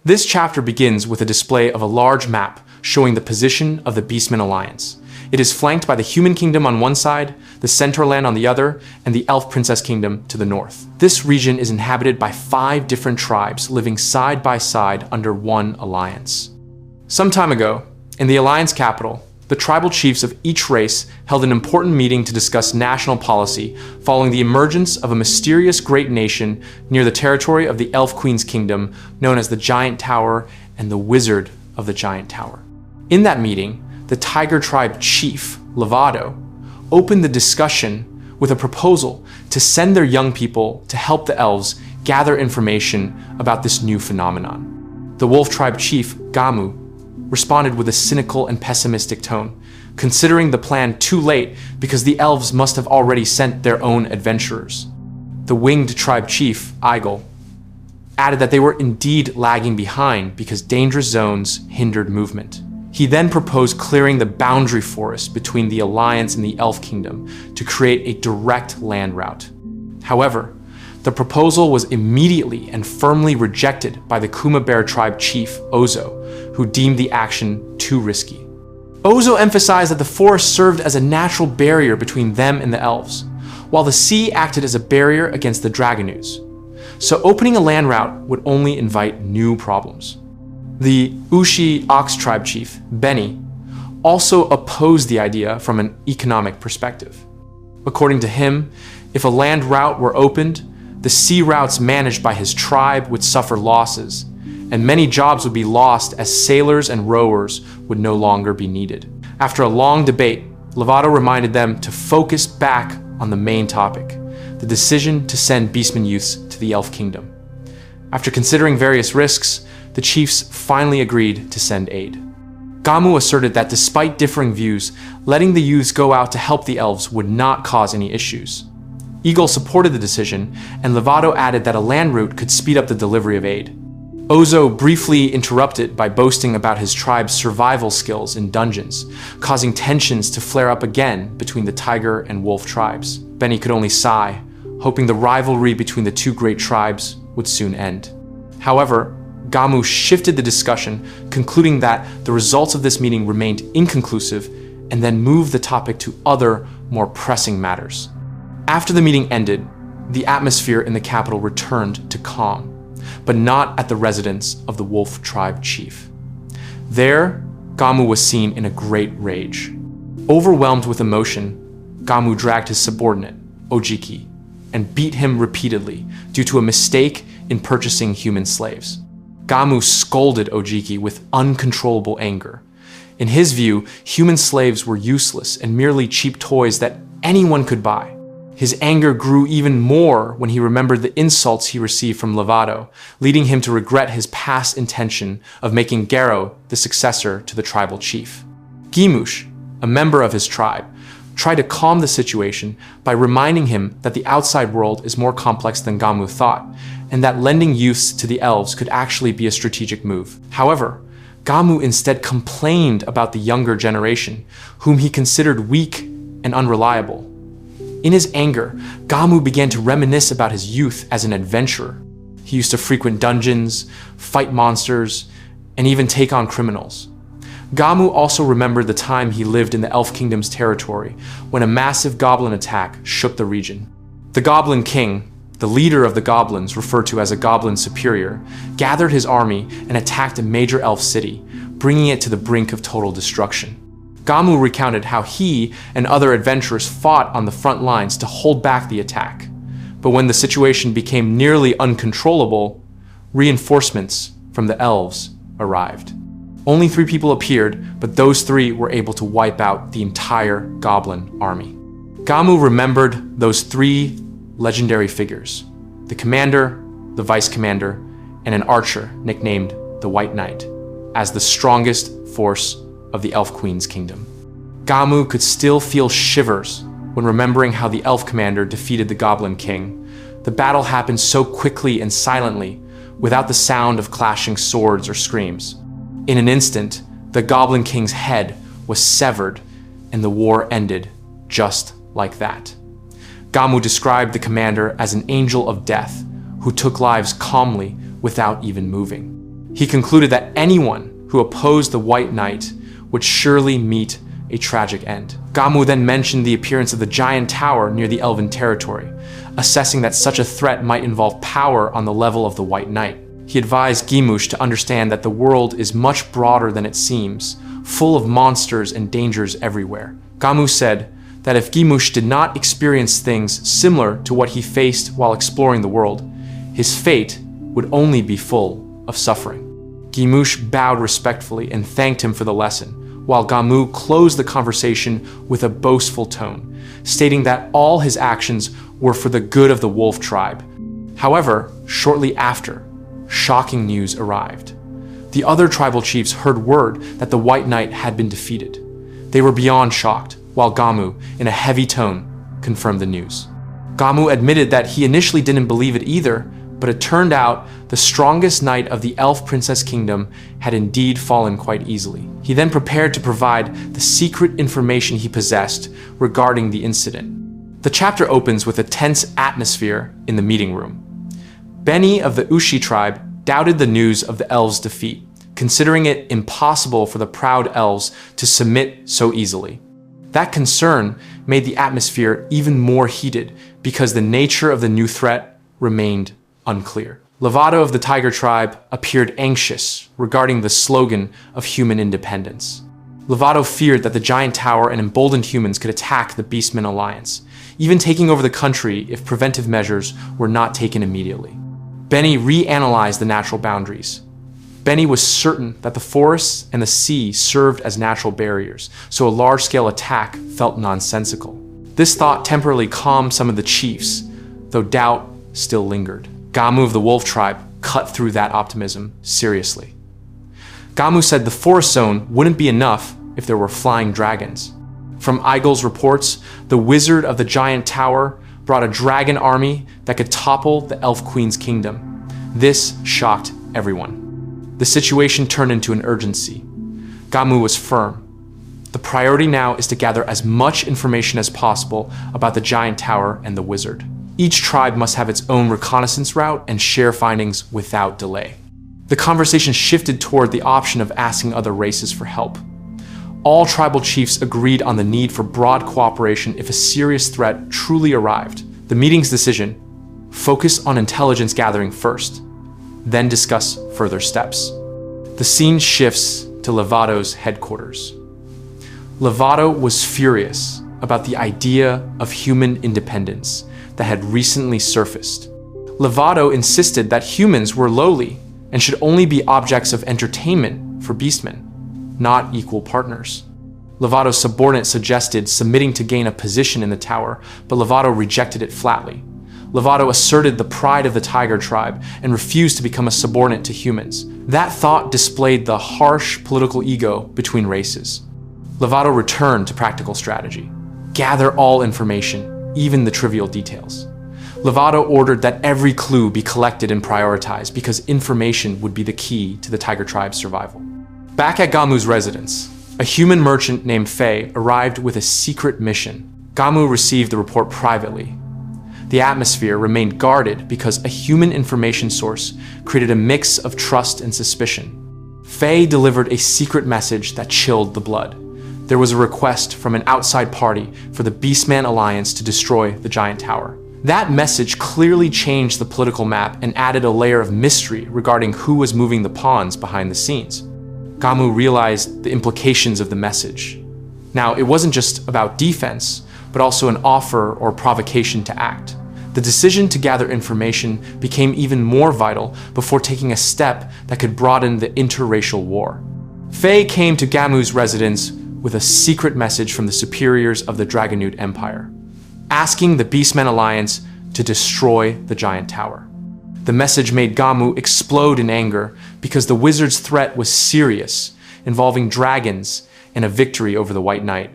This chapter begins with a display of a large map showing the position of the Beastmen Alliance. It is flanked by the Human Kingdom on one side, the Centaur Land on the other, and the Elf Princess Kingdom to the north. This region is inhabited by 5 different tribes living side by side under one alliance. Some time ago, in the Alliance capital, the tribal chiefs of each race held an important meeting to discuss national policy following the emergence of a mysterious great nation near the territory of the Elf Queen's Kingdom known as the Giant Tower and the Wizard of the Giant Tower. In that meeting, the Tiger Tribe chief, Lovato, opened the discussion with a proposal to send their young people to help the elves gather information about this new phenomenon. The Wolf Tribe chief, Gamu, responded with a cynical and pessimistic tone, considering the plan too late because the elves must have already sent their own adventurers. The Winged Tribe chief, Eigel, added that they were indeed lagging behind because dangerous zones hindered movement. He then proposed clearing the boundary forest between the Alliance and the Elf Kingdom to create a direct land route. However, the proposal was immediately and firmly rejected by the Kuma Bear Tribe chief, Ozo, who deemed the action too risky. Ozo emphasized that the forest served as a natural barrier between them and the elves, while the sea acted as a barrier against the Dragonus. So opening a land route would only invite new problems. The Ushi Ox Tribe chief, Benny, also opposed the idea from an economic perspective. According to him, if a land route were opened, the sea routes managed by his tribe would suffer losses, and many jobs would be lost as sailors and rowers would no longer be needed. After a long debate, Lovato reminded them to focus back on the main topic, the decision to send Beastmen youths to the Elf Kingdom. After considering various risks, the chiefs finally agreed to send aid. Gamu asserted that despite differing views, letting the youths go out to help the elves would not cause any issues. Eagle supported the decision, and Lovato added that a land route could speed up the delivery of aid. Ozo briefly interrupted by boasting about his tribe's survival skills in dungeons, causing tensions to flare up again between the Tiger and Wolf tribes. Benny could only sigh, hoping the rivalry between the two great tribes would soon end. However, Gamu shifted the discussion, concluding that the results of this meeting remained inconclusive, and then moved the topic to other, more pressing matters. After the meeting ended, the atmosphere in the capital returned to calm, but not at the residence of the Wolf Tribe chief. There, Gamu was seen in a great rage. Overwhelmed with emotion, Gamu dragged his subordinate, Ojiki, and beat him repeatedly due to a mistake in purchasing human slaves. Gamu scolded Ojiki with uncontrollable anger. In his view, human slaves were useless and merely cheap toys that anyone could buy. His anger grew even more when he remembered the insults he received from Lovato, leading him to regret his past intention of making Garo the successor to the tribal chief. Gimush, a member of his tribe, tried to calm the situation by reminding him that the outside world is more complex than Gamu thought, and that lending youths to the elves could actually be a strategic move. However, Gamu instead complained about the younger generation, whom he considered weak and unreliable. In his anger, Gamu began to reminisce about his youth as an adventurer. He used to frequent dungeons, fight monsters, and even take on criminals. Gamu also remembered the time he lived in the Elf Kingdom's territory when a massive goblin attack shook the region. The Goblin King, the leader of the goblins referred to as a goblin superior, gathered his army and attacked a major elf city, bringing it to the brink of total destruction. Gamu recounted how he and other adventurers fought on the front lines to hold back the attack. But when the situation became nearly uncontrollable, reinforcements from the elves arrived. Only 3 people appeared, but those 3 were able to wipe out the entire goblin army. Gamu remembered those 3 legendary figures: the commander, the vice commander, and an archer nicknamed the White Knight, as the strongest force of the Elf Queen's kingdom. Gamu could still feel shivers when remembering how the elf commander defeated the Goblin King. The battle happened so quickly and silently, without the sound of clashing swords or screams. In an instant, the Goblin King's head was severed, and the war ended just like that. Gamu described the commander as an angel of death who took lives calmly without even moving. He concluded that anyone who opposed the White Knight would surely meet a tragic end. Gamu then mentioned the appearance of the giant tower near the Elven territory, assessing that such a threat might involve power on the level of the White Knight. He advised Gimush to understand that the world is much broader than it seems, full of monsters and dangers everywhere. Gamu said that if Gimush did not experience things similar to what he faced while exploring the world, his fate would only be full of suffering. Gimush bowed respectfully and thanked him for the lesson, while Gamu closed the conversation with a boastful tone, stating that all his actions were for the good of the wolf tribe. However, shortly after, shocking news arrived. The other tribal chiefs heard word that the White Knight had been defeated. They were beyond shocked, while Gamu, in a heavy tone, confirmed the news. Gamu admitted that he initially didn't believe it either, but it turned out the strongest knight of the Elf Princess Kingdom had indeed fallen quite easily. He then prepared to provide the secret information he possessed regarding the incident. The chapter opens with a tense atmosphere in the meeting room. Benny of the Ushi tribe doubted the news of the elves' defeat, considering it impossible for the proud elves to submit so easily. That concern made the atmosphere even more heated because the nature of the new threat remained unclear. Lovato of the Tiger tribe appeared anxious regarding the slogan of human independence. Lovato feared that the giant tower and emboldened humans could attack the Beastmen Alliance, even taking over the country if preventive measures were not taken immediately. Benny reanalyzed the natural boundaries. Benny was certain that the forests and the sea served as natural barriers, so a large-scale attack felt nonsensical. This thought temporarily calmed some of the chiefs, though doubt still lingered. Gamu of the Wolf tribe cut through that optimism seriously. Gamu said the forest zone wouldn't be enough if there were flying dragons. From Eigel's reports, the wizard of the giant tower brought a dragon army that could topple the Elf Queen's kingdom. This shocked everyone. The situation turned into an urgency. Gamu was firm. The priority now is to gather as much information as possible about the giant tower and the wizard. Each tribe must have its own reconnaissance route and share findings without delay. The conversation shifted toward the option of asking other races for help. All tribal chiefs agreed on the need for broad cooperation if a serious threat truly arrived. The meeting's decision: focus on intelligence gathering first, then discuss further steps. The scene shifts to Lovato's headquarters. Lovato was furious about the idea of human independence that had recently surfaced. Lovato insisted that humans were lowly and should only be objects of entertainment for beastmen, not equal partners. Lovato's subordinate suggested submitting to gain a position in the tower, but Lovato rejected it flatly. Lovato asserted the pride of the Tiger tribe and refused to become a subordinate to humans. That thought displayed the harsh political ego between races. Lovato returned to practical strategy. Gather all information, even the trivial details. Lovato ordered that every clue be collected and prioritized because information would be the key to the Tiger tribe's survival. Back at Gamu's residence, a human merchant named Faye arrived with a secret mission. Gamu received the report privately. The atmosphere remained guarded because a human information source created a mix of trust and suspicion. Faye delivered a secret message that chilled the blood. There was a request from an outside party for the Beastman Alliance to destroy the giant tower. That message clearly changed the political map and added a layer of mystery regarding who was moving the pawns behind the scenes. Gamu realized the implications of the message. Now, it wasn't just about defense, but also an offer or provocation to act. The decision to gather information became even more vital before taking a step that could broaden the interracial war. Faye came to Gamu's residence with a secret message from the superiors of the Dragonute Empire, asking the Beastmen Alliance to destroy the giant tower. The message made Gamu explode in anger because the wizard's threat was serious, involving dragons and a victory over the White Knight.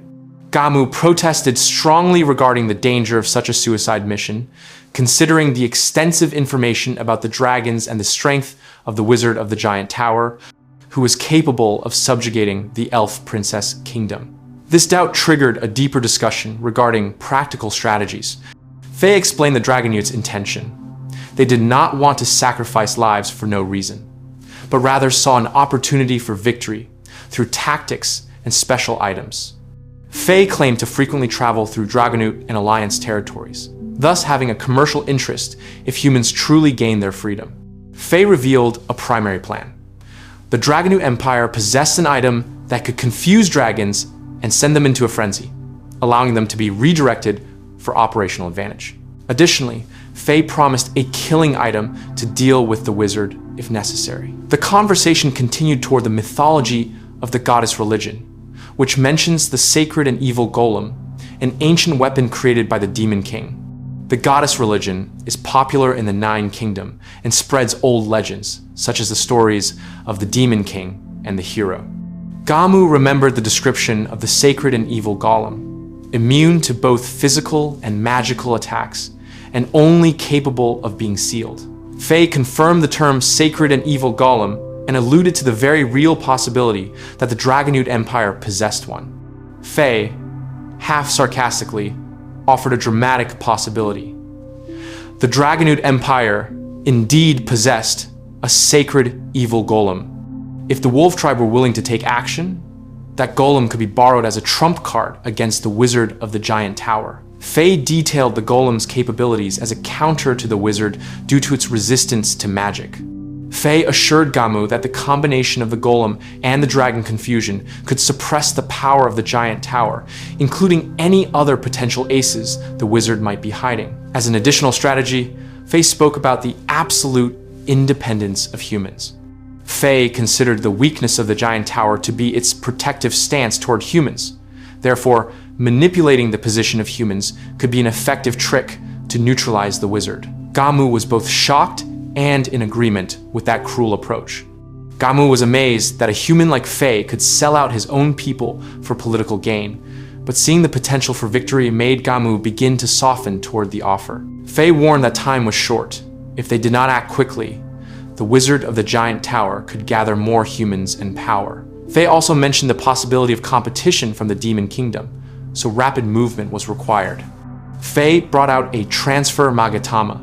Gamu protested strongly regarding the danger of such a suicide mission, considering the extensive information about the dragons and the strength of the wizard of the giant tower, who was capable of subjugating the Elf Princess Kingdom. This doubt triggered a deeper discussion regarding practical strategies. Faye explained the Dragonute's intention. They did not want to sacrifice lives for no reason. but rather saw an opportunity for victory through tactics and special items. Fei claimed to frequently travel through Dragonute and Alliance territories, thus having a commercial interest if humans truly gained their freedom. Fei revealed a primary plan. The Dragonute Empire possessed an item that could confuse dragons and send them into a frenzy, allowing them to be redirected for operational advantage. Additionally, Fei promised a killing item to deal with the wizard if necessary. The conversation continued toward the mythology of the goddess religion, which mentions the sacred and evil golem, an ancient weapon created by the Demon King. The goddess religion is popular in the Nine Kingdom and spreads old legends, such as the stories of the Demon King and the hero. Gamu remembered the description of the sacred and evil golem, immune to both physical and magical attacks, and only capable of being sealed. Fei confirmed the term sacred and evil golem and alluded to the very real possibility that the Dragonute Empire possessed one. Fei, half sarcastically, offered a dramatic possibility. The Dragonute Empire indeed possessed a sacred evil golem. If the wolf tribe were willing to take action, that golem could be borrowed as a trump card against the wizard of the giant tower. Fei detailed the golem's capabilities as a counter to the wizard due to its resistance to magic. Fei assured Gamu that the combination of the golem and the dragon confusion could suppress the power of the giant tower, including any other potential aces the wizard might be hiding. As an additional strategy, Fei spoke about the absolute independence of humans. Fei considered the weakness of the giant tower to be its protective stance toward humans. Therefore, manipulating the position of humans could be an effective trick to neutralize the wizard. Gamu was both shocked and in agreement with that cruel approach. Gamu was amazed that a human like Fei could sell out his own people for political gain, but seeing the potential for victory made Gamu begin to soften toward the offer. Fei warned that time was short. If they did not act quickly, the wizard of the giant tower could gather more humans and power. Fei also mentioned the possibility of competition from the Demon Kingdom, so rapid movement was required. Fei brought out a transfer magatama,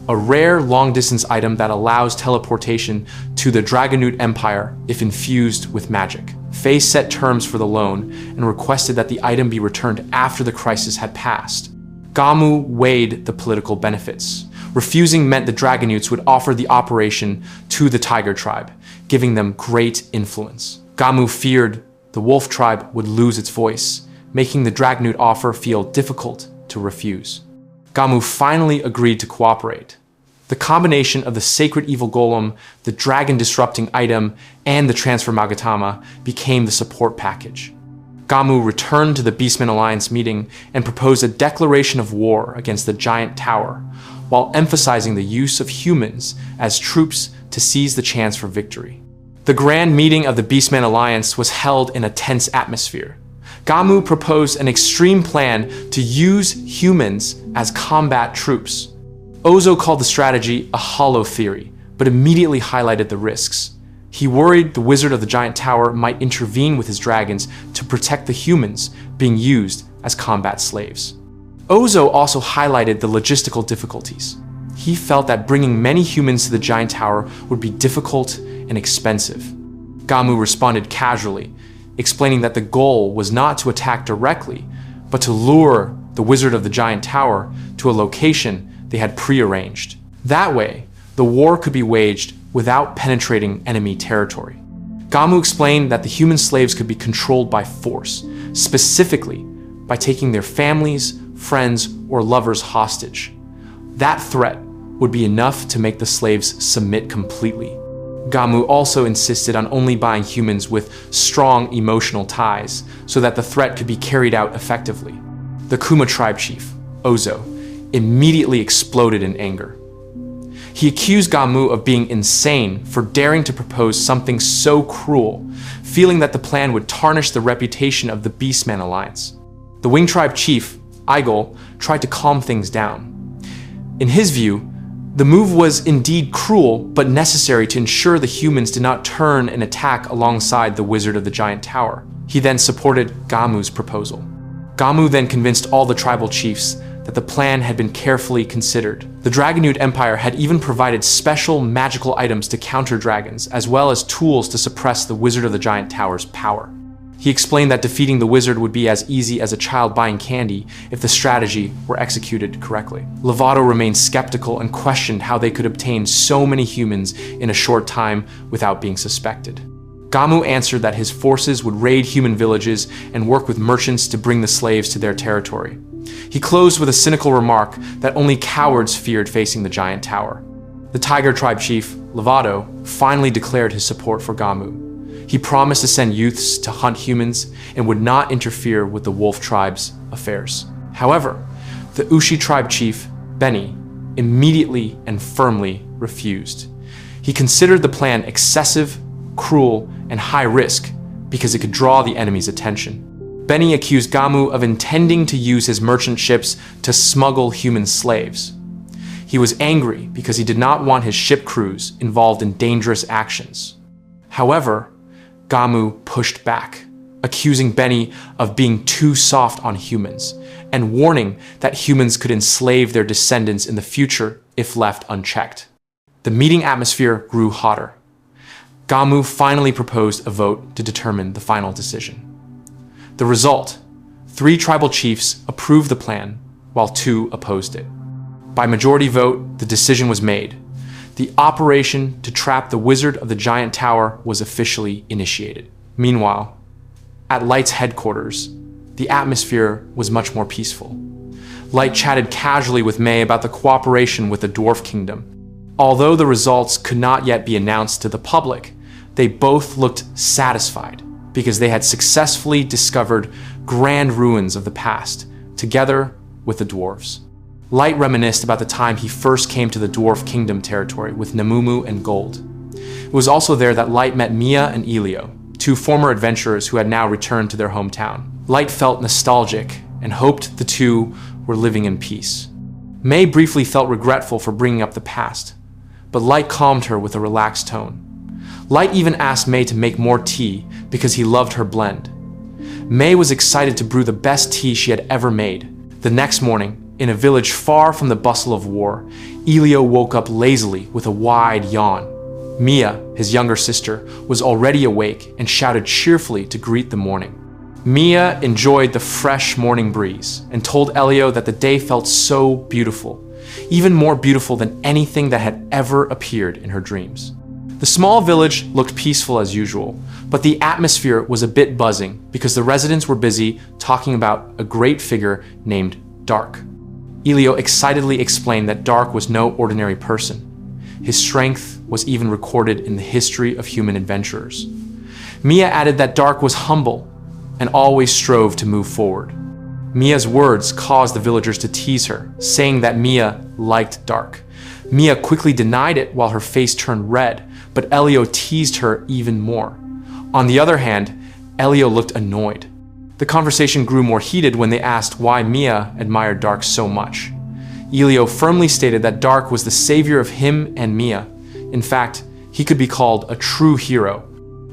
a rare long-distance item that allows teleportation to the Dragonute Empire if infused with magic. Fei set terms for the loan and requested that the item be returned after the crisis had passed. Gamu weighed the political benefits. Refusing meant the Dragonutes would offer the operation to the Tiger tribe, giving them great influence. Gamu feared the Wolf tribe would lose its voice, making the Dragonute offer feel difficult to refuse. Gamu finally agreed to cooperate. The combination of the sacred evil golem, the dragon disrupting item, and the transfer magatama became the support package. Gamu returned to the Beastmen Alliance meeting and proposed a declaration of war against the giant tower, while emphasizing the use of humans as troops to seize the chance for victory. The grand meeting of the Beastmen Alliance was held in a tense atmosphere. Gamu proposed an extreme plan to use humans as combat troops. Ozo called the strategy a hollow theory, but immediately highlighted the risks. He worried the wizard of the giant tower might intervene with his dragons to protect the humans being used as combat slaves. Ozo also highlighted the logistical difficulties. He felt that bringing many humans to the giant tower would be difficult and expensive. Gamu responded casually, explaining that the goal was not to attack directly, but to lure the wizard of the giant tower to a location they had prearranged. That way, the war could be waged without penetrating enemy territory. Gamu explained that the human slaves could be controlled by force, specifically by taking their families, friends, or lovers hostage. That threat would be enough to make the slaves submit completely. Gamu also insisted on only buying humans with strong emotional ties so that the threat could be carried out effectively. The Kuma tribe chief, Ozo, immediately exploded in anger. He accused Gamu of being insane for daring to propose something so cruel, feeling that the plan would tarnish the reputation of the Beastman Alliance. The Wing tribe chief, Igol, tried to calm things down. In his view, the move was indeed cruel, but necessary to ensure the humans did not turn and attack alongside the wizard of the giant tower. He then supported Gamu's proposal. Gamu then convinced all the tribal chiefs that the plan had been carefully considered. The Dragonute Empire had even provided special magical items to counter dragons, as well as tools to suppress the Wizard of the Giant Tower's power. He explained that defeating the wizard would be as easy as a child buying candy if the strategy were executed correctly. Lovato remained skeptical and questioned how they could obtain so many humans in a short time without being suspected. Gamu answered that his forces would raid human villages and work with merchants to bring the slaves to their territory. He closed with a cynical remark that only cowards feared facing the giant tower. The Tiger Tribe chief, Lovato, finally declared his support for Gamu. He promised to send youths to hunt humans and would not interfere with the Wolf Tribe's affairs. However, the Ushi Tribe chief, Benny, immediately and firmly refused. He considered the plan excessive, cruel, and high risk because it could draw the enemy's attention. Benny accused Gamu of intending to use his merchant ships to smuggle human slaves. He was angry because he did not want his ship crews involved in dangerous actions. However, Gamu pushed back, accusing Benny of being too soft on humans, and warning that humans could enslave their descendants in the future if left unchecked. The meeting atmosphere grew hotter. Gamu finally proposed a vote to determine the final decision. The result: 3 tribal chiefs approved the plan, while 2 opposed it. By majority vote, the decision was made. The operation to trap the Wizard of the Giant Tower was officially initiated. Meanwhile, at Light's headquarters, the atmosphere was much more peaceful. Light chatted casually with Mei about the cooperation with the Dwarf Kingdom. Although the results could not yet be announced to the public, they both looked satisfied because they had successfully discovered grand ruins of the past, together with the dwarves. Light reminisced about the time he first came to the Dwarf Kingdom territory with Namumu and Gold. It was also there that Light met Mia and Elio, 2 former adventurers who had now returned to their hometown. Light felt nostalgic and hoped the 2 were living in peace. Mei briefly felt regretful for bringing up the past, but Light calmed her with a relaxed tone. Light even asked Mei to make more tea because he loved her blend. Mei was excited to brew the best tea she had ever made. The next morning, in a village far from the bustle of war, Elio woke up lazily with a wide yawn. Mia, his younger sister, was already awake and shouted cheerfully to greet the morning. Mia enjoyed the fresh morning breeze and told Elio that the day felt so beautiful, even more beautiful than anything that had ever appeared in her dreams. The small village looked peaceful as usual, but the atmosphere was a bit buzzing because the residents were busy talking about a great figure named Dark. Elio excitedly explained that Dark was no ordinary person. His strength was even recorded in the history of human adventurers. Mia added that Dark was humble and always strove to move forward. Mia's words caused the villagers to tease her, saying that Mia liked Dark. Mia quickly denied it while her face turned red, but Elio teased her even more. On the other hand, Elio looked annoyed. The conversation grew more heated when they asked why Mia admired Dark so much. Elio firmly stated that Dark was the savior of him and Mia. In fact, he could be called a true hero.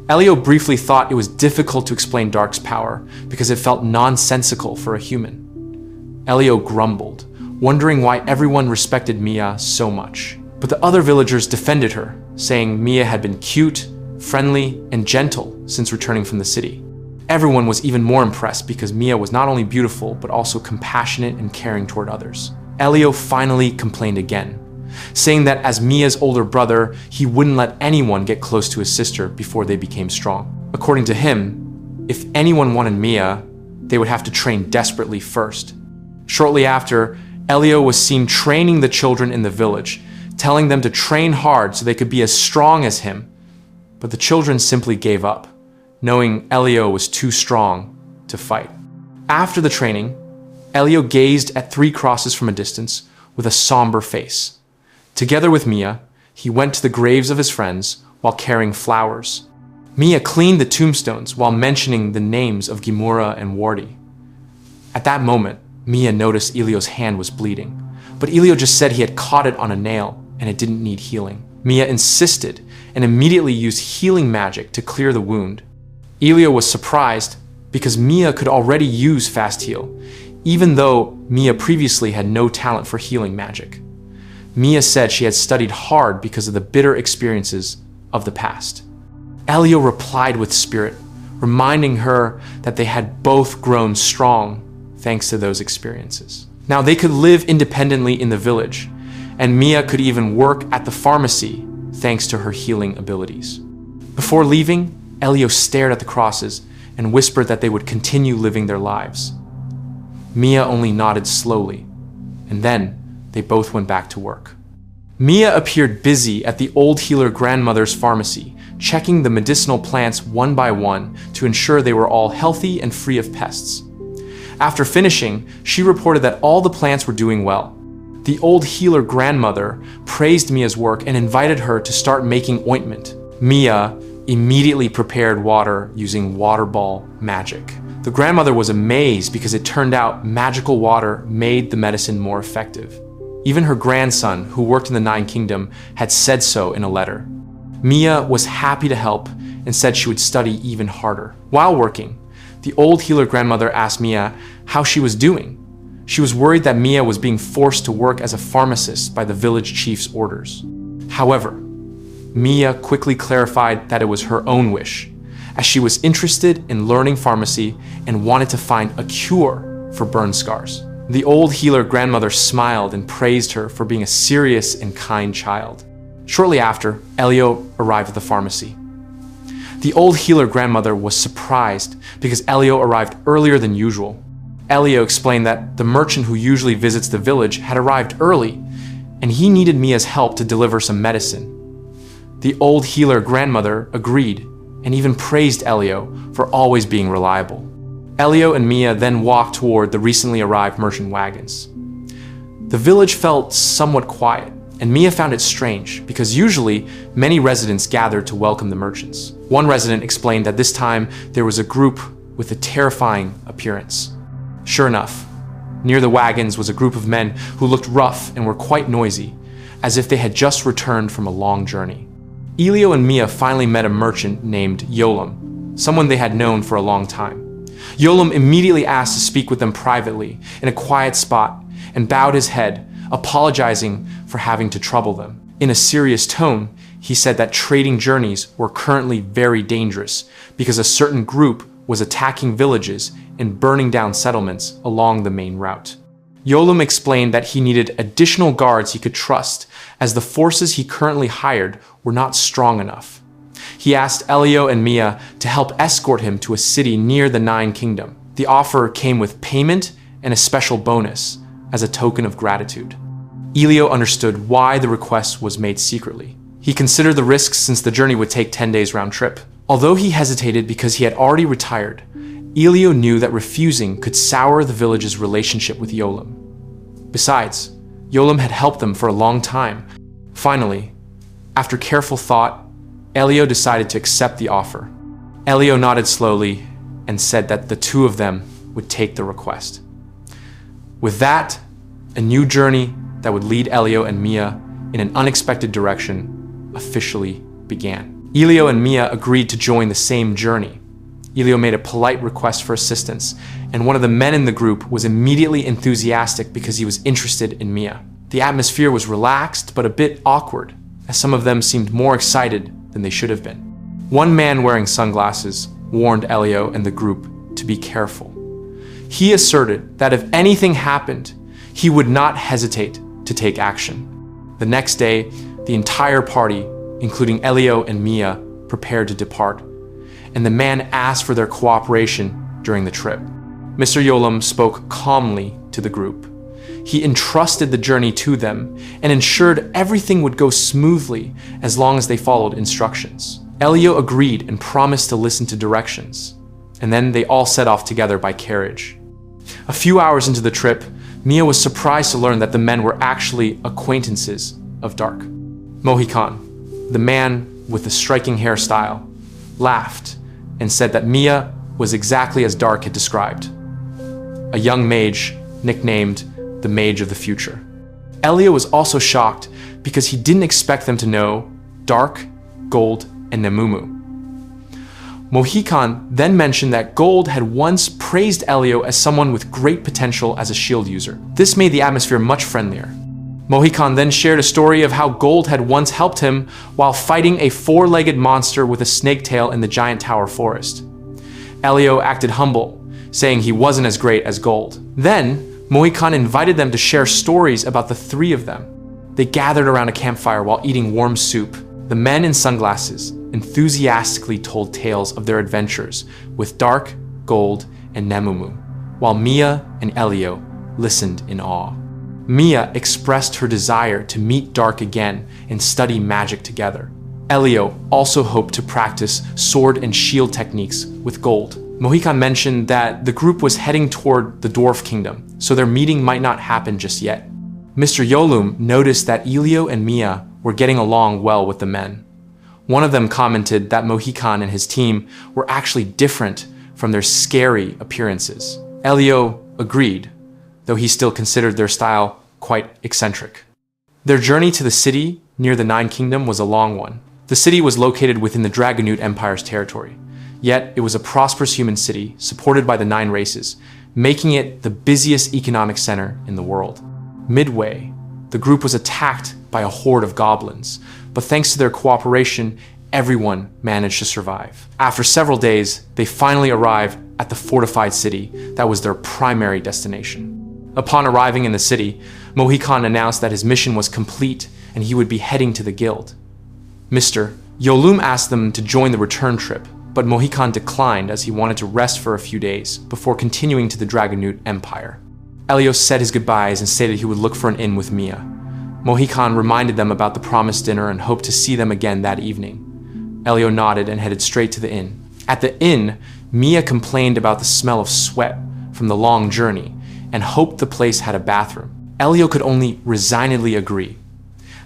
Elio briefly thought it was difficult to explain Dark's power because it felt nonsensical for a human. Elio grumbled, wondering why everyone respected Mia so much. But the other villagers defended her, saying Mia had been cute, friendly, and gentle since returning from the city. Everyone was even more impressed because Mia was not only beautiful, but also compassionate and caring toward others. Elio finally complained again, saying that as Mia's older brother, he wouldn't let anyone get close to his sister before they became strong. According to him, if anyone wanted Mia, they would have to train desperately first. Shortly after, Elio was seen training the children in the village, telling them to train hard so they could be as strong as him. But the children simply gave up, knowing Elio was too strong to fight. After the training, Elio gazed at 3 crosses from a distance with a somber face. Together with Mia, he went to the graves of his friends while carrying flowers. Mia cleaned the tombstones while mentioning the names of Gimura and Wardy. At that moment, Mia noticed Elio's hand was bleeding, but Elio just said he had caught it on a nail and it didn't need healing. Mia insisted and immediately used healing magic to clear the wound. Elio was surprised because Mia could already use Fast Heal, even though Mia previously had no talent for healing magic. Mia said she had studied hard because of the bitter experiences of the past. Elio replied with spirit, reminding her that they had both grown strong thanks to those experiences. Now they could live independently in the village, and Mia could even work at the pharmacy thanks to her healing abilities. Before leaving, Elio stared at the crosses and whispered that they would continue living their lives. Mia only nodded slowly, and then they both went back to work. Mia appeared busy at the old healer grandmother's pharmacy, checking the medicinal plants one by one to ensure they were all healthy and free of pests. After finishing, she reported that all the plants were doing well. The old healer grandmother praised Mia's work and invited her to start making ointment. Mia immediately prepared water using water ball magic. The grandmother was amazed because it turned out magical water made the medicine more effective. Even her grandson, who worked in the Nine Kingdom, had said so in a letter. Mia was happy to help and said she would study even harder. While working, the old healer grandmother asked Mia how she was doing. She was worried that Mia was being forced to work as a pharmacist by the village chief's orders. However, Mia quickly clarified that it was her own wish, as she was interested in learning pharmacy and wanted to find a cure for burn scars. The old healer grandmother smiled and praised her for being a serious and kind child. Shortly after, Elio arrived at the pharmacy. The old healer grandmother was surprised because Elio arrived earlier than usual. Elio explained that the merchant who usually visits the village had arrived early, and he needed Mia's help to deliver some medicine. The old healer grandmother agreed and even praised Elio for always being reliable. Elio and Mia then walked toward the recently arrived merchant wagons. The village felt somewhat quiet, and Mia found it strange because usually many residents gathered to welcome the merchants. One resident explained that this time there was a group with a terrifying appearance. Sure enough, near the wagons was a group of men who looked rough and were quite noisy, as if they had just returned from a long journey. Elio and Mia finally met a merchant named Yolam, someone they had known for a long time. Yolam immediately asked to speak with them privately in a quiet spot and bowed his head, apologizing for having to trouble them. In a serious tone, he said that trading journeys were currently very dangerous because a certain group was attacking villages and burning down settlements along the main route. Yolam explained that he needed additional guards he could trust, as the forces he currently hired were not strong enough. He asked Elio and Mia to help escort him to a city near the Nine Kingdom. The offer came with payment and a special bonus as a token of gratitude. Elio understood why the request was made secretly. He considered the risks since the journey would take 10 days round trip. Although he hesitated because he had already retired, Elio knew that refusing could sour the village's relationship with Yolam. Besides, Yolam had helped them for a long time. Finally, after careful thought, Elio decided to accept the offer. Elio nodded slowly and said that the two of them would take the request. With that, a new journey that would lead Elio and Mia in an unexpected direction officially began. Elio and Mia agreed to join the same journey. Elio made a polite request for assistance, and one of the men in the group was immediately enthusiastic because he was interested in Mia. The atmosphere was relaxed but a bit awkward, as some of them seemed more excited than they should have been. One man wearing sunglasses warned Elio and the group to be careful. He asserted that if anything happened, he would not hesitate to take action. The next day, the entire party, including Elio and Mia, prepared to depart, and the man asked for their cooperation during the trip. Mr. Yolam spoke calmly to the group. He entrusted the journey to them and ensured everything would go smoothly as long as they followed instructions. Elio agreed and promised to listen to directions, and then they all set off together by carriage. A few hours into the trip, Mia was surprised to learn that the men were actually acquaintances of Dark. Mohikan, the man with the striking hairstyle, laughed and said that Mia was exactly as Dark had described, a young mage nicknamed the Mage of the Future. Elio was also shocked because he didn't expect them to know Dark, Gold, and Nemumu. Mohikan then mentioned that Gold had once praised Elio as someone with great potential as a shield user. This made the atmosphere much friendlier. Mohikan then shared a story of how Gold had once helped him while fighting a four-legged monster with a snake tail in the giant tower forest. Elio acted humble, saying he wasn't as great as Gold. Then, Mohikan invited them to share stories about the three of them. They gathered around a campfire while eating warm soup. The men in sunglasses enthusiastically told tales of their adventures with Dark, Gold, and Nemumu, while Mia and Elio listened in awe. Mia expressed her desire to meet Dark again and study magic together. Elio also hoped to practice sword and shield techniques with Gold. Mohikan mentioned that the group was heading toward the Dwarf Kingdom, so their meeting might not happen just yet. Mr. Yolum noticed that Elio and Mia were getting along well with the men. One of them commented that Mohikan and his team were actually different from their scary appearances. Elio agreed, though he still considered their style quite eccentric. Their journey to the city near the Nine Kingdom was a long one. The city was located within the Dragonute Empire's territory, yet it was a prosperous human city supported by the 9 races, making it the busiest economic center in the world. Midway, the group was attacked by a horde of goblins, but thanks to their cooperation, everyone managed to survive. After several days, they finally arrived at the fortified city that was their primary destination. Upon arriving in the city, Mohikan announced that his mission was complete and he would be heading to the guild. Mr. Yolum asked them to join the return trip, but Mohikan declined as he wanted to rest for a few days before continuing to the Dragonute Empire. Elio said his goodbyes and stated he would look for an inn with Mia. Mohikan reminded them about the promised dinner and hoped to see them again that evening. Elio nodded and headed straight to the inn. At the inn, Mia complained about the smell of sweat from the long journey and hoped the place had a bathroom. Elio could only resignedly agree.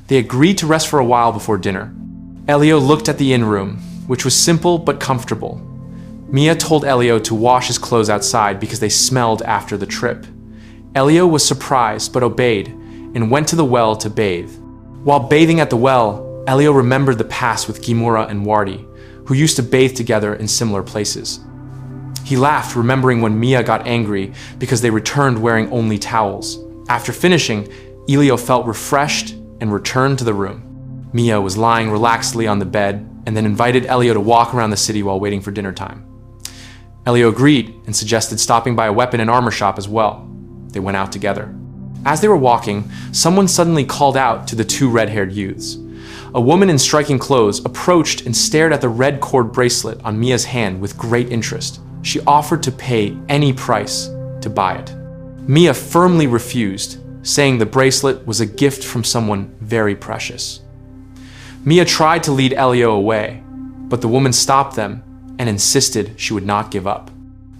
They agreed to rest for a while before dinner. Elio looked at the inn room, which was simple but comfortable. Mia told Elio to wash his clothes outside because they smelled after the trip. Elio was surprised but obeyed and went to the well to bathe. While bathing at the well, Elio remembered the past with Gimura and Wardi, who used to bathe together in similar places. He laughed, remembering when Mia got angry because they returned wearing only towels. After finishing, Elio felt refreshed and returned to the room. Mia was lying relaxedly on the bed and then invited Elio to walk around the city while waiting for dinner time. Elio agreed and suggested stopping by a weapon and armor shop as well. They went out together. As they were walking, someone suddenly called out to the 2 red-haired youths. A woman in striking clothes approached and stared at the red cord bracelet on Mia's hand with great interest. She offered to pay any price to buy it. Mia firmly refused, saying the bracelet was a gift from someone very precious. Mia tried to lead Elio away, but the woman stopped them and insisted she would not give up.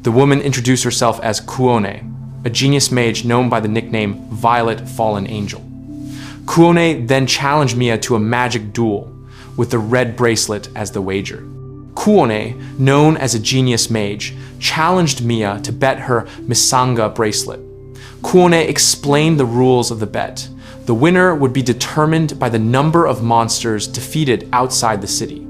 The woman introduced herself as Kuone, a genius mage known by the nickname Violet Fallen Angel. Kuone then challenged Mia to a magic duel, with the red bracelet as the wager. Kuone, known as a genius mage, challenged Mia to bet her Misanga bracelet. Kuone explained the rules of the bet. The winner would be determined by the number of monsters defeated outside the city.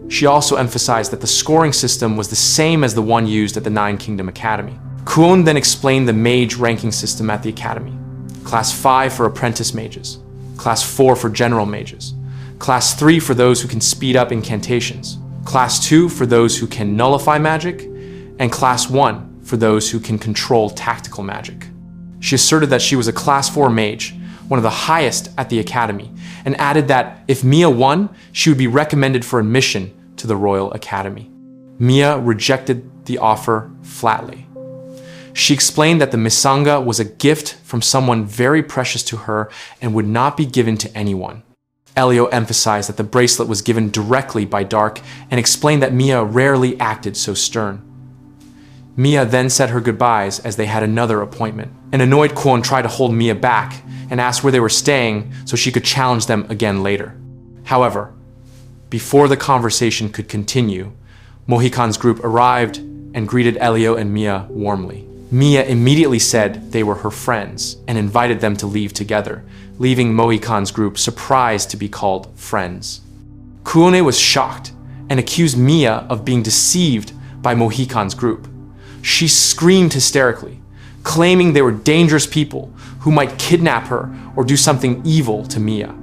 She also emphasized that the scoring system was the same as the one used at the Nine Kingdom Academy. Kuone then explained the mage ranking system at the academy. Class 5 for apprentice mages, Class 4 for general mages, Class 3 for those who can speed up incantations, Class 2 for those who can nullify magic, and Class 1 for those who can control tactical magic. She asserted that she was a Class 4 mage, one of the highest at the academy, and added that if Mia won, she would be recommended for admission to the Royal Academy. Mia rejected the offer flatly. She explained that the Misanga was a gift from someone very precious to her and would not be given to anyone. Elio emphasized that the bracelet was given directly by Dark and explained that Mia rarely acted so stern. Mia then said her goodbyes as they had another appointment. An annoyed Kwon tried to hold Mia back and asked where they were staying so she could challenge them again later. However, before the conversation could continue, Mohikan's group arrived and greeted Elio and Mia warmly. Mia immediately said they were her friends and invited them to leave together, leaving Mohikan's group surprised to be called friends. Kuone was shocked and accused Mia of being deceived by Mohikan's group. She screamed hysterically, claiming they were dangerous people who might kidnap her or do something evil to Mia.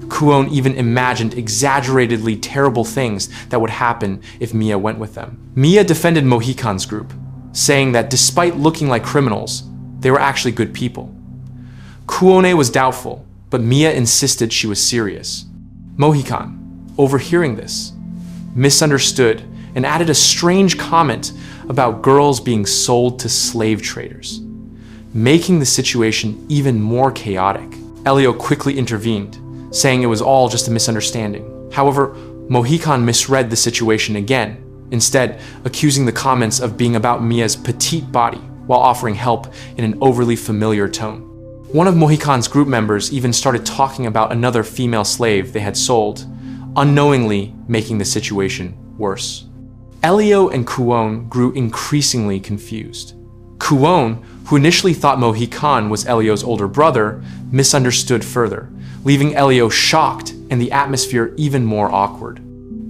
Kuon even imagined exaggeratedly terrible things that would happen if Mia went with them. Mia defended Mohikan's group, saying that despite looking like criminals, they were actually good people. Kuone was doubtful, but Mia insisted she was serious. Mohikan, overhearing this, misunderstood and added a strange comment about girls being sold to slave traders, making the situation even more chaotic. Elio quickly intervened, saying it was all just a misunderstanding. However, Mohikan misread the situation again, instead accusing the comments of being about Mia's petite body while offering help in an overly familiar tone. One of Mohikan's group members even started talking about another female slave they had sold, unknowingly making the situation worse. Elio and Kuon grew increasingly confused. Kuon, who initially thought Mohikan was Elio's older brother, misunderstood further, leaving Elio shocked and the atmosphere even more awkward.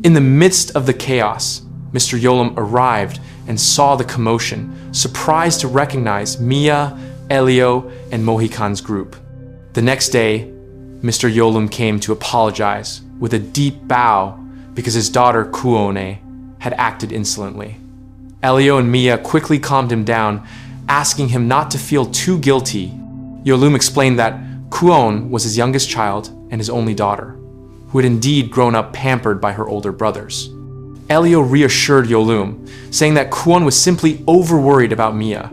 In the midst of the chaos, Mr. Yolum arrived and saw the commotion, surprised to recognize Mia, Elio, and Mohikan's group. The next day, Mr. Yolum came to apologize with a deep bow because his daughter Kuone had acted insolently. Elio and Mia quickly calmed him down, asking him not to feel too guilty. Yolum explained that Kuon was his youngest child and his only daughter, who had indeed grown up pampered by her older brothers. Elio reassured Yolum, saying that Kuon was simply overworried about Mia.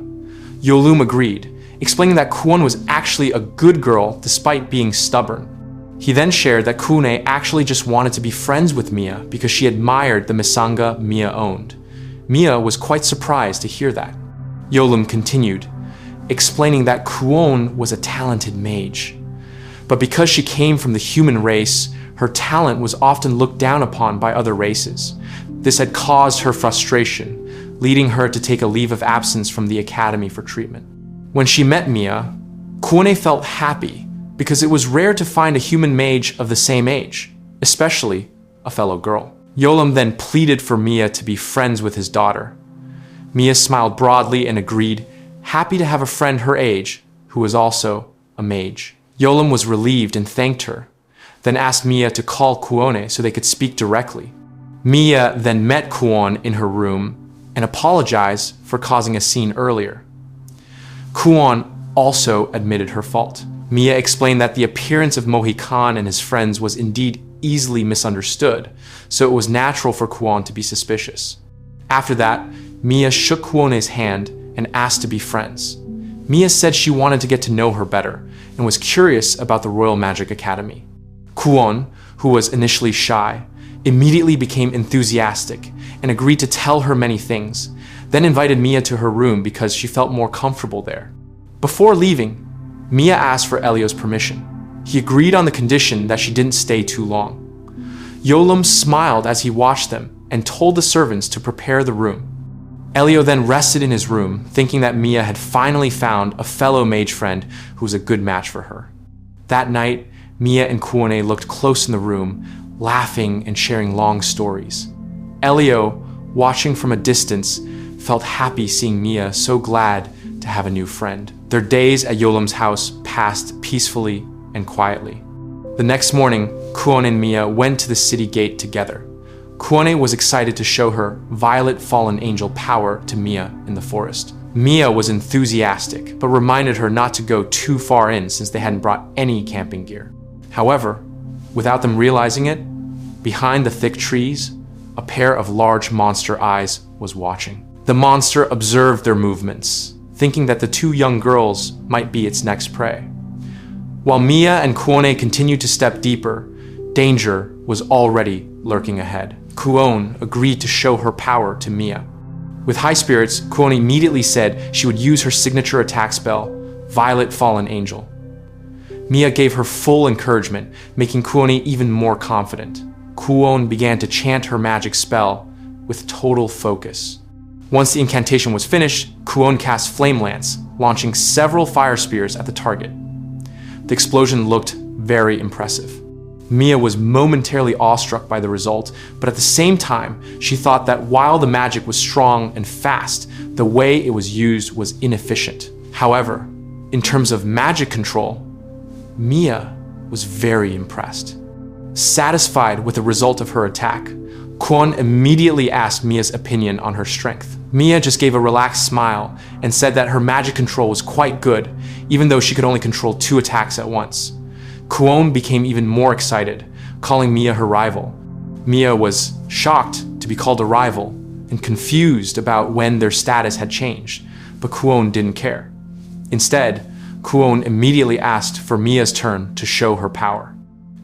Yolum agreed, explaining that Kuon was actually a good girl despite being stubborn. He then shared that Kuone actually just wanted to be friends with Mia because she admired the misanga Mia owned. Mia was quite surprised to hear that. Yolum continued, explaining that Kuon was a talented mage. But because she came from the human race, her talent was often looked down upon by other races. This had caused her frustration, leading her to take a leave of absence from the academy for treatment. When she met Mia, Kuone felt happy because it was rare to find a human mage of the same age, especially a fellow girl. Yolum then pleaded for Mia to be friends with his daughter. Mia smiled broadly and agreed, happy to have a friend her age who was also a mage. Yolum was relieved and thanked her, then asked Mia to call Kuone so they could speak directly. Mia then met Kuon in her room and apologized for causing a scene earlier. Kuon also admitted her fault. Mia explained that the appearance of Mohikan and his friends was indeed easily misunderstood, so it was natural for Kuon to be suspicious. After that, Mia shook Kuone's hand and asked to be friends. Mia said she wanted to get to know her better and was curious about the Royal Magic Academy. Kuon, who was initially shy, immediately became enthusiastic and agreed to tell her many things, then invited Mia to her room because she felt more comfortable there. Before leaving, Mia asked for Elio's permission. He agreed on the condition that she didn't stay too long. Yolum smiled as he watched them and told the servants to prepare the room. Elio then rested in his room, thinking that Mia had finally found a fellow mage friend who was a good match for her. That night, Mia and Kuone looked close in the room, laughing and sharing long stories. Elio, watching from a distance, felt happy seeing Mia so glad to have a new friend. Their days at Yolum's house passed peacefully and quietly. The next morning, Kuone and Mia went to the city gate together. Kuone was excited to show her Violet Fallen Angel power to Mia in the forest. Mia was enthusiastic, but reminded her not to go too far in since they hadn't brought any camping gear. However, without them realizing it, behind the thick trees, a pair of large monster eyes was watching. The monster observed their movements, thinking that the two young girls might be its next prey. While Mia and Kuone continued to step deeper, danger was already lurking ahead. Kuone agreed to show her power to Mia. With high spirits, Kuone immediately said she would use her signature attack spell, Violet Fallen Angel. Mia gave her full encouragement, making Kuone even more confident. Kuone began to chant her magic spell with total focus. Once the incantation was finished, Kuone cast Flame Lance, launching several fire spears at the target. The explosion looked very impressive. Mia was momentarily awestruck by the result, but at the same time, she thought that while the magic was strong and fast, the way it was used was inefficient. However, in terms of magic control, Mia was very impressed. Satisfied with the result of her attack, Kwon immediately asked Mia's opinion on her strength. Mia just gave a relaxed smile and said that her magic control was quite good, even though she could only control 2 attacks at once. Kwon became even more excited, calling Mia her rival. Mia was shocked to be called a rival and confused about when their status had changed, but Kwon didn't care. Instead, Kwon immediately asked for Mia's turn to show her power.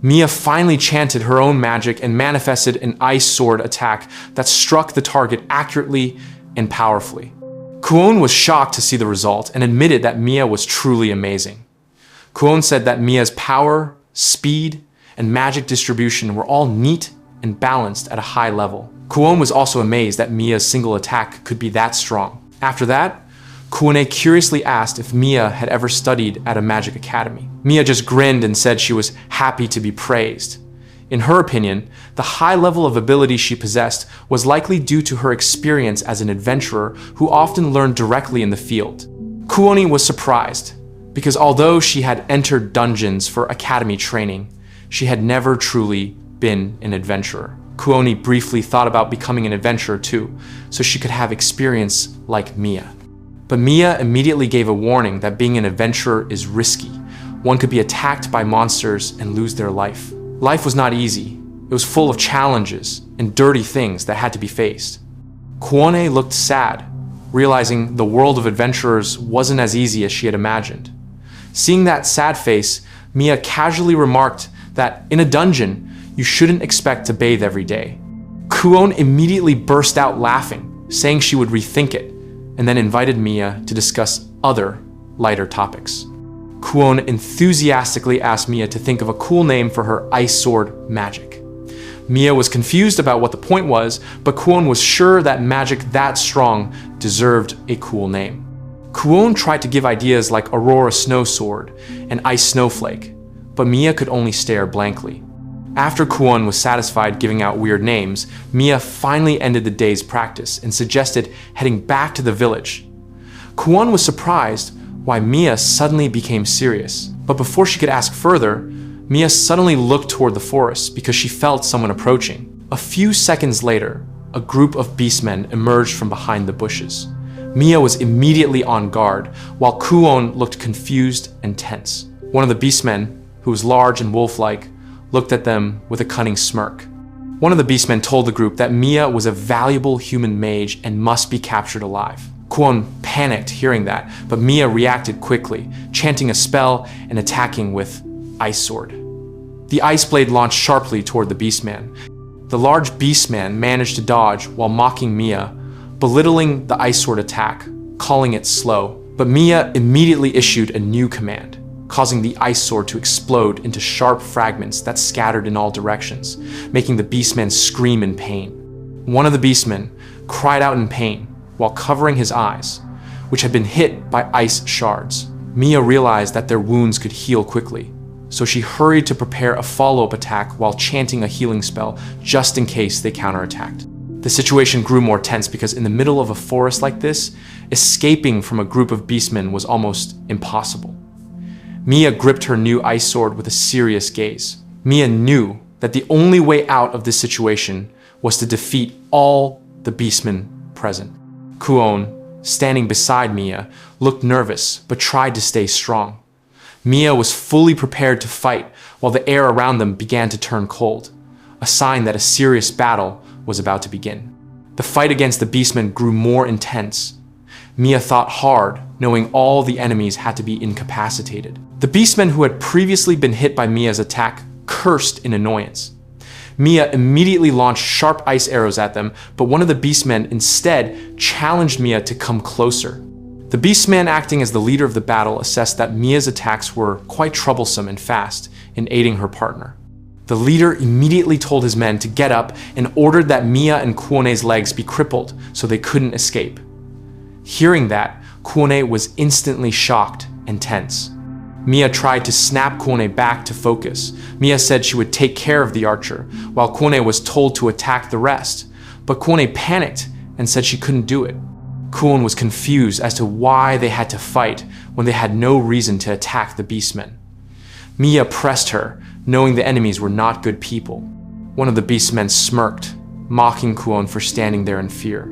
Mia finally chanted her own magic and manifested an ice sword attack that struck the target accurately and powerfully. Kwon was shocked to see the result and admitted that Mia was truly amazing. Kwon said that Mia's power, speed, and magic distribution were all neat and balanced at a high level. Kwon was also amazed that Mia's single attack could be that strong. After that, Kwon curiously asked if Mia had ever studied at a magic academy. Mia just grinned and said she was happy to be praised. In her opinion, the high level of ability she possessed was likely due to her experience as an adventurer who often learned directly in the field. Kwon was surprised, because although she had entered dungeons for academy training, she had never truly been an adventurer. Kwon briefly thought about becoming an adventurer too, so she could have experience like Mia. But Mia immediately gave a warning that being an adventurer is risky. One could be attacked by monsters and lose their life. Life was not easy. It was full of challenges and dirty things that had to be faced. Kwon looked sad, realizing the world of adventurers wasn't as easy as she had imagined. Seeing that sad face, Mia casually remarked that in a dungeon, you shouldn't expect to bathe every day. Kwon immediately burst out laughing, saying she would rethink it, and then invited Mia to discuss other, lighter topics. Kwon enthusiastically asked Mia to think of a cool name for her ice sword magic. Mia was confused about what the point was, but Kwon was sure that magic that strong deserved a cool name. Kwon tried to give ideas like Aurora Snow Sword and Ice Snowflake, but Mia could only stare blankly. After Kwon was satisfied giving out weird names, Mia finally ended the day's practice and suggested heading back to the village. Kwon was surprised why Mia suddenly became serious, but before she could ask further, Mia suddenly looked toward the forest because she felt someone approaching. A few seconds later, a group of beastmen emerged from behind the bushes. Mia was immediately on guard, while Kwon looked confused and tense. One of the beastmen, who was large and wolf-like, looked at them with a cunning smirk. One of the beastmen told the group that Mia was a valuable human mage and must be captured alive. Kwon panicked hearing that, but Mia reacted quickly, chanting a spell and attacking with Ice Sword. The ice blade launched sharply toward the beastman. The large beastman managed to dodge while mocking Mia, belittling the ice sword attack, calling it slow. But Mia immediately issued a new command, causing the ice sword to explode into sharp fragments that scattered in all directions, making the beastman scream in pain. One of the beastmen cried out in pain while covering his eyes, which had been hit by ice shards. Mia realized that their wounds could heal quickly, so she hurried to prepare a follow-up attack while chanting a healing spell just in case they counterattacked. The situation grew more tense because in the middle of a forest like this, escaping from a group of beastmen was almost impossible. Mia gripped her new ice sword with a serious gaze. Mia knew that the only way out of this situation was to defeat all the beastmen present. Kwon, standing beside Mia, looked nervous but tried to stay strong. Mia was fully prepared to fight while the air around them began to turn cold, a sign that a serious battle was about to begin. The fight against the beastmen grew more intense. Mia thought hard, knowing all the enemies had to be incapacitated. The beastmen who had previously been hit by Mia's attack cursed in annoyance. Mia immediately launched sharp ice arrows at them, but one of the beastmen instead challenged Mia to come closer. The beastman acting as the leader of the battle assessed that Mia's attacks were quite troublesome and fast in aiding her partner. The leader immediately told his men to get up and ordered that Mia and Kwon's legs be crippled so they couldn't escape. Hearing that, Kwon was instantly shocked and tense. Mia tried to snap Kuone back to focus. Mia said she would take care of the archer, while Kuone was told to attack the rest. But Kuone panicked and said she couldn't do it. Kuone was confused as to why they had to fight when they had no reason to attack the beastmen. Mia pressed her, knowing the enemies were not good people. One of the beastmen smirked, mocking Kuone for standing there in fear.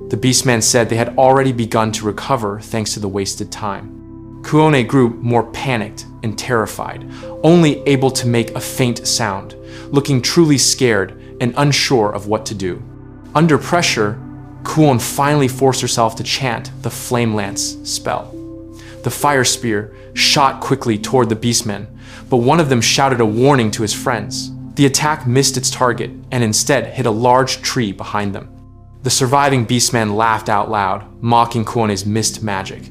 The beastman said they had already begun to recover thanks to the wasted time. Kuone grew more panicked and terrified, only able to make a faint sound, looking truly scared and unsure of what to do. Under pressure, Kuone finally forced herself to chant the Flame Lance spell. The fire spear shot quickly toward the beastmen, but one of them shouted a warning to his friends. The attack missed its target and instead hit a large tree behind them. The surviving beastman laughed out loud, mocking Kuone's missed magic.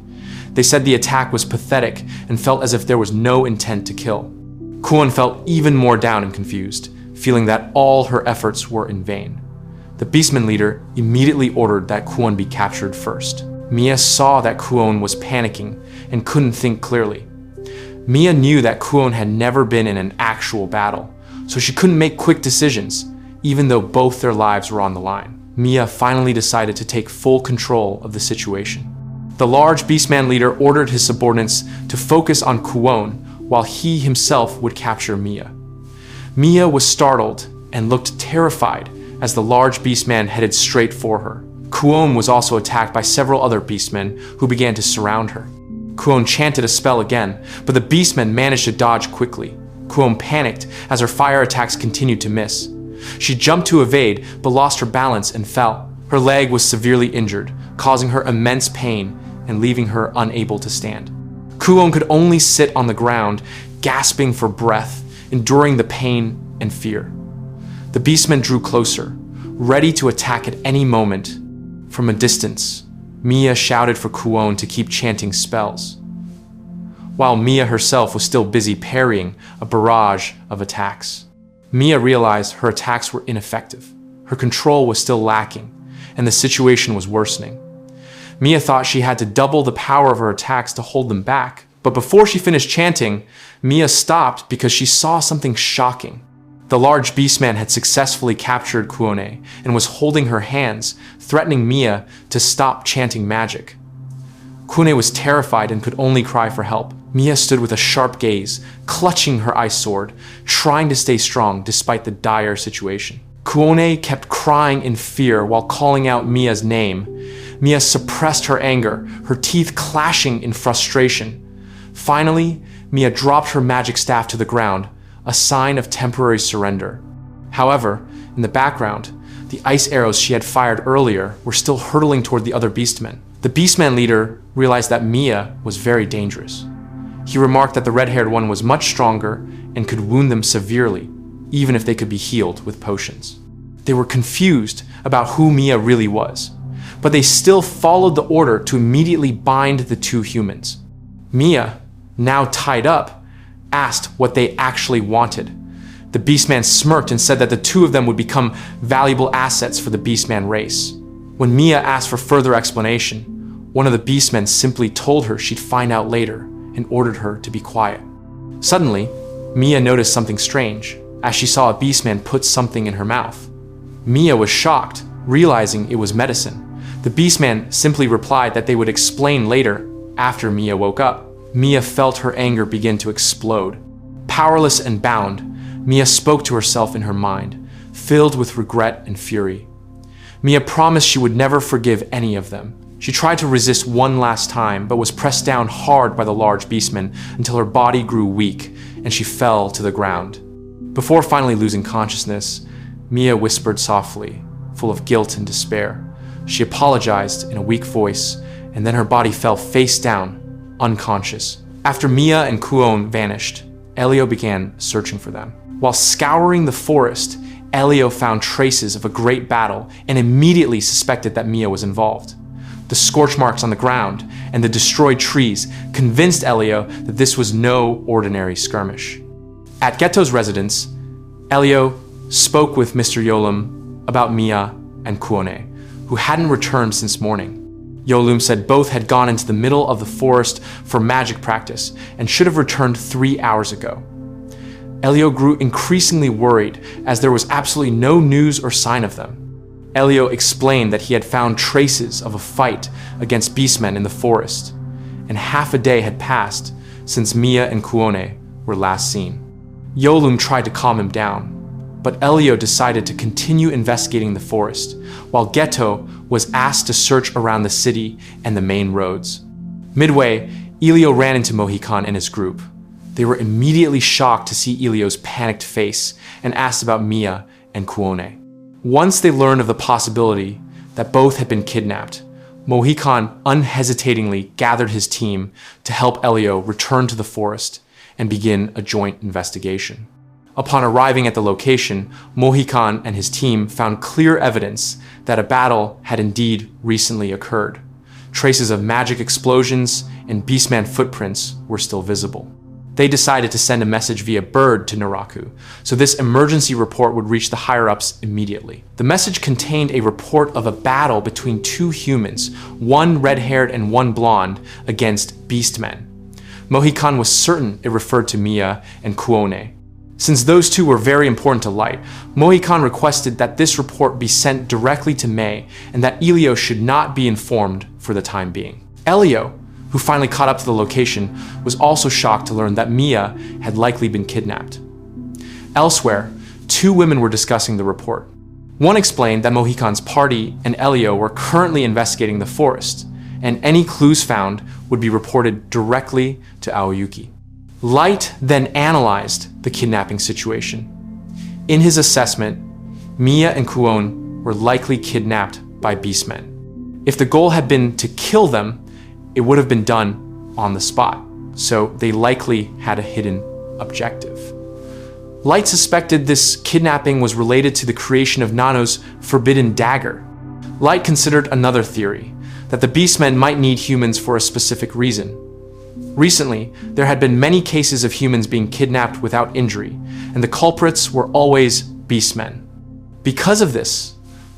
They said the attack was pathetic and felt as if there was no intent to kill. Kuone felt even more down and confused, feeling that all her efforts were in vain. The beastman leader immediately ordered that Kuone be captured first. Mia saw that Kuone was panicking and couldn't think clearly. Mia knew that Kuone had never been in an actual battle, so she couldn't make quick decisions, even though both their lives were on the line. Mia finally decided to take full control of the situation. The large beastman leader ordered his subordinates to focus on Kuone while he himself would capture Mia. Mia was startled and looked terrified as the large beastman headed straight for her. Kuone was also attacked by several other beastmen who began to surround her. Kuone chanted a spell again, but the beastmen managed to dodge quickly. Kuone panicked as her fire attacks continued to miss. She jumped to evade, but lost her balance and fell. Her leg was severely injured, causing her immense pain and leaving her unable to stand. Kuone could only sit on the ground, gasping for breath, enduring the pain and fear. The beastmen drew closer, ready to attack at any moment. From a distance, Mia shouted for Kuone to keep chanting spells, while Mia herself was still busy parrying a barrage of attacks. Mia realized her attacks were ineffective. Her control was still lacking, and the situation was worsening. Mia thought she had to double the power of her attacks to hold them back, but before she finished chanting, Mia stopped because she saw something shocking. The large beastman had successfully captured Kuone and was holding her hands, threatening Mia to stop chanting magic. Kuone was terrified and could only cry for help. Mia stood with a sharp gaze, clutching her ice sword, trying to stay strong despite the dire situation. Kuone kept crying in fear while calling out Mia's name. Mia suppressed her anger, her teeth clashing in frustration. Finally, Mia dropped her magic staff to the ground, a sign of temporary surrender. However, in the background, the ice arrows she had fired earlier were still hurtling toward the other beastmen. The beastman leader realized that Mia was very dangerous. He remarked that the red-haired one was much stronger and could wound them severely, even if they could be healed with potions. They were confused about who Mia really was, but they still followed the order to immediately bind the two humans. Mia, now tied up, asked what they actually wanted. The beastman smirked and said that the two of them would become valuable assets for the beastman race. When Mia asked for further explanation, one of the beastmen simply told her she'd find out later and ordered her to be quiet. Suddenly, Mia noticed something strange as she saw a beastman put something in her mouth. Mia was shocked, realizing it was medicine. The beastman simply replied that they would explain later after Mia woke up. Mia felt her anger begin to explode. Powerless and bound, Mia spoke to herself in her mind, filled with regret and fury. Mia promised she would never forgive any of them. She tried to resist one last time, but was pressed down hard by the large beastman until her body grew weak and she fell to the ground. Before finally losing consciousness, Mia whispered softly, full of guilt and despair. She apologized in a weak voice, and then her body fell face down, unconscious. After Mia and Kuone vanished, Elio began searching for them. While scouring the forest, Elio found traces of a great battle and immediately suspected that Mia was involved. The scorch marks on the ground and the destroyed trees convinced Elio that this was no ordinary skirmish. At Geto's residence, Elio spoke with Mr. Yolam about Mia and Kuone, who hadn't returned since morning. Yolum said both had gone into the middle of the forest for magic practice and should have returned 3 hours ago. Elio grew increasingly worried as there was absolutely no news or sign of them. Elio explained that he had found traces of a fight against beastmen in the forest, and half a day had passed since Mia and Kuone were last seen. Yolum tried to calm him down, but Elio decided to continue investigating the forest, while Geto was asked to search around the city and the main roads. Midway, Elio ran into Mohican and his group. They were immediately shocked to see Elio's panicked face and asked about Mia and Kuone. Once they learned of the possibility that both had been kidnapped, Mohican unhesitatingly gathered his team to help Elio return to the forest and begin a joint investigation. Upon arriving at the location, Mohican and his team found clear evidence that a battle had indeed recently occurred. Traces of magic explosions and beastman footprints were still visible. They decided to send a message via bird to Naraku, so this emergency report would reach the higher-ups immediately. The message contained a report of a battle between two humans, one red-haired and one blonde, against beastmen. Mohican was certain it referred to Mia and Kuone. Since those two were very important to Light, Mohican requested that this report be sent directly to Mei and that Elio should not be informed for the time being. Elio, who finally caught up to the location, was also shocked to learn that Mia had likely been kidnapped. Elsewhere, two women were discussing the report. One explained that Mohican's party and Elio were currently investigating the forest, and any clues found would be reported directly to Aoyuki. Light then analyzed the kidnapping situation. In his assessment, Mia and Kuone were likely kidnapped by beastmen. If the goal had been to kill them, it would have been done on the spot, so they likely had a hidden objective. Light suspected this kidnapping was related to the creation of Nano's forbidden dagger. Light considered another theory, that the beastmen might need humans for a specific reason. Recently, there had been many cases of humans being kidnapped without injury, and the culprits were always beastmen. Because of this,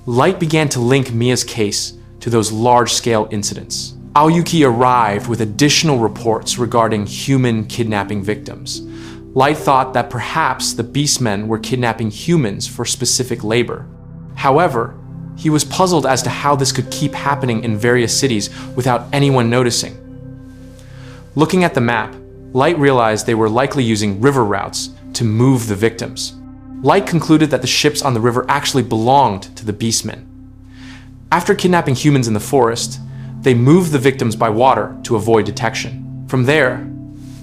Light began to link Mia's case to those large-scale incidents. Aoyuki arrived with additional reports regarding human kidnapping victims. Light thought that perhaps the beastmen were kidnapping humans for specific labor. However, he was puzzled as to how this could keep happening in various cities without anyone noticing. Looking at the map, Light realized they were likely using river routes to move the victims. Light concluded that the ships on the river actually belonged to the beastmen. After kidnapping humans in the forest, they moved the victims by water to avoid detection. From there,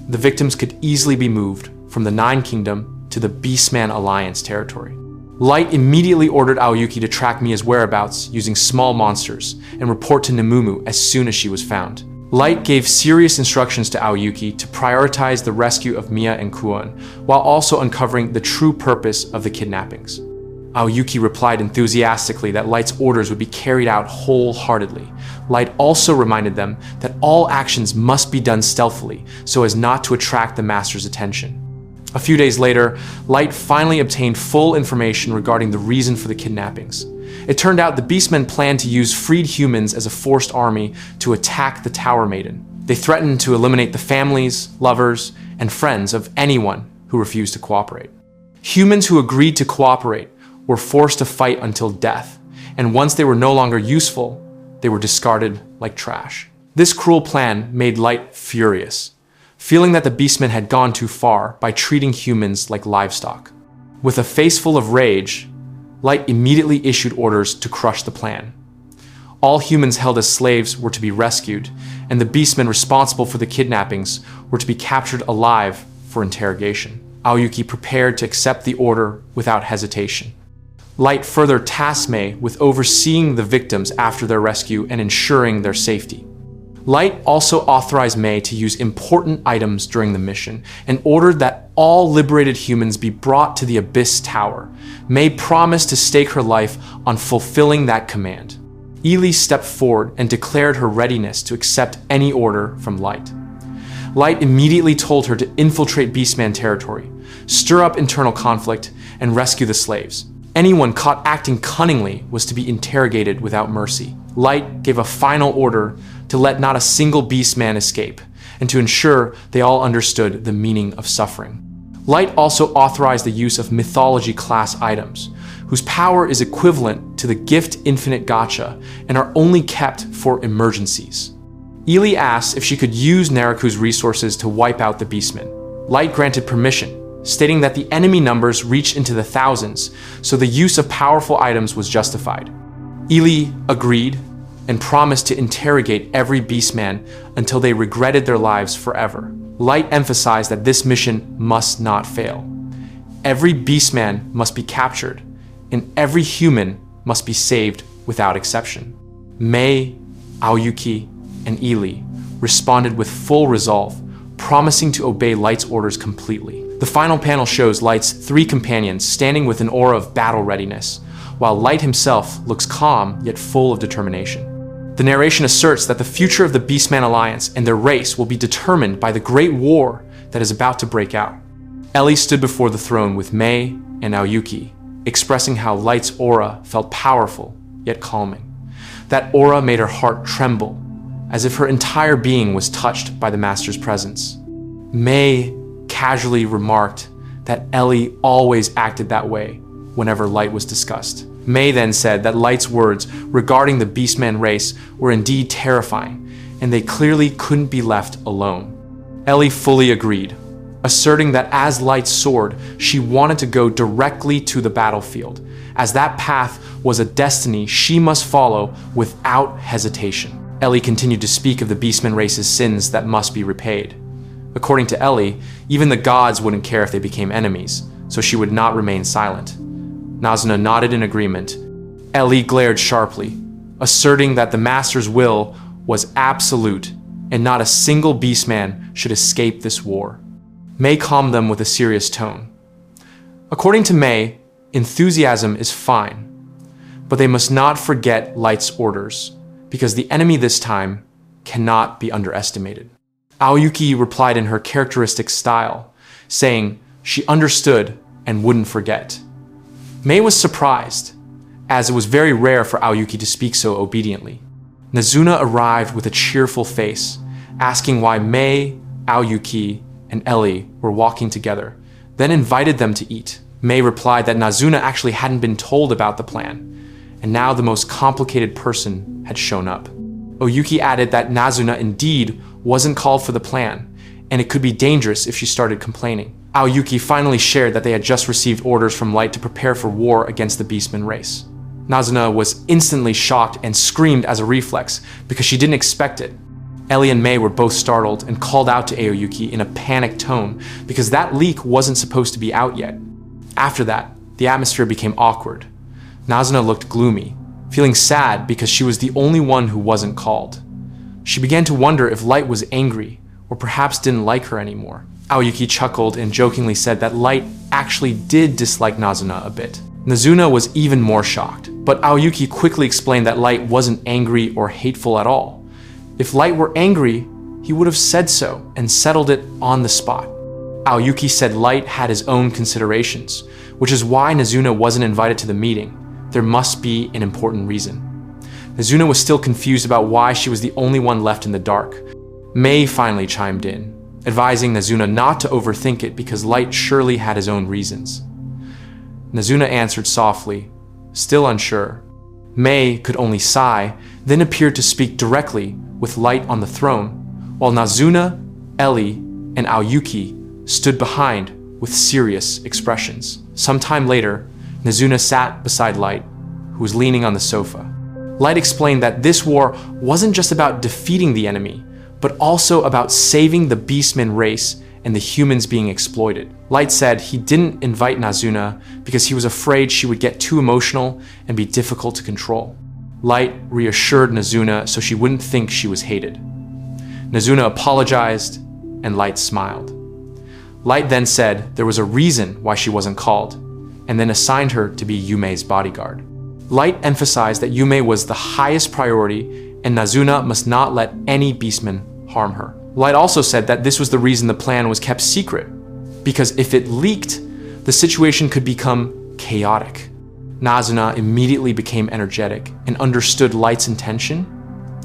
the victims could easily be moved from the Nine Kingdom to the Beastman Alliance territory. Light immediately ordered Aoyuki to track Mia's whereabouts using small monsters and report to Nemumu as soon as she was found. Light gave serious instructions to Aoyuki to prioritize the rescue of Mia and Kuone, while also uncovering the true purpose of the kidnappings. Aoyuki replied enthusiastically that Light's orders would be carried out wholeheartedly. Light also reminded them that all actions must be done stealthily so as not to attract the master's attention. A few days later, Light finally obtained full information regarding the reason for the kidnappings. It turned out the beastmen planned to use freed humans as a forced army to attack the Tower Maiden. They threatened to eliminate the families, lovers, and friends of anyone who refused to cooperate. Humans who agreed to cooperate were forced to fight until death, and once they were no longer useful, they were discarded like trash. This cruel plan made Light furious, feeling that the beastmen had gone too far by treating humans like livestock. With a face full of rage, Light immediately issued orders to crush the plan. All humans held as slaves were to be rescued, and the beastmen responsible for the kidnappings were to be captured alive for interrogation. Aoyuki prepared to accept the order without hesitation. Light further tasked Mei with overseeing the victims after their rescue and ensuring their safety. Light also authorized Mei to use important items during the mission and ordered that all liberated humans be brought to the Abyss Tower. Mei promised to stake her life on fulfilling that command. Ely stepped forward and declared her readiness to accept any order from Light. Light immediately told her to infiltrate Beastman territory, stir up internal conflict, and rescue the slaves. Anyone caught acting cunningly was to be interrogated without mercy. Light gave a final order to let not a single beastman escape, and to ensure they all understood the meaning of suffering. Light also authorized the use of mythology class items, whose power is equivalent to the gift Infinite Gacha and are only kept for emergencies. Ili asked if she could use Naraku's resources to wipe out the beastmen. Light granted permission, stating that the enemy numbers reached into the thousands, so the use of powerful items was justified. Ili agreed and promised to interrogate every beastman until they regretted their lives forever. Light emphasized that this mission must not fail. Every beastman must be captured, and every human must be saved without exception. Mei, Aoyuki, and Ili responded with full resolve, promising to obey Light's orders completely. The final panel shows Light's 3 companions standing with an aura of battle readiness, while Light himself looks calm yet full of determination. The narration asserts that the future of the Beastman Alliance and their race will be determined by the great war that is about to break out. Ellie stood before the throne with Mei and Aoyuki, expressing how Light's aura felt powerful yet calming. That aura made her heart tremble, as if her entire being was touched by the Master's presence. Mei casually remarked that Ellie always acted that way whenever Light was discussed. Mei then said that Light's words regarding the Beastman race were indeed terrifying, and they clearly couldn't be left alone. Ellie fully agreed, asserting that as Light soared, she wanted to go directly to the battlefield, as that path was a destiny she must follow without hesitation. Ellie continued to speak of the Beastman race's sins that must be repaid. According to Ellie, even the gods wouldn't care if they became enemies, so she would not remain silent. Nazuna nodded in agreement. Ellie glared sharply, asserting that the Master's will was absolute and not a single beastman should escape this war. Mei calmed them with a serious tone. According to Mei, enthusiasm is fine, but they must not forget Light's orders, because the enemy this time cannot be underestimated. Aoyuki replied in her characteristic style, saying she understood and wouldn't forget. Mei was surprised, as it was very rare for Aoyuki to speak so obediently. Nazuna arrived with a cheerful face, asking why Mei, Aoyuki, and Ellie were walking together, then invited them to eat. Mei replied that Nazuna actually hadn't been told about the plan, and now the most complicated person had shown up. Oyuki added that Nazuna indeed wasn't called for the plan, and it could be dangerous if she started complaining. Aoyuki finally shared that they had just received orders from Light to prepare for war against the Beastman race. Nazuna was instantly shocked and screamed as a reflex because she didn't expect it. Ellie and Mei were both startled and called out to Aoyuki in a panicked tone because that leak wasn't supposed to be out yet. After that, the atmosphere became awkward. Nazuna looked gloomy, feeling sad because she was the only one who wasn't called. She began to wonder if Light was angry or perhaps didn't like her anymore. Aoyuki chuckled and jokingly said that Light actually did dislike Nazuna a bit. Nazuna was even more shocked, but Aoyuki quickly explained that Light wasn't angry or hateful at all. If Light were angry, he would have said so and settled it on the spot. Aoyuki said Light had his own considerations, which is why Nazuna wasn't invited to the meeting. There must be an important reason. Nazuna was still confused about why she was the only one left in the dark. Mei finally chimed in, advising Nazuna not to overthink it because Light surely had his own reasons. Nazuna answered softly, still unsure. Mei could only sigh, then appeared to speak directly with Light on the throne, while Nazuna, Ellie, and Aoyuki stood behind with serious expressions. Sometime later, Nazuna sat beside Light, who was leaning on the sofa. Light explained that this war wasn't just about defeating the enemy, but also about saving the Beastman race and the humans being exploited. Light said he didn't invite Nazuna because he was afraid she would get too emotional and be difficult to control. Light reassured Nazuna so she wouldn't think she was hated. Nazuna apologized, and Light smiled. Light then said there was a reason why she wasn't called, and then assigned her to be Yumei's bodyguard. Light emphasized that Yumei was the highest priority, and Nazuna must not let any beastman harm her. Light also said that this was the reason the plan was kept secret, because if it leaked, the situation could become chaotic. Nazuna immediately became energetic and understood Light's intention.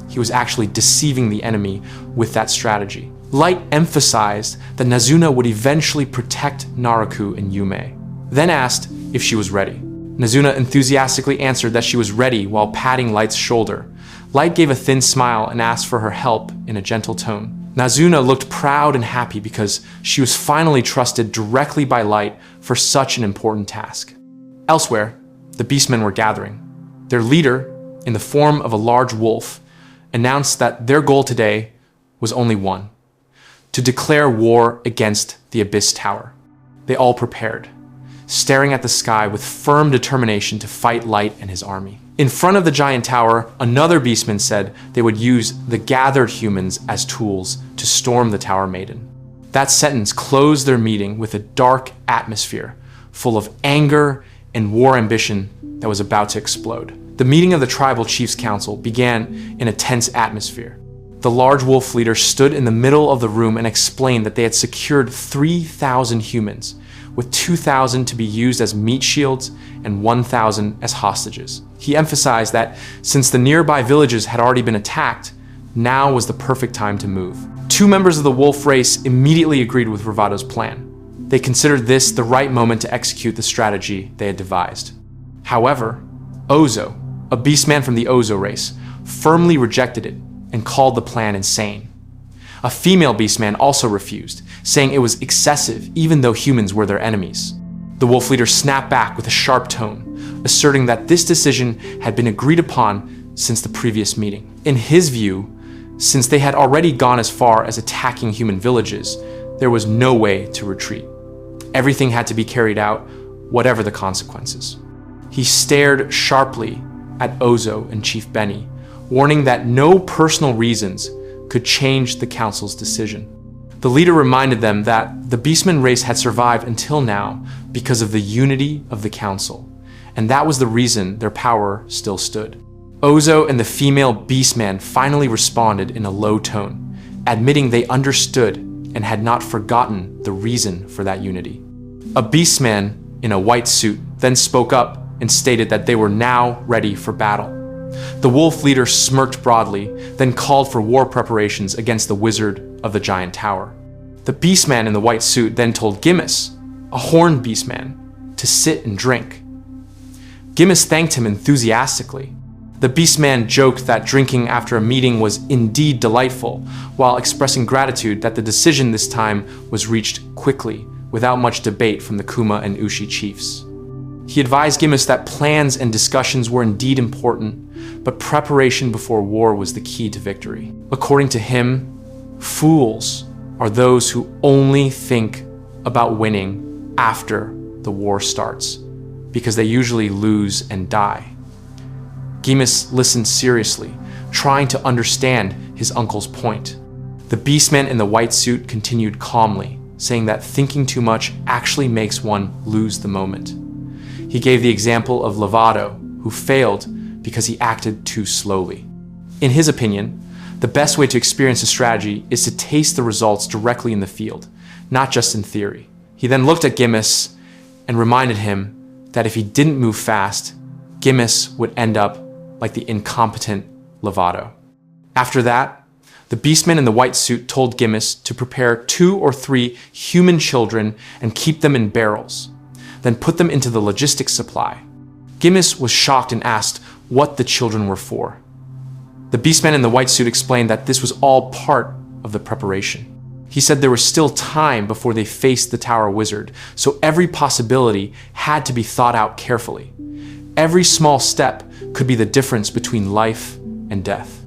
He was actually deceiving the enemy with that strategy. Light emphasized that Nazuna would eventually protect Naruku and Yume, then asked if she was ready. Nazuna enthusiastically answered that she was ready while patting Light's shoulder. Light gave a thin smile and asked for her help in a gentle tone. Nazuna looked proud and happy because she was finally trusted directly by Light for such an important task. Elsewhere, the beastmen were gathering. Their leader, in the form of a large wolf, announced that their goal today was only one: to declare war against the Abyss Tower. They all prepared, staring at the sky with firm determination to fight Light and his army. In front of the giant tower, another beastman said they would use the gathered humans as tools to storm the Tower Maiden. That sentence closed their meeting with a dark atmosphere, full of anger and war ambition that was about to explode. The meeting of the Tribal Chiefs Council began in a tense atmosphere. The large wolf leader stood in the middle of the room and explained that they had secured 3,000 humans, with 2,000 to be used as meat shields and 1,000 as hostages. He emphasized that since the nearby villages had already been attacked, now was the perfect time to move. Two members of the wolf race immediately agreed with Bravado's plan. They considered this the right moment to execute the strategy they had devised. However, Ozo, a beastman from the Ozo race, firmly rejected it and called the plan insane. A female beastman also refused, saying it was excessive even though humans were their enemies. The wolf leader snapped back with a sharp tone, asserting that this decision had been agreed upon since the previous meeting. In his view, since they had already gone as far as attacking human villages, there was no way to retreat. Everything had to be carried out, whatever the consequences. He stared sharply at Ozo and Chief Benny, warning that no personal reasons could change the council's decision. The leader reminded them that the beastman race had survived until now because of the unity of the council, and that was the reason their power still stood. Ozo and the female beastman finally responded in a low tone, admitting they understood and had not forgotten the reason for that unity. A beastman in a white suit then spoke up and stated that they were now ready for battle. The wolf leader smirked broadly, then called for war preparations against the wizard of the giant tower. The beastman in the white suit then told Gimmis, a horned beastman, to sit and drink. Gimmis thanked him enthusiastically. The beastman joked that drinking after a meeting was indeed delightful, while expressing gratitude that the decision this time was reached quickly, without much debate from the Kuma and Ushi chiefs. He advised Gimmis that plans and discussions were indeed important, but preparation before war was the key to victory. According to him, fools are those who only think about winning after the war starts, because they usually lose and die. Gimmis listened seriously, trying to understand his uncle's point. The beastman in the white suit continued calmly, saying that thinking too much actually makes one lose the moment. He gave the example of Lovato, who failed because he acted too slowly. In his opinion, the best way to experience a strategy is to taste the results directly in the field, not just in theory. He then looked at Gimmis and reminded him that if he didn't move fast, Gimmis would end up like the incompetent Lovato. After that, the beastman in the white suit told Gimmis to prepare 2 or 3 human children and keep them in barrels, then put them into the logistics supply. Gimmis was shocked and asked what the children were for. The beastman in the white suit explained that this was all part of the preparation. He said there was still time before they faced the Tower Wizard, so every possibility had to be thought out carefully. Every small step could be the difference between life and death.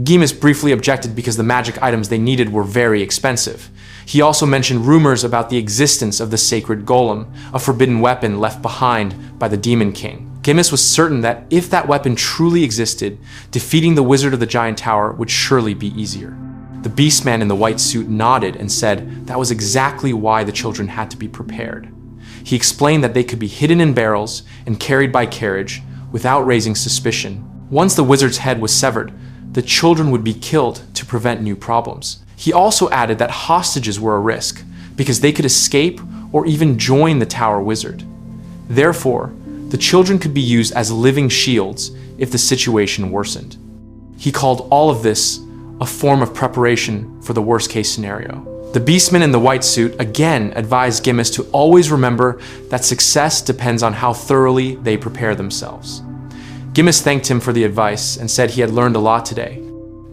Gimmis briefly objected because the magic items they needed were very expensive. He also mentioned rumors about the existence of the sacred golem, a forbidden weapon left behind by the Demon King. Gimmis was certain that if that weapon truly existed, defeating the Wizard of the Giant Tower would surely be easier. The beastman in the white suit nodded and said that was exactly why the children had to be prepared. He explained that they could be hidden in barrels and carried by carriage without raising suspicion. Once the wizard's head was severed, the children would be killed to prevent new problems. He also added that hostages were a risk because they could escape or even join the Tower Wizard. Therefore, The children could be used as living shields if the situation worsened. He called all of this a form of preparation for the worst-case scenario. The beastman in the white suit again advised Gimmis to always remember that success depends on how thoroughly they prepare themselves. Gimmis thanked him for the advice and said he had learned a lot today.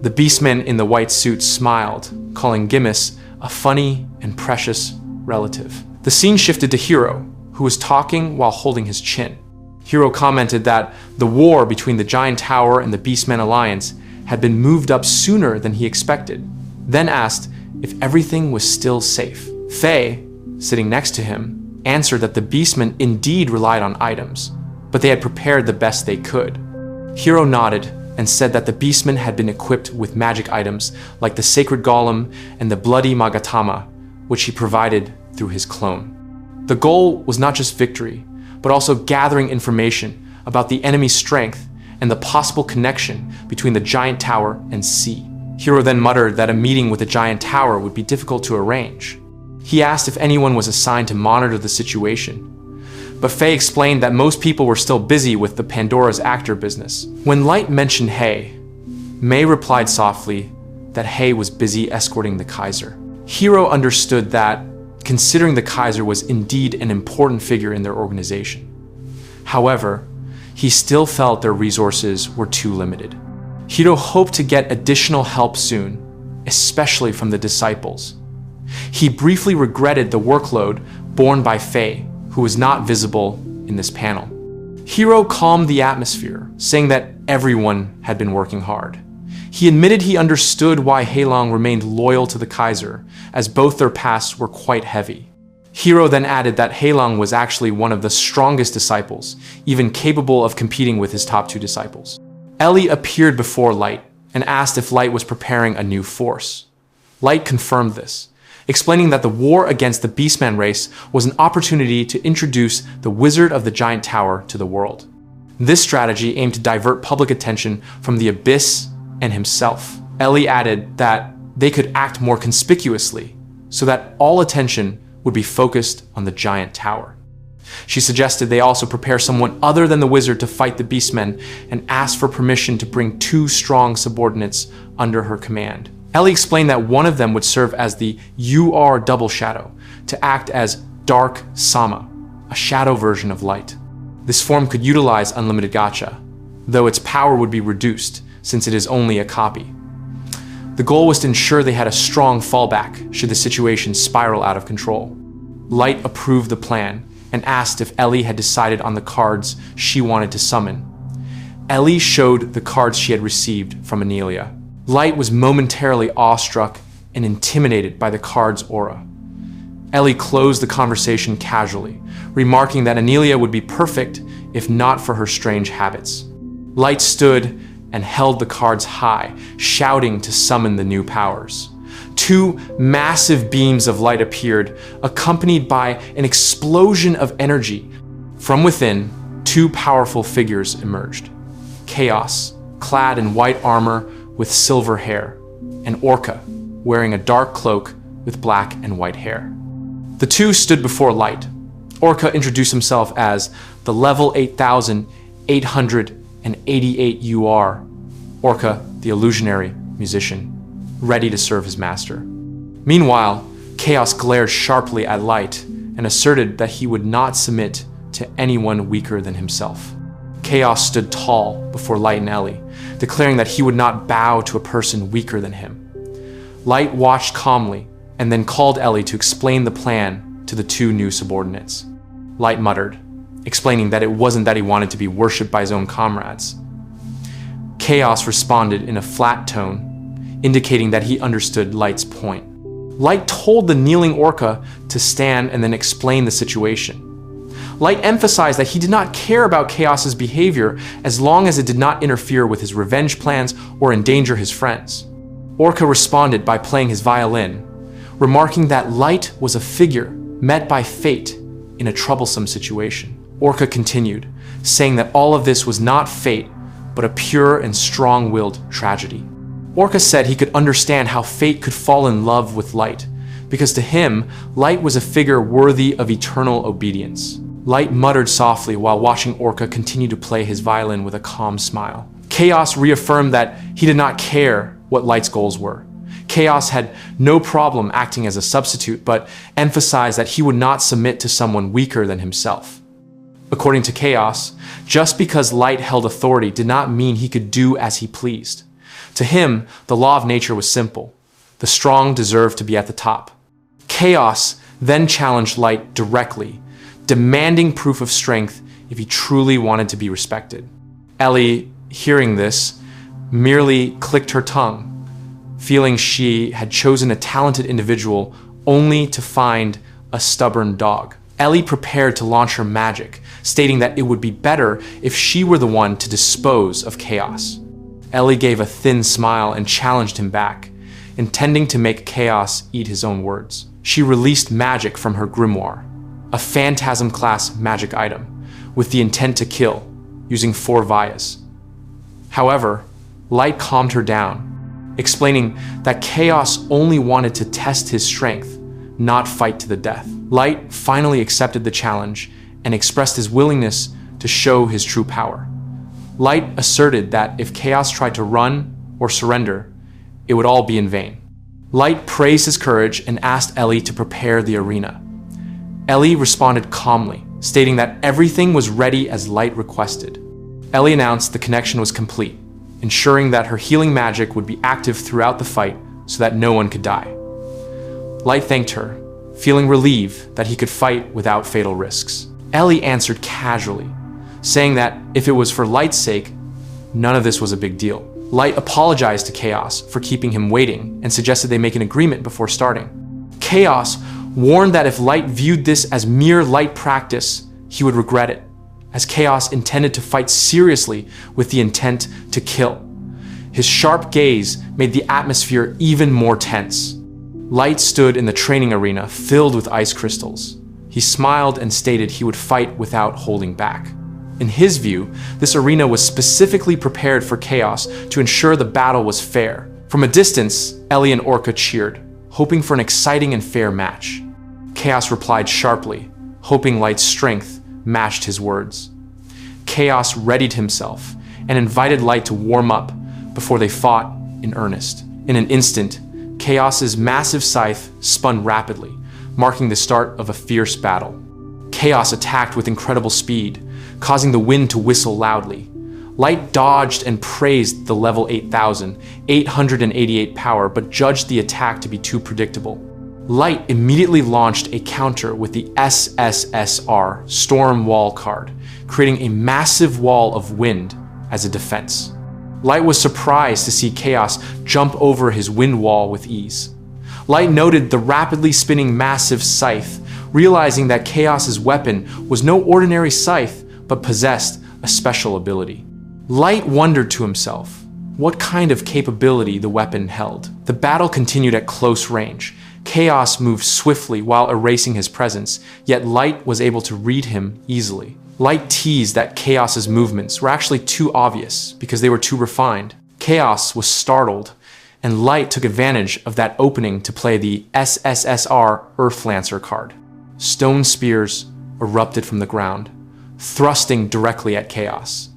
The beastman in the white suit smiled, calling Gimmis a funny and precious relative. The scene shifted to Hiro, who was talking while holding his chin. Hiro commented that the war between the Giant Tower and the Beastman Alliance had been moved up sooner than he expected, then asked if everything was still safe. Faye, sitting next to him, answered that the Beastmen indeed relied on items, but they had prepared the best they could. Hiro nodded and said that the Beastmen had been equipped with magic items like the Sacred Golem and the Bloody Magatama, which he provided through his clone. The goal was not just victory, but also gathering information about the enemy's strength and the possible connection between the Giant Tower and sea. Hiro then muttered that a meeting with the Giant Tower would be difficult to arrange. He asked if anyone was assigned to monitor the situation, but Faye explained that most people were still busy with the Pandora's actor business. When Light mentioned Hei, Mei replied softly that Hei was busy escorting the Kaiser. Hiro understood that, considering the Kaiser was indeed an important figure in their organization. However, he still felt their resources were too limited. Hiro hoped to get additional help soon, especially from the disciples. He briefly regretted the workload borne by Faye, who was not visible in this panel. Hiro calmed the atmosphere, saying that everyone had been working hard. He admitted he understood why Heilong remained loyal to the Kaiser, as both their pasts were quite heavy. Hiro then added that Heilong was actually one of the strongest disciples, even capable of competing with his top two disciples. Ellie appeared before Light and asked if Light was preparing a new force. Light confirmed this, explaining that the war against the Beastman race was an opportunity to introduce the Wizard of the Giant Tower to the world. This strategy aimed to divert public attention from the Abyss and himself. Ellie added that they could act more conspicuously so that all attention would be focused on the Giant Tower. She suggested they also prepare someone other than the wizard to fight the Beastmen and asked for permission to bring 2 strong subordinates under her command. Ellie explained that one of them would serve as the UR Double Shadow to act as Dark Zamaa, a shadow version of Light. This form could utilize unlimited gacha, though its power would be reduced since it is only a copy. The goal was to ensure they had a strong fallback should the situation spiral out of control. Light approved the plan and asked if Ellie had decided on the cards she wanted to summon. Ellie showed the cards she had received from Anelia. Light was momentarily awestruck and intimidated by the card's aura. Ellie closed the conversation casually, remarking that Anelia would be perfect if not for her strange habits. Light stood and held the cards high, shouting to summon the new powers. 2 massive beams of light appeared, accompanied by an explosion of energy. From within, 2 powerful figures emerged. Chaos, clad in white armor with silver hair, and Orca, wearing a dark cloak with black and white hair. The 2 stood before Light. Orca introduced himself as the level 8888 UR, Orca, the illusionary musician, ready to serve his master. Meanwhile, Chaos glared sharply at Light and asserted that he would not submit to anyone weaker than himself. Chaos stood tall before Light and Ellie, declaring that he would not bow to a person weaker than him. Light watched calmly and then called Ellie to explain the plan to the 2 new subordinates. Light muttered, explaining that it wasn't that he wanted to be worshipped by his own comrades. Chaos responded in a flat tone, indicating that he understood Light's point. Light told the kneeling Orca to stand and then explain the situation. Light emphasized that he did not care about Chaos's behavior as long as it did not interfere with his revenge plans or endanger his friends. Orca responded by playing his violin, remarking that Light was a figure met by fate in a troublesome situation. Orca continued, saying that all of this was not fate, but a pure and strong-willed tragedy. Orca said he could understand how fate could fall in love with Light, because to him, Light was a figure worthy of eternal obedience. Light muttered softly while watching Orca continue to play his violin with a calm smile. Chaos reaffirmed that he did not care what Light's goals were. Chaos had no problem acting as a substitute, but emphasized that he would not submit to someone weaker than himself. According to Chaos, just because Light held authority did not mean he could do as he pleased. To him, the law of nature was simple. The strong deserved to be at the top. Chaos then challenged Light directly, demanding proof of strength if he truly wanted to be respected. Ellie, hearing this, merely clicked her tongue, feeling she had chosen a talented individual only to find a stubborn dog. Ellie prepared to launch her magic, stating that it would be better if she were the one to dispose of Chaos. Ellie gave a thin smile and challenged him back, intending to make Chaos eat his own words. She released magic from her grimoire, a phantasm-class magic item, with the intent to kill, using 4 vayas. However, Light calmed her down, explaining that Chaos only wanted to test his strength, not fight to the death. Light finally accepted the challenge and expressed his willingness to show his true power. Light asserted that if Chaos tried to run or surrender, it would all be in vain. Light praised his courage and asked Ellie to prepare the arena. Ellie responded calmly, stating that everything was ready as Light requested. Ellie announced the connection was complete, ensuring that her healing magic would be active throughout the fight so that no one could die. Light thanked her, feeling relieved that he could fight without fatal risks. Ellie answered casually, saying that if it was for Light's sake, none of this was a big deal. Light apologized to Chaos for keeping him waiting and suggested they make an agreement before starting. Chaos warned that if Light viewed this as mere light practice, he would regret it, as Chaos intended to fight seriously with the intent to kill. His sharp gaze made the atmosphere even more tense. Light stood in the training arena filled with ice crystals. He smiled and stated he would fight without holding back. In his view, this arena was specifically prepared for Chaos to ensure the battle was fair. From a distance, Ellie and Orca cheered, hoping for an exciting and fair match. Chaos replied sharply, hoping Light's strength matched his words. Chaos readied himself and invited Light to warm up before they fought in earnest. In an instant, Chaos's massive scythe spun rapidly, marking the start of a fierce battle. Chaos attacked with incredible speed, causing the wind to whistle loudly. Light dodged and praised the level 8,888 power, but judged the attack to be too predictable. Light immediately launched a counter with the SSSR Storm Wall card, creating a massive wall of wind as a defense. Light was surprised to see Chaos jump over his wind wall with ease. Light noted the rapidly spinning massive scythe, realizing that Chaos's weapon was no ordinary scythe, but possessed a special ability. Light wondered to himself what kind of capability the weapon held. The battle continued at close range. Chaos moved swiftly while erasing his presence, yet Light was able to read him easily. Light teased that Chaos's movements were actually too obvious because they were too refined. Chaos was startled, and Light took advantage of that opening to play the SSSR Earthlancer card. Stone spears erupted from the ground, thrusting directly at Chaos.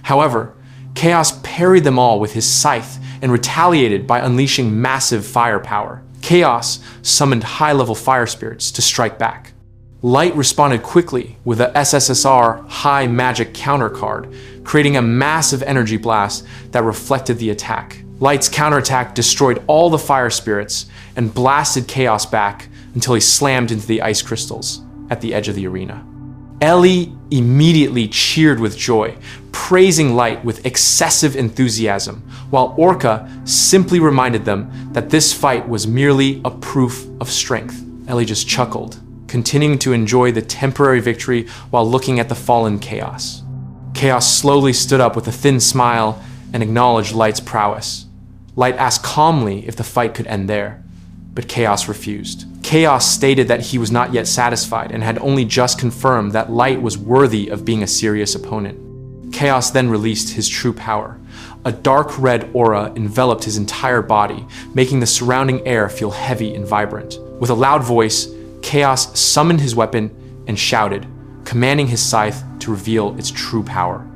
However, Chaos parried them all with his scythe and retaliated by unleashing massive firepower. Chaos summoned high-level fire spirits to strike back. Light responded quickly with a SSSR High Magic counter card, creating a massive energy blast that reflected the attack. Light's counterattack destroyed all the fire spirits and blasted Chaos back until he slammed into the ice crystals at the edge of the arena. Ellie immediately cheered with joy, praising Light with excessive enthusiasm, while Orca simply reminded them that this fight was merely a proof of strength. Ellie just chuckled, continuing to enjoy the temporary victory while looking at the fallen Chaos. Chaos slowly stood up with a thin smile and acknowledged Light's prowess. Light asked calmly if the fight could end there, but Chaos refused. Chaos stated that he was not yet satisfied and had only just confirmed that Light was worthy of being a serious opponent. Chaos then released his true power. A dark red aura enveloped his entire body, making the surrounding air feel heavy and vibrant. With a loud voice, Chaos summoned his weapon and shouted, commanding his scythe to reveal its true power.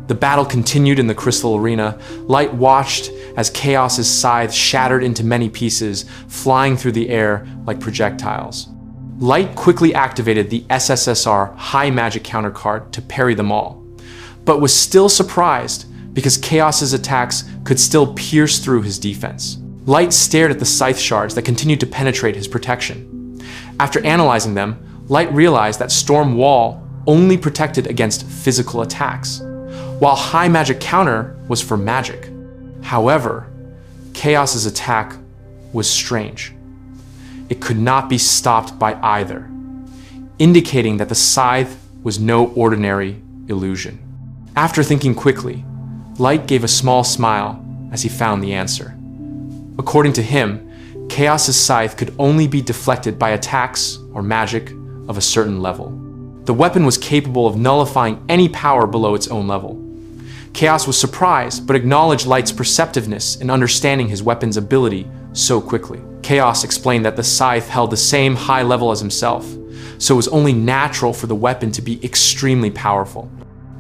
The battle continued in the crystal arena. Light watched as Chaos's scythe shattered into many pieces, flying through the air like projectiles. Light quickly activated the SSSR high magic counter card to parry them all, but was still surprised because Chaos's attacks could still pierce through his defense. Light stared at the scythe shards that continued to penetrate his protection. After analyzing them, Light realized that Storm Wall only protected against physical attacks, while High Magic Counter was for magic. However, Chaos's attack was strange. It could not be stopped by either, indicating that the scythe was no ordinary illusion. After thinking quickly, Light gave a small smile as he found the answer. According to him, Chaos's scythe could only be deflected by attacks or magic of a certain level. The weapon was capable of nullifying any power below its own level. Chaos was surprised, but acknowledged Light's perceptiveness in understanding his weapon's ability so quickly. Chaos explained that the scythe held the same high level as himself, so it was only natural for the weapon to be extremely powerful.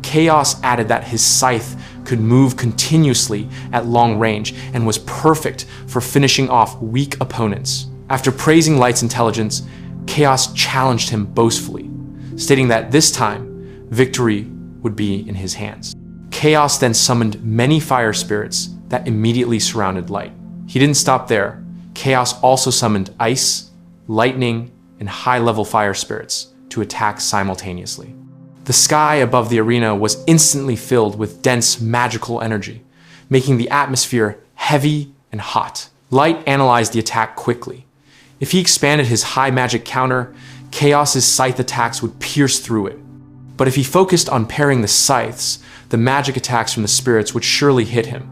Chaos added that his scythe could move continuously at long range and was perfect for finishing off weak opponents. After praising Light's intelligence, Chaos challenged him boastfully, stating that this time, victory would be in his hands. Chaos then summoned many fire spirits that immediately surrounded Light. He didn't stop there. Chaos also summoned ice, lightning, and high-level fire spirits to attack simultaneously. The sky above the arena was instantly filled with dense magical energy, making the atmosphere heavy and hot. Light analyzed the attack quickly. If he expanded his high magic counter, Chaos's scythe attacks would pierce through it. But if he focused on parrying the scythes, the magic attacks from the spirits would surely hit him.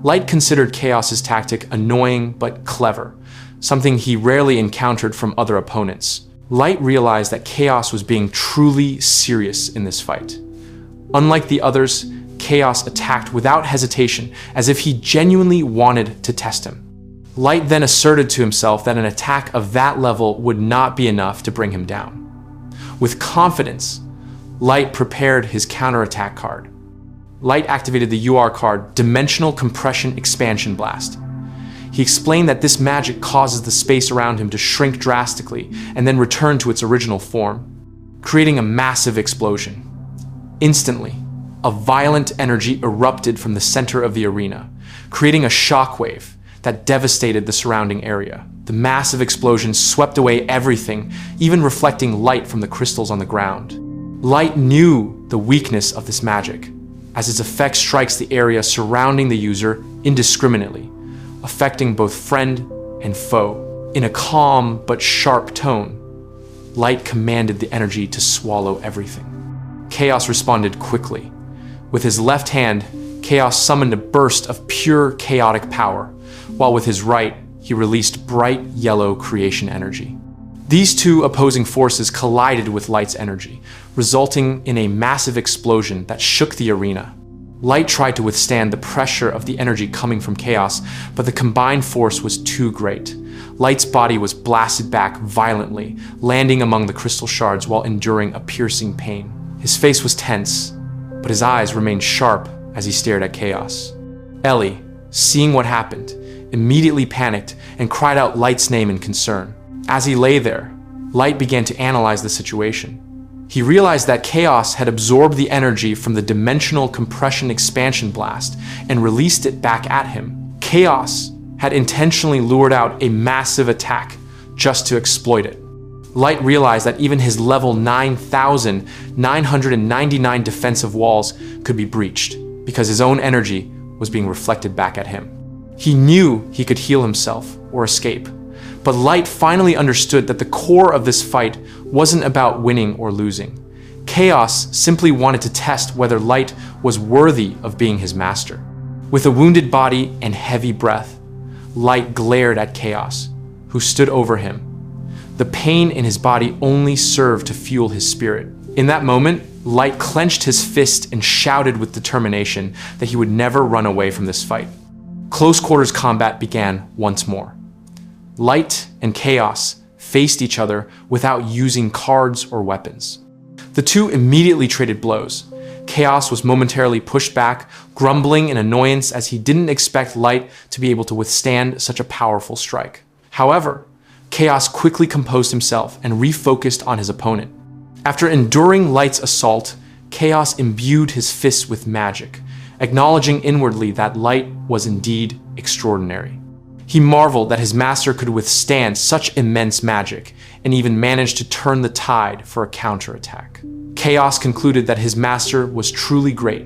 Light considered Chaos's tactic annoying but clever, something he rarely encountered from other opponents. Light realized that Chaos was being truly serious in this fight. Unlike the others, Chaos attacked without hesitation, as if he genuinely wanted to test him. Light then asserted to himself that an attack of that level would not be enough to bring him down. With confidence, Light prepared his counterattack card. Light activated the UR card, Dimensional Compression Expansion Blast. He explained that this magic causes the space around him to shrink drastically and then return to its original form, creating a massive explosion. Instantly, a violent energy erupted from the center of the arena, creating a shockwave that devastated the surrounding area. The massive explosion swept away everything, even reflecting light from the crystals on the ground. Light knew the weakness of this magic, as its effect strikes the area surrounding the user indiscriminately, affecting both friend and foe. In a calm but sharp tone, Light commanded the energy to swallow everything. Chaos responded quickly. With his left hand, Chaos summoned a burst of pure chaotic power, while with his right, he released bright yellow creation energy. These two opposing forces collided with Light's energy, resulting in a massive explosion that shook the arena. Light tried to withstand the pressure of the energy coming from Chaos, but the combined force was too great. Light's body was blasted back violently, landing among the crystal shards while enduring a piercing pain. His face was tense, but his eyes remained sharp as he stared at Chaos. Ellie, seeing what happened, immediately panicked and cried out Light's name in concern. As he lay there, Light began to analyze the situation. He realized that Chaos had absorbed the energy from the Dimensional Compression Expansion Blast and released it back at him. Chaos had intentionally lured out a massive attack just to exploit it. Light realized that even his level 9,999 defensive walls could be breached because his own energy was being reflected back at him. He knew he could heal himself or escape, but Light finally understood that the core of this fight wasn't about winning or losing. Chaos simply wanted to test whether Light was worthy of being his master. With a wounded body and heavy breath, Light glared at Chaos, who stood over him. The pain in his body only served to fuel his spirit. In that moment, Light clenched his fist and shouted with determination that he would never run away from this fight. Close quarters combat began once more. Light and Chaos faced each other without using cards or weapons. The two immediately traded blows. Chaos was momentarily pushed back, grumbling in annoyance as he didn't expect Light to be able to withstand such a powerful strike. However, Chaos quickly composed himself and refocused on his opponent. After enduring Light's assault, Chaos imbued his fists with magic, acknowledging inwardly that Light was indeed extraordinary. He marveled that his master could withstand such immense magic and even managed to turn the tide for a counterattack. Chaos concluded that his master was truly great,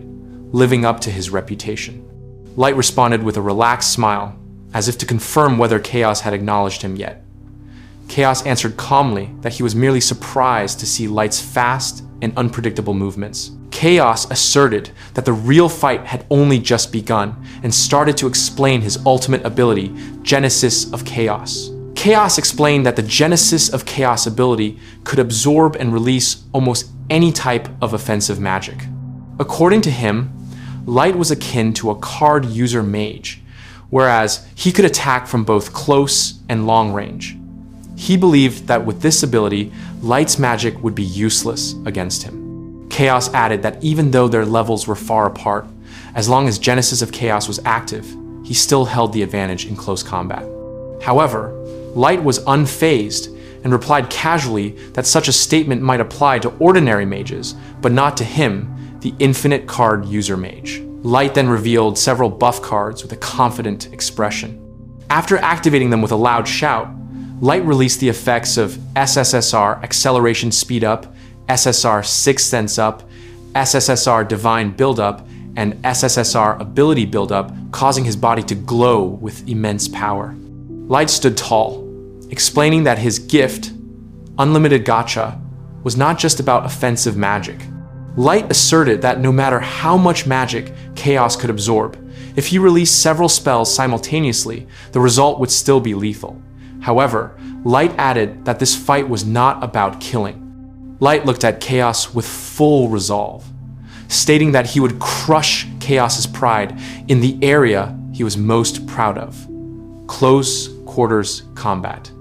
living up to his reputation. Light responded with a relaxed smile, as if to confirm whether Chaos had acknowledged him yet. Chaos answered calmly that he was merely surprised to see Light's fast and unpredictable movements. Chaos asserted that the real fight had only just begun and started to explain his ultimate ability, Genesis of Chaos. Chaos explained that the Genesis of Chaos ability could absorb and release almost any type of offensive magic. According to him, Light was akin to a card user mage, whereas he could attack from both close and long range. He believed that with this ability, Light's magic would be useless against him. Chaos added that even though their levels were far apart, as long as Genesis of Chaos was active, he still held the advantage in close combat. However, Light was unfazed and replied casually that such a statement might apply to ordinary mages, but not to him, the infinite card user mage. Light then revealed several buff cards with a confident expression. After activating them with a loud shout, Light released the effects of SSSR Acceleration Speed Up, SSR Sixth Sense Up, SSSR Divine Build Up, and SSSR Ability Build Up, causing his body to glow with immense power. Light stood tall, explaining that his gift, Unlimited Gacha, was not just about offensive magic. Light asserted that no matter how much magic Chaos could absorb, if he released several spells simultaneously, the result would still be lethal. However, Light added that this fight was not about killing. Light looked at Chaos with full resolve, stating that he would crush Chaos's pride in the area he was most proud of: close quarters combat.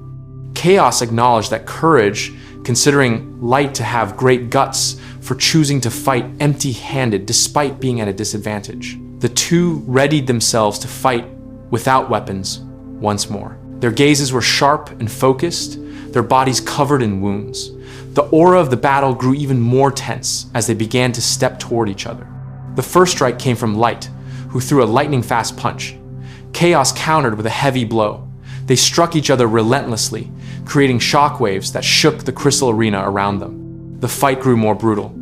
Chaos acknowledged that courage, considering Light to have great guts for choosing to fight empty-handed despite being at a disadvantage. The two readied themselves to fight without weapons once more. Their gazes were sharp and focused, their bodies covered in wounds. The aura of the battle grew even more tense as they began to step toward each other. The first strike came from Light, who threw a lightning-fast punch. Chaos countered with a heavy blow. They struck each other relentlessly, creating shockwaves that shook the crystal arena around them. The fight grew more brutal.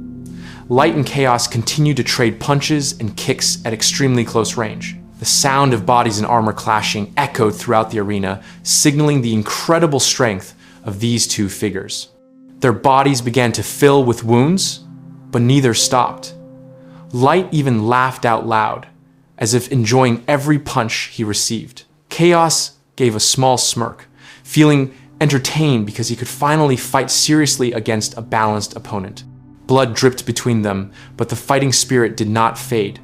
Light and Chaos continued to trade punches and kicks at extremely close range. The sound of bodies in armor clashing echoed throughout the arena, signaling the incredible strength of these two figures. Their bodies began to fill with wounds, but neither stopped. Light even laughed out loud, as if enjoying every punch he received. Chaos gave a small smirk, feeling entertained because he could finally fight seriously against a balanced opponent. Blood dripped between them, but the fighting spirit did not fade.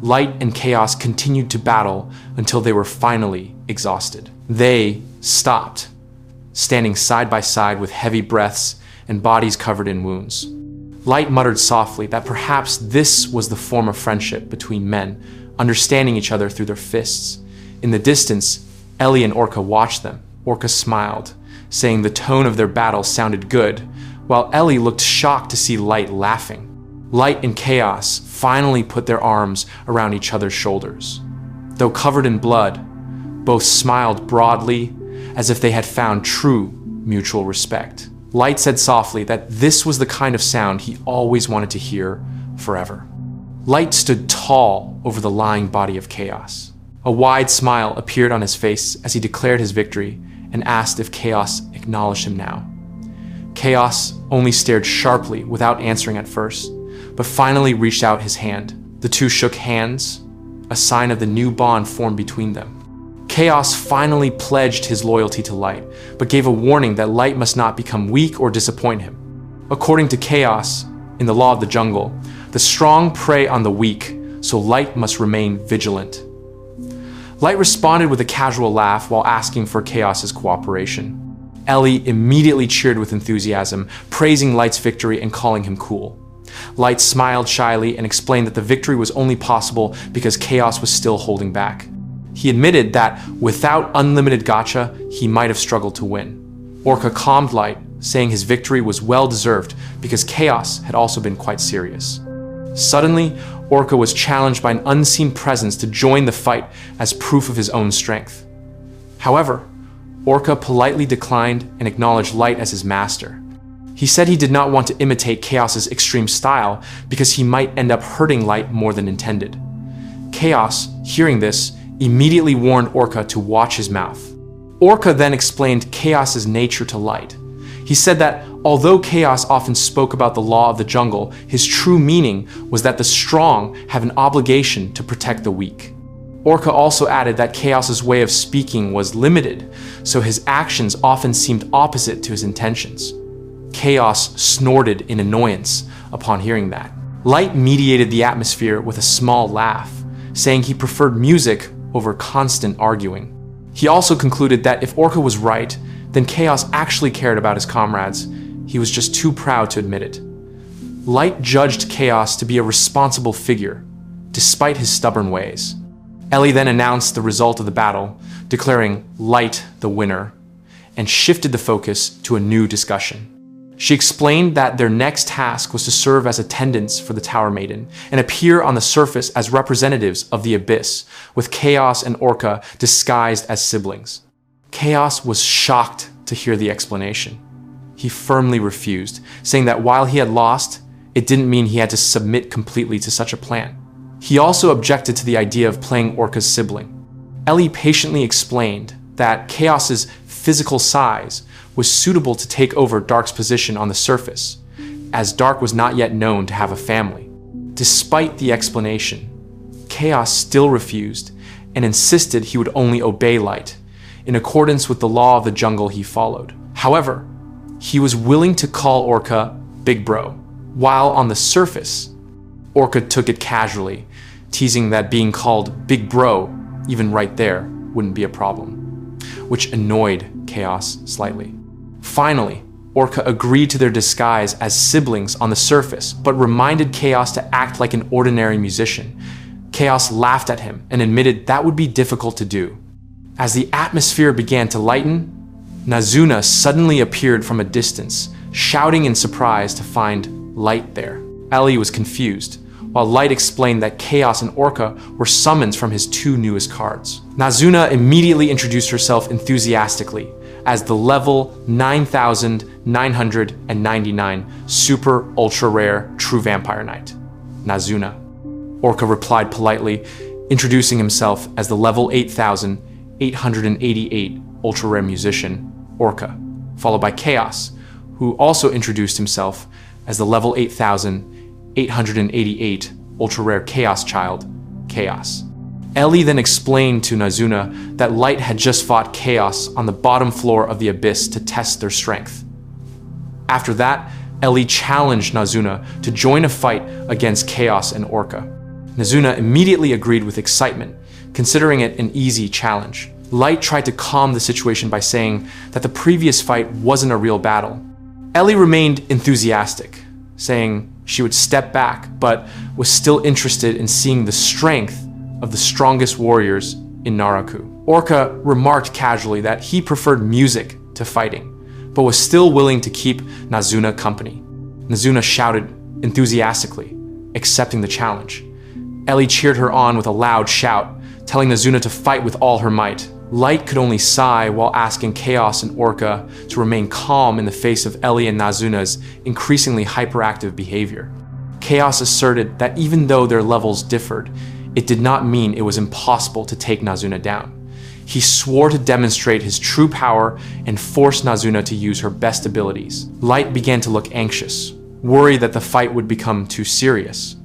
Light and Chaos continued to battle until they were finally exhausted. They stopped, standing side by side with heavy breaths and bodies covered in wounds. Light muttered softly that perhaps this was the form of friendship between men, understanding each other through their fists. In the distance, Ellie and Orca watched them. Orca smiled, saying the tone of their battle sounded good, while Ellie looked shocked to see Light laughing. Light and Chaos finally put their arms around each other's shoulders. Though covered in blood, both smiled broadly, as if they had found true mutual respect. Light said softly that this was the kind of sound he always wanted to hear forever. Light stood tall over the lying body of Chaos. A wide smile appeared on his face as he declared his victory and asked if Chaos acknowledged him now. Chaos only stared sharply without answering at first, but finally reached out his hand. The two shook hands, a sign of the new bond formed between them. Chaos finally pledged his loyalty to Light, but gave a warning that Light must not become weak or disappoint him. According to Chaos, in the law of the jungle, the strong prey on the weak, so Light must remain vigilant. Light responded with a casual laugh while asking for Chaos's cooperation. Ellie immediately cheered with enthusiasm, praising Light's victory and calling him cool. Light smiled shyly and explained that the victory was only possible because Chaos was still holding back. He admitted that without unlimited gacha, he might have struggled to win. Orca calmed Light, saying his victory was well-deserved because Chaos had also been quite serious. Suddenly, Orca was challenged by an unseen presence to join the fight as proof of his own strength. However, Orca politely declined and acknowledged Light as his master. He said he did not want to imitate Chaos's extreme style because he might end up hurting Light more than intended. Chaos, hearing this, immediately warned Orca to watch his mouth. Orca then explained Chaos's nature to Light. He said that although Chaos often spoke about the law of the jungle, his true meaning was that the strong have an obligation to protect the weak. Orca also added that Chaos's way of speaking was limited, so his actions often seemed opposite to his intentions. Chaos snorted in annoyance upon hearing that. Light mediated the atmosphere with a small laugh, saying he preferred music over constant arguing. He also concluded that if Orca was right, then Chaos actually cared about his comrades. He was just too proud to admit it. Light judged Chaos to be a responsible figure, despite his stubborn ways. Ellie then announced the result of the battle, declaring Light the winner, and shifted the focus to a new discussion. She explained that their next task was to serve as attendants for the Tower Maiden and appear on the surface as representatives of the Abyss, with Chaos and Orca disguised as siblings. Chaos was shocked to hear the explanation. He firmly refused, saying that while he had lost, it didn't mean he had to submit completely to such a plan. He also objected to the idea of playing Orca's sibling. Ellie patiently explained that Chaos's physical size was suitable to take over Dark's position on the surface, as Dark was not yet known to have a family. Despite the explanation, Chaos still refused and insisted he would only obey Light, in accordance with the law of the jungle he followed. However, he was willing to call Orca Big Bro, while on the surface, Orca took it casually, teasing that being called Big Bro, even right there, wouldn't be a problem, which annoyed Chaos slightly. Finally, Orca agreed to their disguise as siblings on the surface, but reminded Chaos to act like an ordinary musician. Chaos laughed at him and admitted that would be difficult to do. As the atmosphere began to lighten, Nazuna suddenly appeared from a distance, shouting in surprise to find Light there. Ellie was confused, while Light explained that Chaos and Orca were summons from his two newest cards. Nazuna immediately introduced herself enthusiastically as the level 9999 super ultra rare true vampire knight, Nazuna. Orca replied politely, introducing himself as the level 8888 ultra rare musician, Orca, followed by Chaos, who also introduced himself as the level 8888 ultra rare chaos child, Chaos. Ellie then explained to Nazuna that Light had just fought Chaos on the bottom floor of the Abyss to test their strength. After that, Ellie challenged Nazuna to join a fight against Chaos and Orca. Nazuna immediately agreed with excitement, considering it an easy challenge. Light tried to calm the situation by saying that the previous fight wasn't a real battle. Ellie remained enthusiastic, saying she would step back, but was still interested in seeing the strength of the strongest warriors in Naraku. Orca remarked casually that he preferred music to fighting, but was still willing to keep Nazuna company. Nazuna shouted enthusiastically, accepting the challenge. Ellie cheered her on with a loud shout, telling Nazuna to fight with all her might. Light could only sigh while asking Chaos and Orca to remain calm in the face of Ellie and Nazuna's increasingly hyperactive behavior. Chaos asserted that even though their levels differed, it did not mean it was impossible to take Nazuna down. He swore to demonstrate his true power and forced Nazuna to use her best abilities. Light began to look anxious, worried that the fight would become too serious.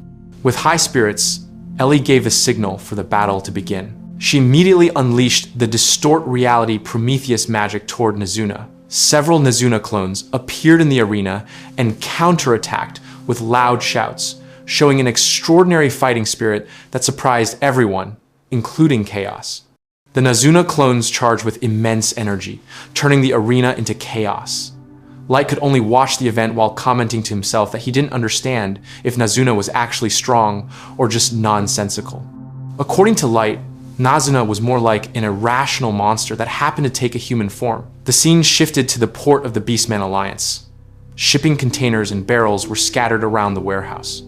With high spirits, Ellie gave a signal for the battle to begin. She immediately unleashed the Distort Reality Prometheus magic toward Nazuna. Several Nazuna clones appeared in the arena and counterattacked with loud shouts, showing an extraordinary fighting spirit that surprised everyone, including Chaos. The Nazuna clones charged with immense energy, turning the arena into chaos. Light could only watch the event while commenting to himself that he didn't understand if Nazuna was actually strong or just nonsensical. According to Light, Nazuna was more like an irrational monster that happened to take a human form. The scene shifted to the port of the Beastman Alliance. Shipping containers and barrels were scattered around the warehouse.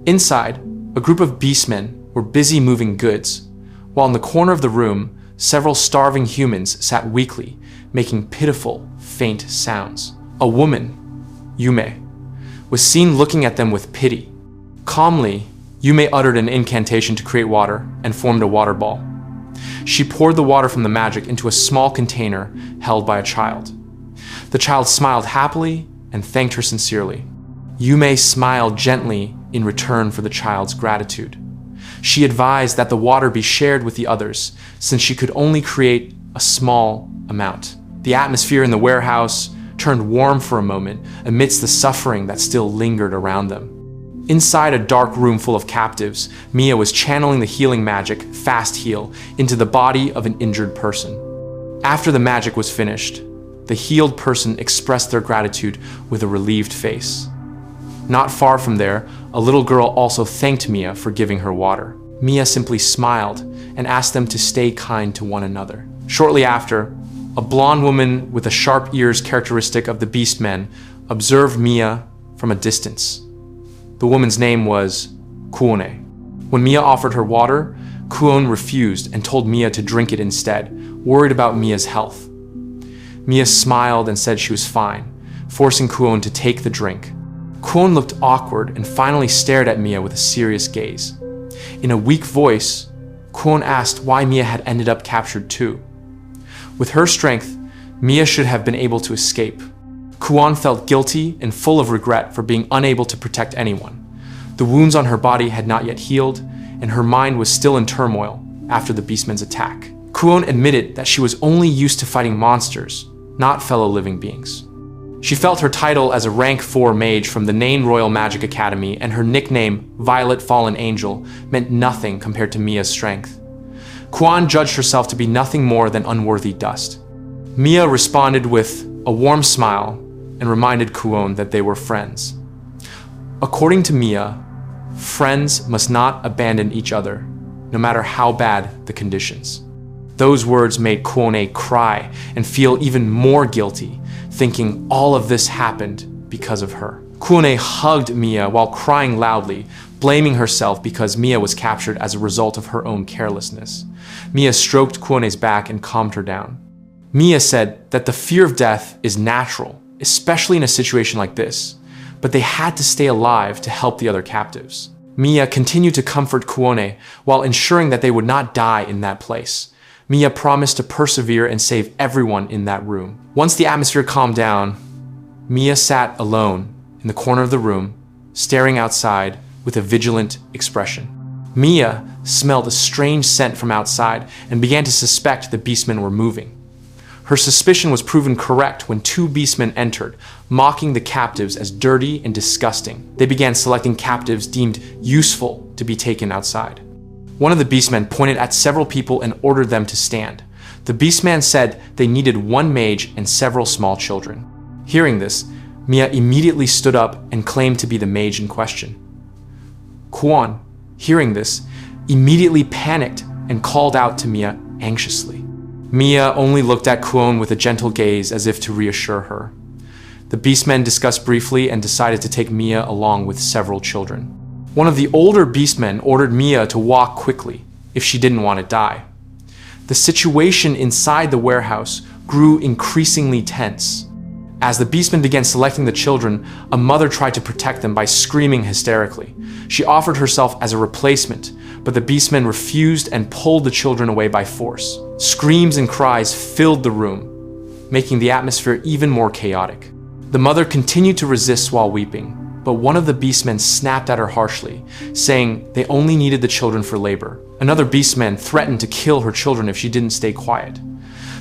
Inside, a group of beastmen were busy moving goods, while in the corner of the room, several starving humans sat weakly, making pitiful, faint sounds. A woman, Yume, was seen looking at them with pity. Calmly, Yume uttered an incantation to create water and formed a water ball. She poured the water from the magic into a small container held by a child. The child smiled happily and thanked her sincerely. Yume smiled gently in return for the child's gratitude. She advised that the water be shared with the others, since she could only create a small amount. The atmosphere in the warehouse turned warm for a moment amidst the suffering that still lingered around them. Inside a dark room full of captives, Mia was channeling the healing magic, Fast Heal, into the body of an injured person. After the magic was finished, the healed person expressed their gratitude with a relieved face. Not far from there, a little girl also thanked Mia for giving her water. Mia simply smiled and asked them to stay kind to one another. Shortly after, a blonde woman with the sharp ears characteristic of the Beastmen observed Mia from a distance. The woman's name was Kuone. When Mia offered her water, Kuone refused and told Mia to drink it instead, worried about Mia's health. Mia smiled and said she was fine, forcing Kuone to take the drink. Kuone looked awkward and finally stared at Mia with a serious gaze. In a weak voice, Kuone asked why Mia had ended up captured too. With her strength, Mia should have been able to escape. Kuone felt guilty and full of regret for being unable to protect anyone. The wounds on her body had not yet healed, and her mind was still in turmoil after the Beastman's attack. Kuone admitted that she was only used to fighting monsters, not fellow living beings. She felt her title as a rank 4 mage from the Nain Royal Magic Academy and her nickname, Violet Fallen Angel, meant nothing compared to Mia's strength. Kuone judged herself to be nothing more than unworthy dust. Mia responded with a warm smile and reminded Kuone that they were friends. According to Mia, friends must not abandon each other, no matter how bad the conditions. Those words made Kuone cry and feel even more guilty, thinking all of this happened because of her. Kuone hugged Mia while crying loudly, blaming herself because Mia was captured as a result of her own carelessness. Mia stroked Kuone's back and calmed her down. Mia said that the fear of death is natural, especially in a situation like this, but they had to stay alive to help the other captives. Mia continued to comfort Kuone while ensuring that they would not die in that place. Mia promised to persevere and save everyone in that room. Once the atmosphere calmed down, Mia sat alone in the corner of the room, staring outside with a vigilant expression. Mia smelled a strange scent from outside and began to suspect the beastmen were moving. Her suspicion was proven correct when 2 beastmen entered, mocking the captives as dirty and disgusting. They began selecting captives deemed useful to be taken outside. One of the beastmen pointed at several people and ordered them to stand. The beastman said they needed 1 mage and several small children. Hearing this, Mia immediately stood up and claimed to be the mage in question. Kuone, hearing this, immediately panicked and called out to Mia anxiously. Mia only looked at Kuone with a gentle gaze as if to reassure her. The beastmen discussed briefly and decided to take Mia along with several children. One of the older beastmen ordered Mia to walk quickly if she didn't want to die. The situation inside the warehouse grew increasingly tense. As the beastmen began selecting the children, a mother tried to protect them by screaming hysterically. She offered herself as a replacement, but the beastmen refused and pulled the children away by force. Screams and cries filled the room, making the atmosphere even more chaotic. The mother continued to resist while weeping, but one of the beastmen snapped at her harshly, saying they only needed the children for labor. Another beastman threatened to kill her children if she didn't stay quiet.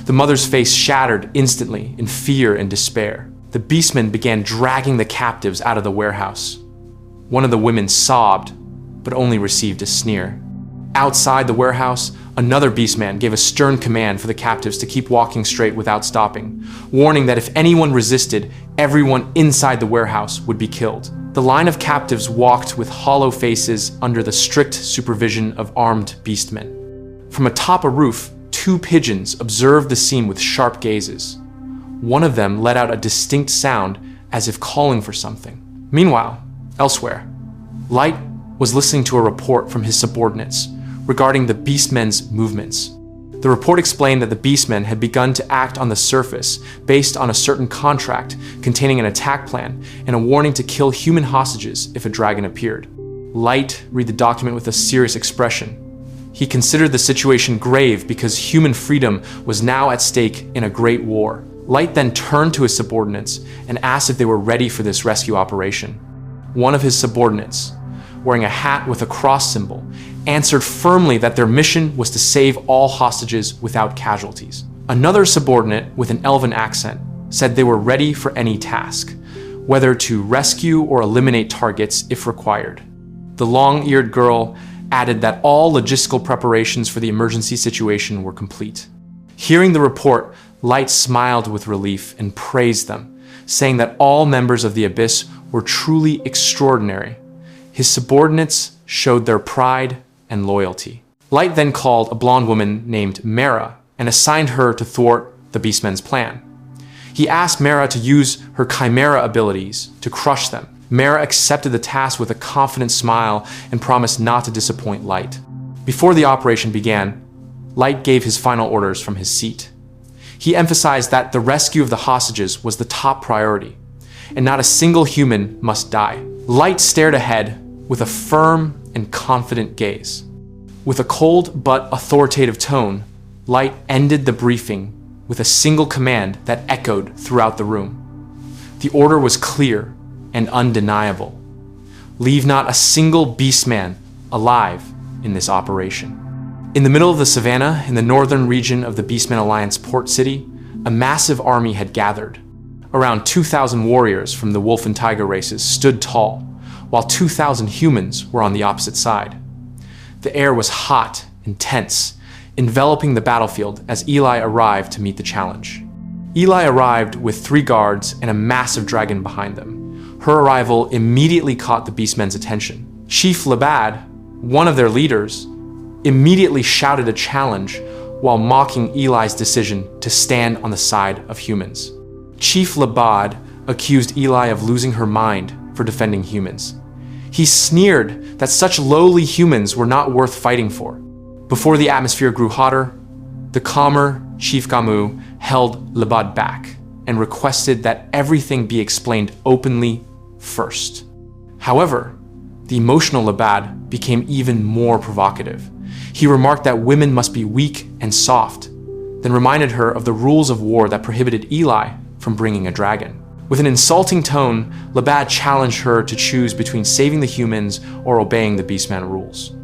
The mother's face shattered instantly in fear and despair. The beastmen began dragging the captives out of the warehouse. One of the women sobbed, but only received a sneer. Outside the warehouse, another beastman gave a stern command for the captives to keep walking straight without stopping, warning that if anyone resisted, everyone inside the warehouse would be killed. The line of captives walked with hollow faces under the strict supervision of armed beastmen. From atop a roof, two pigeons observed the scene with sharp gazes. One of them let out a distinct sound as if calling for something. Meanwhile, elsewhere, Light was listening to a report from his subordinates regarding the beastmen's movements. The report explained that the beastmen had begun to act on the surface based on a certain contract containing an attack plan and a warning to kill human hostages if a dragon appeared. Light read the document with a serious expression. He considered the situation grave because human freedom was now at stake in a great war. Light then turned to his subordinates and asked if they were ready for this rescue operation. One of his subordinates, wearing a hat with a cross symbol, answered firmly that their mission was to save all hostages without casualties. Another subordinate with an elven accent said they were ready for any task, whether to rescue or eliminate targets if required. The long-eared girl added that all logistical preparations for the emergency situation were complete. Hearing the report, Light smiled with relief and praised them, saying that all members of the Abyss were truly extraordinary. His subordinates showed their pride and loyalty. Light then called a blonde woman named Mera and assigned her to thwart the beastmen's plan. He asked Mera to use her chimera abilities to crush them. Mera accepted the task with a confident smile and promised not to disappoint Light. Before the operation began, Light gave his final orders from his seat. He emphasized that the rescue of the hostages was the top priority, and not a single human must die. Light stared ahead with a firm and confident gaze. With a cold but authoritative tone, Light ended the briefing with a single command that echoed throughout the room. The order was clear and undeniable. Leave not a single beastman alive in this operation. In the middle of the savannah, in the northern region of the Beastmen Alliance port city, a massive army had gathered. Around 2,000 warriors from the wolf and tiger races stood tall, while 2,000 humans were on the opposite side. The air was hot and tense, enveloping the battlefield as Eli arrived to meet the challenge. Eli arrived with 3 guards and a massive dragon behind them. Her arrival immediately caught the beastmen's attention. Chief Labad, one of their leaders, immediately shouted a challenge while mocking Eli's decision to stand on the side of humans. Chief Labad accused Eli of losing her mind for defending humans. He sneered that such lowly humans were not worth fighting for. Before the atmosphere grew hotter, the calmer Chief Gamu held Labad back and requested that everything be explained openly first. However, the emotional Labad became even more provocative. He remarked that women must be weak and soft, then reminded her of the rules of war that prohibited Eli from bringing a dragon. With an insulting tone, Labad challenged her to choose between saving the humans or obeying the Beastman rules.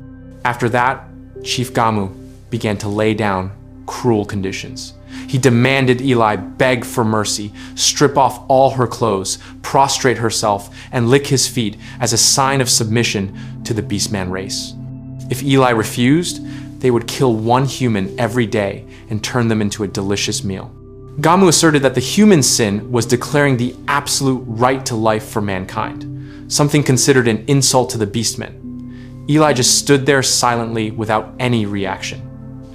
After that, Chief Gamu began to lay down cruel conditions. He demanded Eli beg for mercy, strip off all her clothes, prostrate herself, and lick his feet as a sign of submission to the Beastman race. If Eli refused, they would kill 1 human every day and turn them into a delicious meal. Gamu asserted that the human sin was declaring the absolute right to life for mankind, something considered an insult to the beastmen. Eli just stood there silently without any reaction,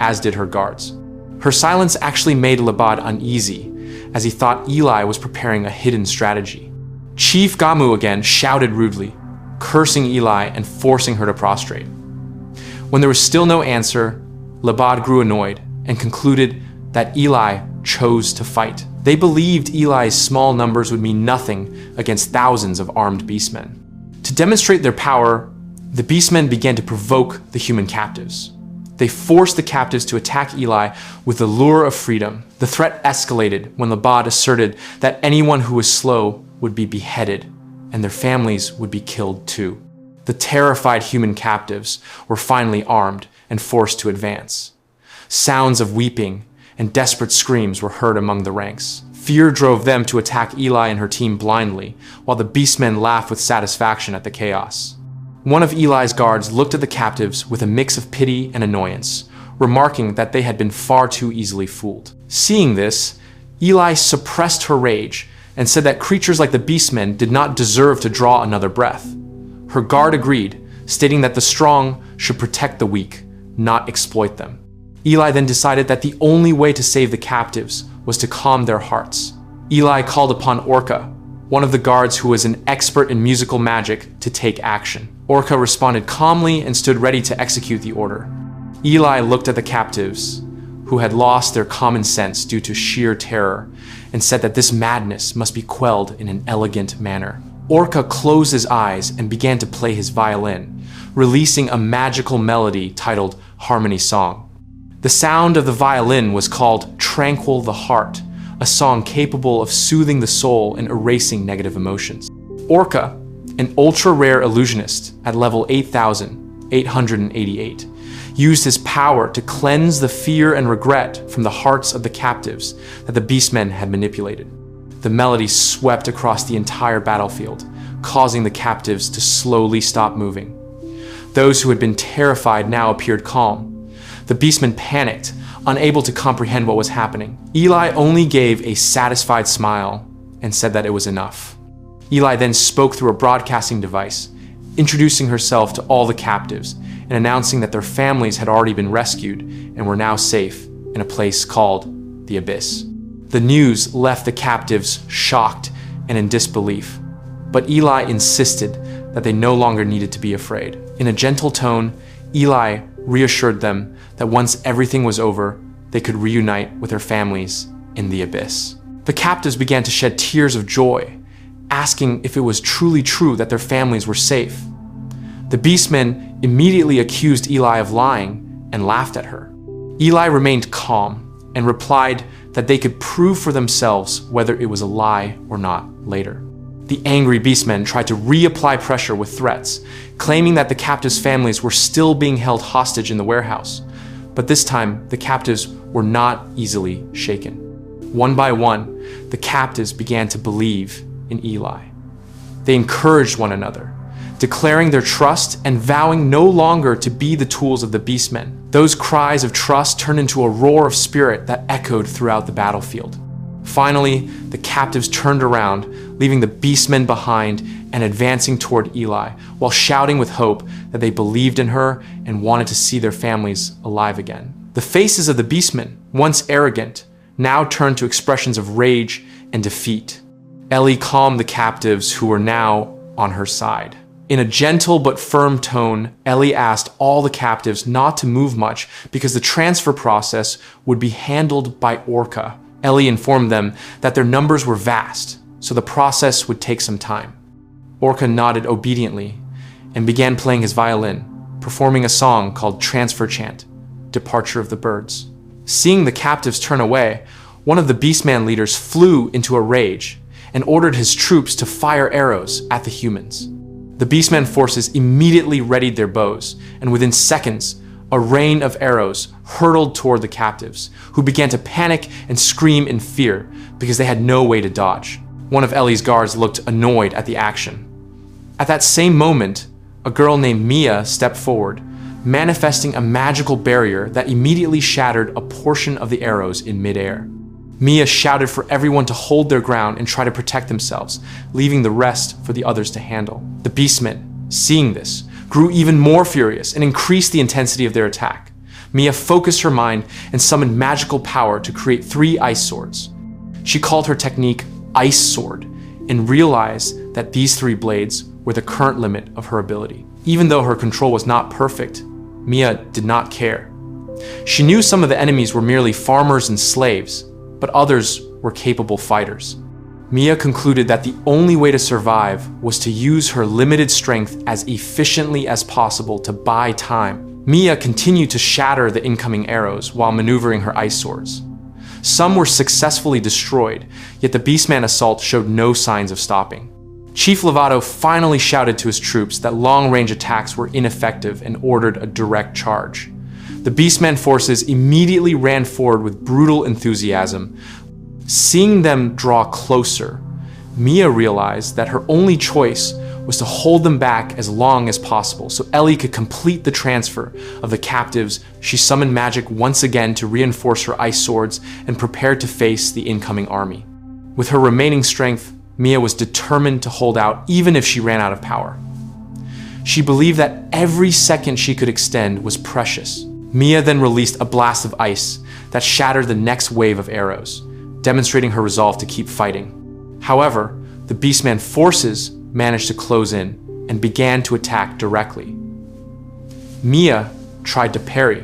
as did her guards. Her silence actually made Labad uneasy, as he thought Eli was preparing a hidden strategy. Chief Gamu again shouted rudely, cursing Eli and forcing her to prostrate. When there was still no answer, Labad grew annoyed and concluded that Eli chose to fight. They believed Eli's small numbers would mean nothing against thousands of armed beastmen. To demonstrate their power, the beastmen began to provoke the human captives. They forced the captives to attack Eli with the lure of freedom. The threat escalated when Labad asserted that anyone who was slow would be beheaded, and their families would be killed too. The terrified human captives were finally armed and forced to advance. Sounds of weeping and desperate screams were heard among the ranks. Fear drove them to attack Eli and her team blindly, while the beastmen laughed with satisfaction at the chaos. One of Eli's guards looked at the captives with a mix of pity and annoyance, remarking that they had been far too easily fooled. Seeing this, Eli suppressed her rage and said that creatures like the beastmen did not deserve to draw another breath. Her guard agreed, stating that the strong should protect the weak, not exploit them. Eli then decided that the only way to save the captives was to calm their hearts. Eli called upon Orca, one of the guards who was an expert in musical magic, to take action. Orca responded calmly and stood ready to execute the order. Eli looked at the captives, who had lost their common sense due to sheer terror, and said that this madness must be quelled in an elegant manner. Orca closed his eyes and began to play his violin, releasing a magical melody titled Harmony Song. The sound of the violin was called Tranquil the Heart, a song capable of soothing the soul and erasing negative emotions. Orca, an ultra-rare illusionist at level 8,888, used his power to cleanse the fear and regret from the hearts of the captives that the beastmen had manipulated. The melody swept across the entire battlefield, causing the captives to slowly stop moving. Those who had been terrified now appeared calm. The beastmen panicked, unable to comprehend what was happening. Eli only gave a satisfied smile and said that it was enough. Eli then spoke through a broadcasting device, introducing herself to all the captives and announcing that their families had already been rescued and were now safe in a place called the Abyss. The news left the captives shocked and in disbelief, but Eli insisted that they no longer needed to be afraid. In a gentle tone, Eli reassured them that once everything was over, they could reunite with their families in the Abyss. The captives began to shed tears of joy, asking if it was truly true that their families were safe. The beastmen immediately accused Eli of lying and laughed at her. Eli remained calm and replied that they could prove for themselves whether it was a lie or not later. The angry beastmen tried to reapply pressure with threats, claiming that the captives' families were still being held hostage in the warehouse. But this time, the captives were not easily shaken. One by one, the captives began to believe in Eli. They encouraged one another, declaring their trust and vowing no longer to be the tools of the beastmen. Those cries of trust turned into a roar of spirit that echoed throughout the battlefield. Finally, the captives turned around, leaving the beastmen behind and advancing toward Eli, while shouting with hope that they believed in her and wanted to see their families alive again. The faces of the beastmen, once arrogant, now turned to expressions of rage and defeat. Ellie calmed the captives who were now on her side. In a gentle but firm tone, Ellie asked all the captives not to move much because the transfer process would be handled by Orca. Ellie informed them that their numbers were vast, so the process would take some time. Orca nodded obediently and began playing his violin, performing a song called Transfer Chant, Departure of the Birds. Seeing the captives turn away, one of the beastman leaders flew into a rage and ordered his troops to fire arrows at the humans. The beastman forces immediately readied their bows, and within seconds, a rain of arrows hurtled toward the captives, who began to panic and scream in fear because they had no way to dodge. One of Ellie's guards looked annoyed at the action. At that same moment, a girl named Mia stepped forward, manifesting a magical barrier that immediately shattered a portion of the arrows in midair. Mia shouted for everyone to hold their ground and try to protect themselves, leaving the rest for the others to handle. The beastmen, seeing this, grew even more furious and increased the intensity of their attack. Mia focused her mind and summoned magical power to create 3 ice swords. She called her technique Ice Sword and realized that these 3 blades were the current limit of her ability. Even though her control was not perfect, Mia did not care. She knew some of the enemies were merely farmers and slaves, but others were capable fighters. Mia concluded that the only way to survive was to use her limited strength as efficiently as possible to buy time. Mia continued to shatter the incoming arrows while maneuvering her ice swords. Some were successfully destroyed, yet the beastman assault showed no signs of stopping. Chief Lovato finally shouted to his troops that long-range attacks were ineffective and ordered a direct charge. The beastman forces immediately ran forward with brutal enthusiasm. Seeing them draw closer, Mia realized that her only choice was to hold them back as long as possible so Ellie could complete the transfer of the captives. She summoned magic once again to reinforce her ice swords and prepared to face the incoming army. With her remaining strength, Mia was determined to hold out even if she ran out of power. She believed that every second she could extend was precious. Mia then released a blast of ice that shattered the next wave of arrows, demonstrating her resolve to keep fighting. However, the Beastman forces managed to close in and began to attack directly. Mia tried to parry,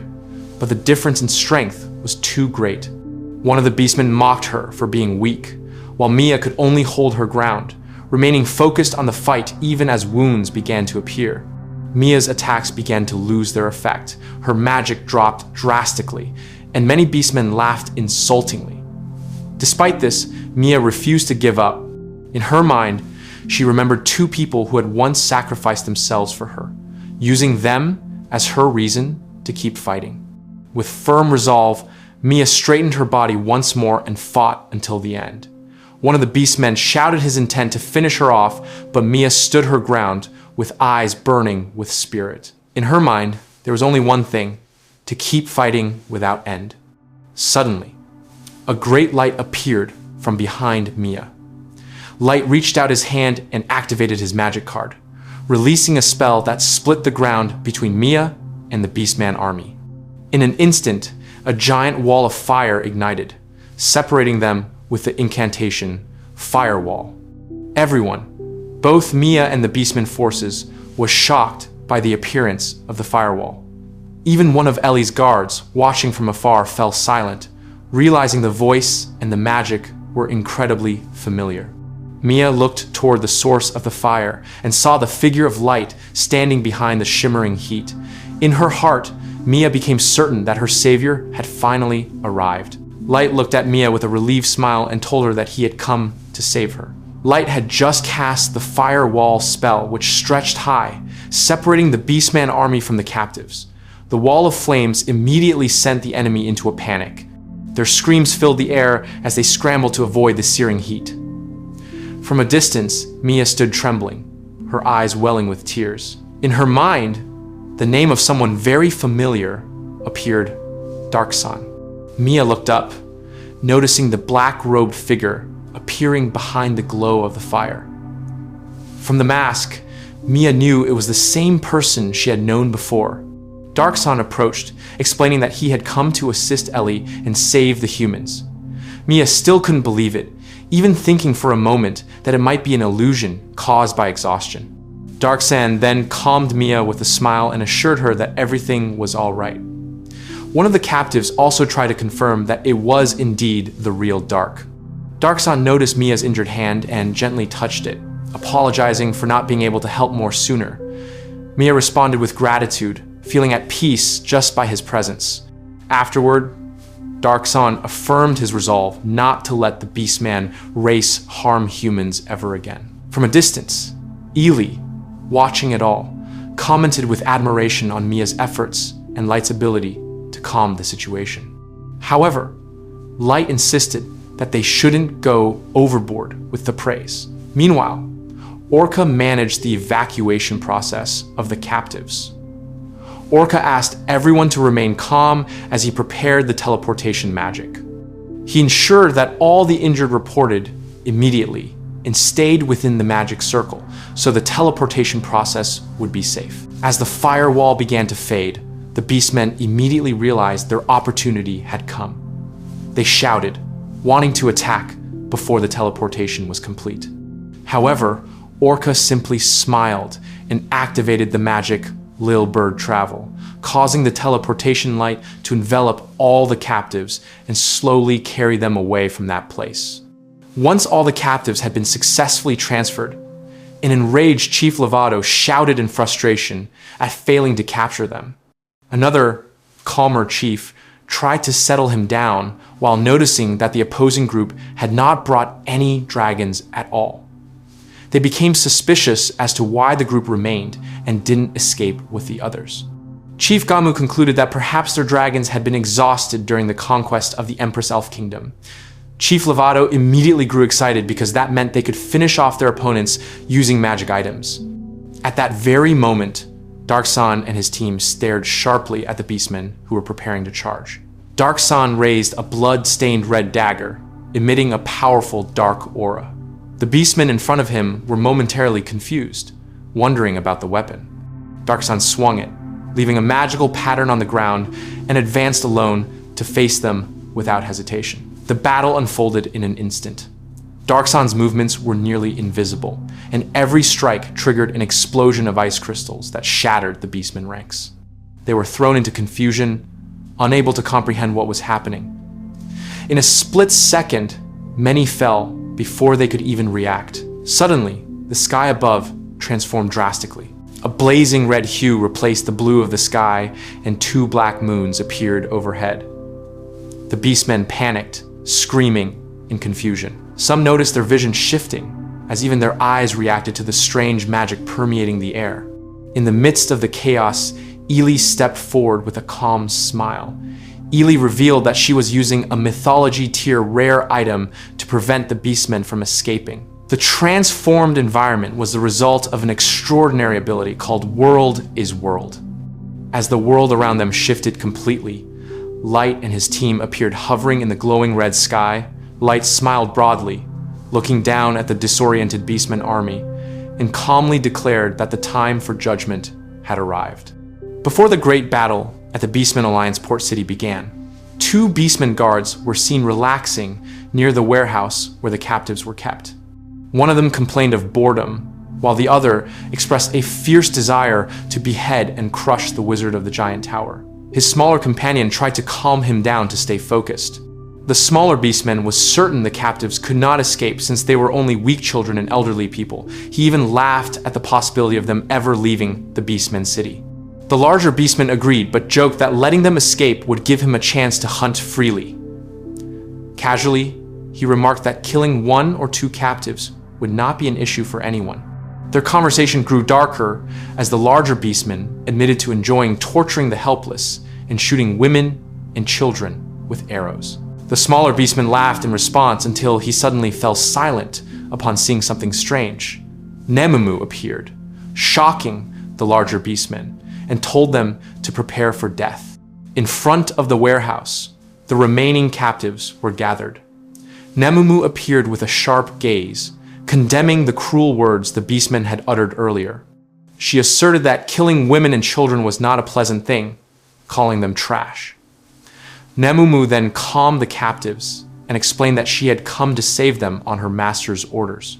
but the difference in strength was too great. One of the Beastmen mocked her for being weak, while Mia could only hold her ground, remaining focused on the fight even as wounds began to appear. Mia's attacks began to lose their effect, her magic dropped drastically, and many Beastmen laughed insultingly. Despite this, Mia refused to give up. In her mind, she remembered two people who had once sacrificed themselves for her, using them as her reason to keep fighting. With firm resolve, Mia straightened her body once more and fought until the end. One of the Beastmen shouted his intent to finish her off, but Mia stood her ground with eyes burning with spirit. In her mind, there was only one thing: to keep fighting without end. Suddenly, a great light appeared from behind Mia. Light reached out his hand and activated his magic card, releasing a spell that split the ground between Mia and the Beastman army. In an instant, a giant wall of fire ignited, separating them with the incantation, Firewall. Everyone, both Mia and the Beastman forces, was shocked by the appearance of the firewall. Even one of Ellie's guards, watching from afar, fell silent, realizing the voice and the magic were incredibly familiar. Mia looked toward the source of the fire and saw the figure of light standing behind the shimmering heat. In her heart, Mia became certain that her savior had finally arrived. Light looked at Mia with a relieved smile and told her that he had come to save her. Light had just cast the firewall spell, which stretched high, separating the Beastman army from the captives. The wall of flames immediately sent the enemy into a panic. Their screams filled the air as they scrambled to avoid the searing heat. From a distance, Mia stood trembling, her eyes welling with tears. In her mind, the name of someone very familiar appeared: Darkson. Mia looked up, noticing the black-robed figure appearing behind the glow of the fire. From the mask, Mia knew it was the same person she had known before. Darkson approached, explaining that he had come to assist Ellie and save the humans. Mia still couldn't believe it, even thinking for a moment that it might be an illusion caused by exhaustion. Darkson then calmed Mia with a smile and assured her that everything was all right. One of the captives also tried to confirm that it was indeed the real Dark. Darkson noticed Mia's injured hand and gently touched it, apologizing for not being able to help more sooner. Mia responded with gratitude, feeling at peace just by his presence. Afterward, Darkson affirmed his resolve not to let the Beastman race harm humans ever again. From a distance, Ely, watching it all, commented with admiration on Mia's efforts and Light's ability to calm the situation. However, Light insisted that they shouldn't go overboard with the praise. Meanwhile, Orca managed the evacuation process of the captives. Orca asked everyone to remain calm as he prepared the teleportation magic. He ensured that all the injured reported immediately and stayed within the magic circle so the teleportation process would be safe. As the firewall began to fade, the Beastmen immediately realized their opportunity had come. They shouted, wanting to attack before the teleportation was complete. However, Orca simply smiled and activated the magic Lil Bird Travel, causing the teleportation light to envelop all the captives and slowly carry them away from that place. Once all the captives had been successfully transferred, an enraged Chief Lovato shouted in frustration at failing to capture them. Another, calmer chief tried to settle him down while noticing that the opposing group had not brought any dragons at all. They became suspicious as to why the group remained and didn't escape with the others. Chief Gamu concluded that perhaps their dragons had been exhausted during the conquest of the Empress Elf Kingdom. Chief Lovato immediately grew excited because that meant they could finish off their opponents using magic items. At that very moment, Dark San and his team stared sharply at the beastmen who were preparing to charge. Dark San raised a blood-stained red dagger, emitting a powerful dark aura. The beastmen in front of him were momentarily confused, wondering about the weapon. Dark San swung it, leaving a magical pattern on the ground, and advanced alone to face them without hesitation. The battle unfolded in an instant. Dark San's movements were nearly invisible, and every strike triggered an explosion of ice crystals that shattered the beastmen ranks. They were thrown into confusion, unable to comprehend what was happening. In a split second, many fell before they could even react. Suddenly, the sky above transformed drastically. A blazing red hue replaced the blue of the sky, and 2 black moons appeared overhead. The beastmen panicked, screaming in confusion. Some noticed their vision shifting, as even their eyes reacted to the strange magic permeating the air. In the midst of the chaos, Ili stepped forward with a calm smile. Ili revealed that she was using a mythology tier rare item to prevent the beastmen from escaping. The transformed environment was the result of an extraordinary ability called World is World. As the world around them shifted completely, Light and his team appeared hovering in the glowing red sky. Light smiled broadly, looking down at the disoriented beastmen army, and calmly declared that the time for judgment had arrived. Before the great battle at the Beastmen Alliance port city began, 2 beastmen guards were seen relaxing near the warehouse where the captives were kept. One of them complained of boredom, while the other expressed a fierce desire to behead and crush the wizard of the giant tower. His smaller companion tried to calm him down to stay focused. The smaller beastman was certain the captives could not escape since they were only weak children and elderly people. He even laughed at the possibility of them ever leaving the beastmen city. The larger beastman agreed, but joked that letting them escape would give him a chance to hunt freely. Casually, he remarked that killing 1 or 2 captives would not be an issue for anyone. Their conversation grew darker as the larger beastman admitted to enjoying torturing the helpless and shooting women and children with arrows. The smaller beastman laughed in response until he suddenly fell silent upon seeing something strange. Nemumu appeared, shocking the larger beastmen, and told them to prepare for death. In front of the warehouse, the remaining captives were gathered. Nemumu appeared with a sharp gaze, condemning the cruel words the beastmen had uttered earlier. She asserted that killing women and children was not a pleasant thing, calling them trash. Nemumu then calmed the captives and explained that she had come to save them on her master's orders.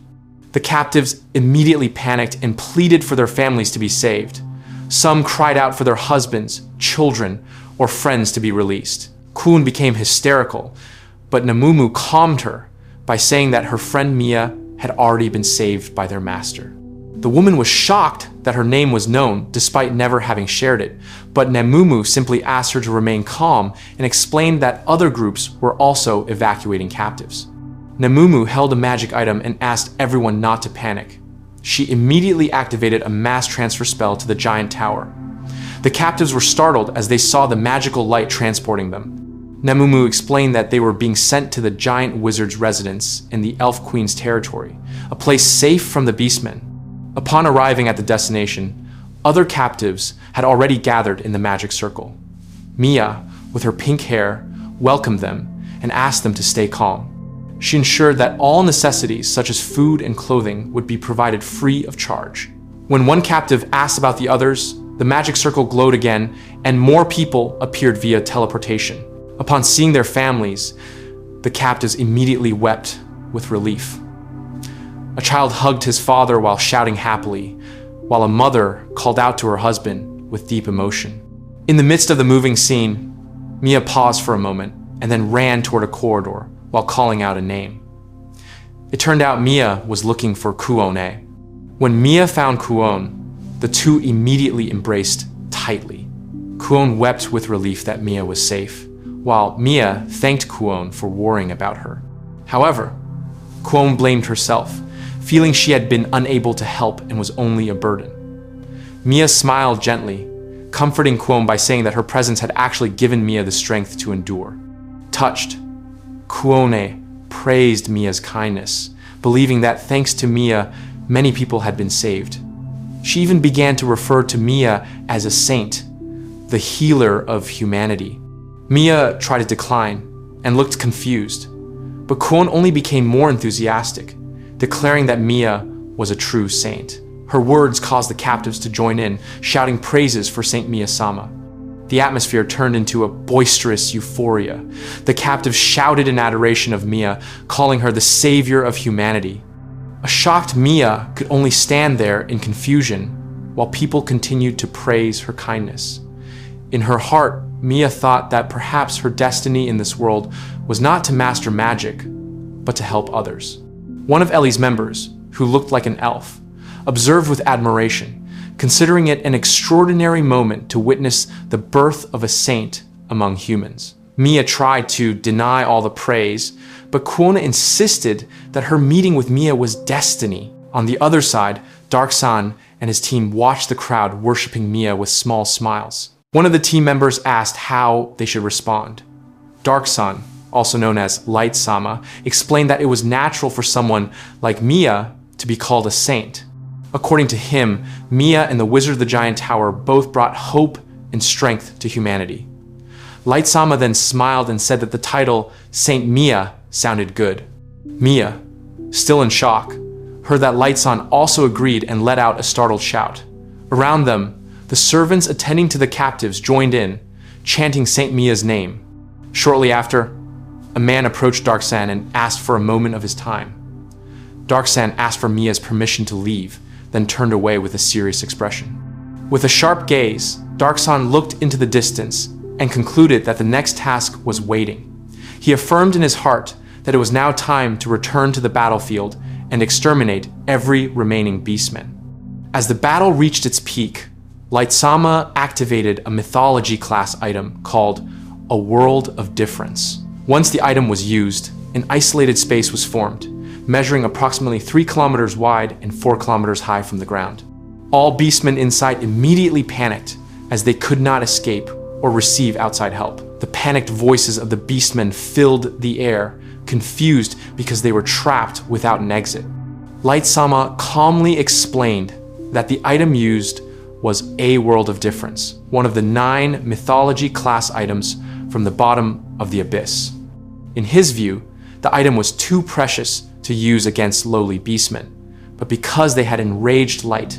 The captives immediately panicked and pleaded for their families to be saved. Some cried out for their husbands, children, or friends to be released. Kun became hysterical, but Nemumu calmed her by saying that her friend Mia had already been saved by their master. The woman was shocked that her name was known despite never having shared it, but Nemumu simply asked her to remain calm and explained that other groups were also evacuating captives. Nemumu held a magic item and asked everyone not to panic. She immediately activated a mass transfer spell to the giant tower. The captives were startled as they saw the magical light transporting them. Nemumu explained that they were being sent to the giant wizard's residence in the Elf Queen's territory, a place safe from the beastmen. Upon arriving at the destination, other captives had already gathered in the magic circle. Mia, with her pink hair, welcomed them and asked them to stay calm. She ensured that all necessities such as food and clothing would be provided free of charge. When one captive asked about the others, the magic circle glowed again and more people appeared via teleportation. Upon seeing their families, the captives immediately wept with relief. A child hugged his father while shouting happily, while a mother called out to her husband with deep emotion. In the midst of the moving scene, Mia paused for a moment and then ran toward a corridor while calling out a name. It turned out Mia was looking for Kuone. When Mia found Kuone, the two immediately embraced tightly. Kuone wept with relief that Mia was safe, while Mia thanked Kuone for worrying about her. However, Kuone blamed herself, feeling she had been unable to help and was only a burden. Mia smiled gently, comforting Kuone by saying that her presence had actually given Mia the strength to endure. Touched, Kuone praised Mia's kindness, believing that thanks to Mia, many people had been saved. She even began to refer to Mia as a saint, the healer of humanity. Mia tried to decline and looked confused, but Kwon only became more enthusiastic, declaring that Mia was a true saint. Her words caused the captives to join in, shouting praises for Saint Mia-sama. The atmosphere turned into a boisterous euphoria. The captives shouted in adoration of Mia, calling her the savior of humanity. A shocked Mia could only stand there in confusion while people continued to praise her kindness. In her heart, Mia thought that perhaps her destiny in this world was not to master magic, but to help others. One of Ellie's members, who looked like an elf, observed with admiration, considering it an extraordinary moment to witness the birth of a saint among humans. Mia tried to deny all the praise, but Kwon insisted that her meeting with Mia was destiny. On the other side, Dark-san and his team watched the crowd worshiping Mia with small smiles. One of the team members asked how they should respond. Dark-san, also known as Light-sama, explained that it was natural for someone like Mia to be called a saint. According to him, Mia and the Wizard of the Giant Tower both brought hope and strength to humanity. Light-sama then smiled and said that the title Saint Mia sounded good. Mia, still in shock, heard that Light-san also agreed and let out a startled shout. Around them, the servants attending to the captives joined in, chanting Saint Mia's name. Shortly after, a man approached Dark-san and asked for a moment of his time. Dark-san asked for Mia's permission to leave, then turned away with a serious expression. With a sharp gaze, Dark-san looked into the distance and concluded that the next task was waiting. He affirmed in his heart that it was now time to return to the battlefield and exterminate every remaining beastman. As the battle reached its peak, Light-sama activated a mythology class item called a World of Difference. Once the item was used, an isolated space was formed, measuring approximately 3 kilometers wide and 4 kilometers high from the ground. All beastmen inside immediately panicked as they could not escape or receive outside help. The panicked voices of the beastmen filled the air, confused because they were trapped without an exit. Light-sama calmly explained that the item used was a World of Difference, one of the 9 mythology class items from the bottom of the abyss. In his view, the item was too precious to use against lowly beastmen, but because they had enraged Light,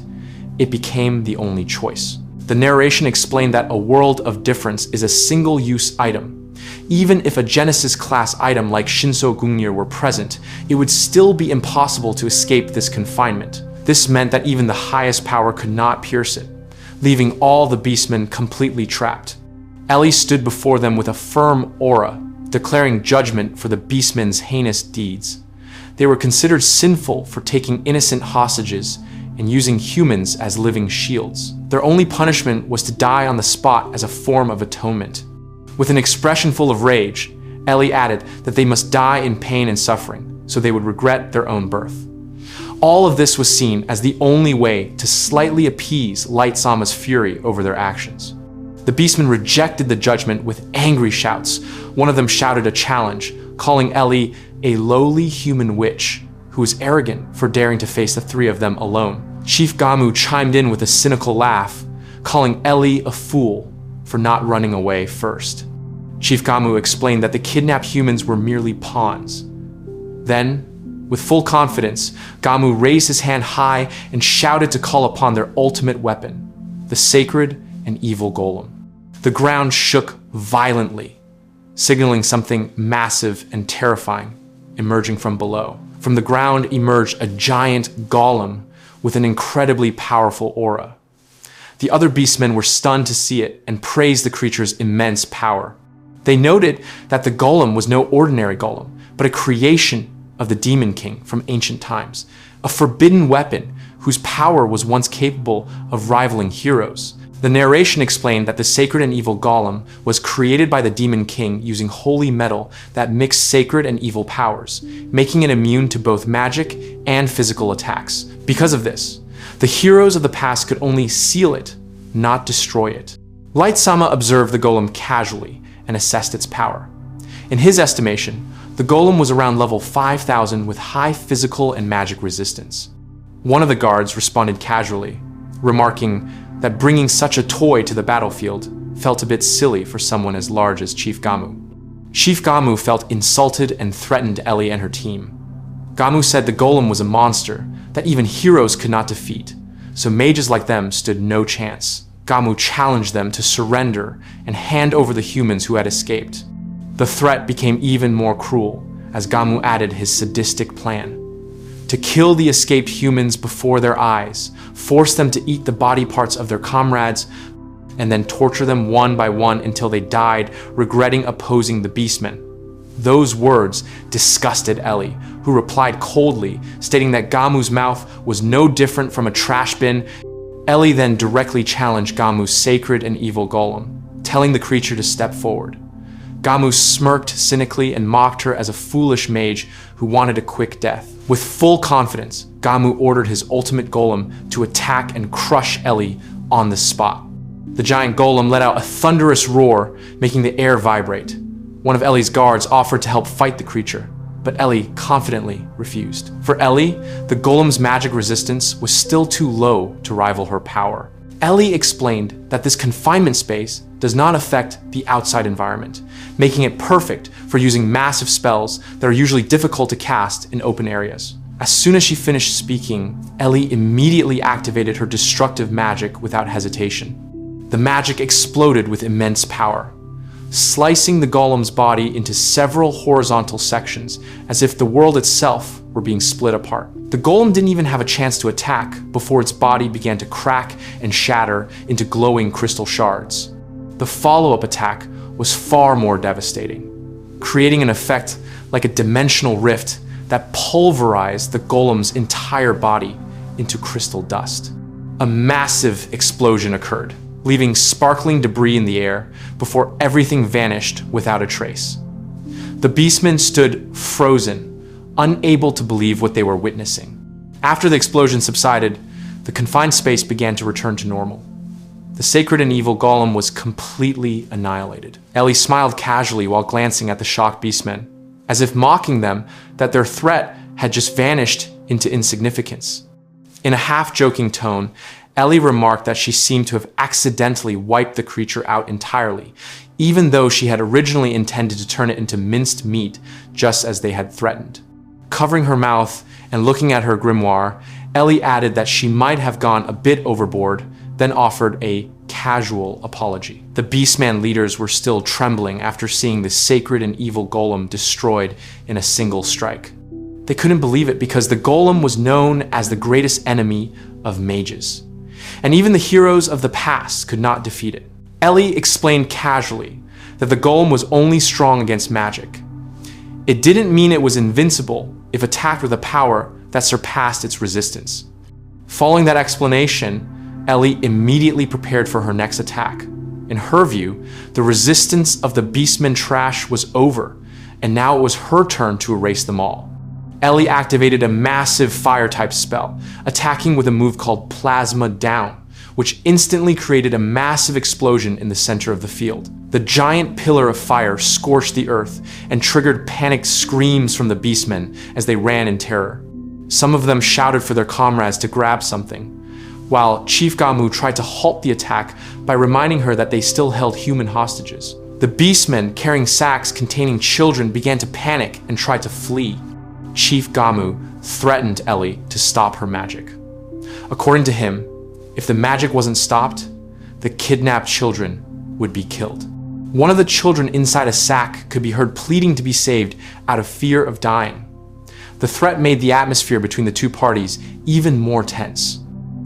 it became the only choice. The narration explained that a World of Difference is a single-use item. Even if a Genesis class item like Shinso Gungnir were present, it would still be impossible to escape this confinement. This meant that even the highest power could not pierce it, leaving all the beastmen completely trapped. Ellie stood before them with a firm aura, declaring judgment for the beastmen's heinous deeds. They were considered sinful for taking innocent hostages and using humans as living shields. Their only punishment was to die on the spot as a form of atonement. With an expression full of rage, Ellie added that they must die in pain and suffering, so they would regret their own birth. All of this was seen as the only way to slightly appease Light-sama's fury over their actions. The beastmen rejected the judgment with angry shouts. One of them shouted a challenge, calling Ellie a lowly human witch who was arrogant for daring to face the 3 of them alone. Chief Gamu chimed in with a cynical laugh, calling Ellie a fool for not running away first. Chief Gamu explained that the kidnapped humans were merely pawns. Then, with full confidence, Gamu raised his hand high and shouted to call upon their ultimate weapon, the sacred and evil golem. The ground shook violently, signaling something massive and terrifying emerging from below. From the ground emerged a giant golem with an incredibly powerful aura. The other beastmen were stunned to see it and praised the creature's immense power. They noted that the golem was no ordinary golem, but a creation of the Demon King from ancient times, a forbidden weapon whose power was once capable of rivaling heroes. The narration explained that the sacred and evil golem was created by the Demon King using holy metal that mixed sacred and evil powers, making it immune to both magic and physical attacks. Because of this, the heroes of the past could only seal it, not destroy it. Light-sama observed the golem casually and assessed its power. In his estimation, the golem was around level 5,000 with high physical and magic resistance. One of the guards responded casually, remarking that bringing such a toy to the battlefield felt a bit silly for someone as large as Chief Gamu. Chief Gamu felt insulted and threatened Ellie and her team. Gamu said the golem was a monster that even heroes could not defeat, so mages like them stood no chance. Gamu challenged them to surrender and hand over the humans who had escaped. The threat became even more cruel as Gamu added his sadistic plan: to kill the escaped humans before their eyes, force them to eat the body parts of their comrades, and then torture them one by one until they died, regretting opposing the beastmen. Those words disgusted Ellie, who replied coldly, stating that Gamu's mouth was no different from a trash bin. Ellie then directly challenged Gamu's sacred and evil golem, telling the creature to step forward. Gamu smirked cynically and mocked her as a foolish mage who wanted a quick death. With full confidence, Gamu ordered his ultimate golem to attack and crush Ellie on the spot. The giant golem let out a thunderous roar, making the air vibrate. One of Ellie's guards offered to help fight the creature, but Ellie confidently refused. For Ellie, the golem's magic resistance was still too low to rival her power. Ellie explained that this confinement space does not affect the outside environment, making it perfect for using massive spells that are usually difficult to cast in open areas. As soon as she finished speaking, Ellie immediately activated her destructive magic without hesitation. The magic exploded with immense power, slicing the golem's body into several horizontal sections, as if the world itself were being split apart. The golem didn't even have a chance to attack before its body began to crack and shatter into glowing crystal shards. The follow-up attack was far more devastating, creating an effect like a dimensional rift that pulverized the golem's entire body into crystal dust. A massive explosion occurred, leaving sparkling debris in the air before everything vanished without a trace. The beastmen stood frozen, unable to believe what they were witnessing. After the explosion subsided, the confined space began to return to normal. The sacred and evil golem was completely annihilated. Ellie smiled casually while glancing at the shocked beastmen, as if mocking them that their threat had just vanished into insignificance. In a half-joking tone, Ellie remarked that she seemed to have accidentally wiped the creature out entirely, even though she had originally intended to turn it into minced meat, just as they had threatened. Covering her mouth and looking at her grimoire, Ellie added that she might have gone a bit overboard, then offered a casual apology. The Beastman leaders were still trembling after seeing the sacred and evil golem destroyed in a single strike. They couldn't believe it because the golem was known as the greatest enemy of mages, and even the heroes of the past could not defeat it. Ellie explained casually that the golem was only strong against magic. It didn't mean it was invincible if attacked with a power that surpassed its resistance. Following that explanation, Ellie immediately prepared for her next attack. In her view, the resistance of the Beastmen trash was over, and now it was her turn to erase them all. Ellie activated a massive fire-type spell, attacking with a move called Plasma Down, which instantly created a massive explosion in the center of the field. The giant pillar of fire scorched the earth and triggered panicked screams from the Beastmen as they ran in terror. Some of them shouted for their comrades to grab something, while Chief Gamu tried to halt the attack by reminding her that they still held human hostages. The beastmen carrying sacks containing children began to panic and tried to flee. Chief Gamu threatened Ellie to stop her magic. According to him, if the magic wasn't stopped, the kidnapped children would be killed. One of the children inside a sack could be heard pleading to be saved out of fear of dying. The threat made the atmosphere between the two parties even more tense.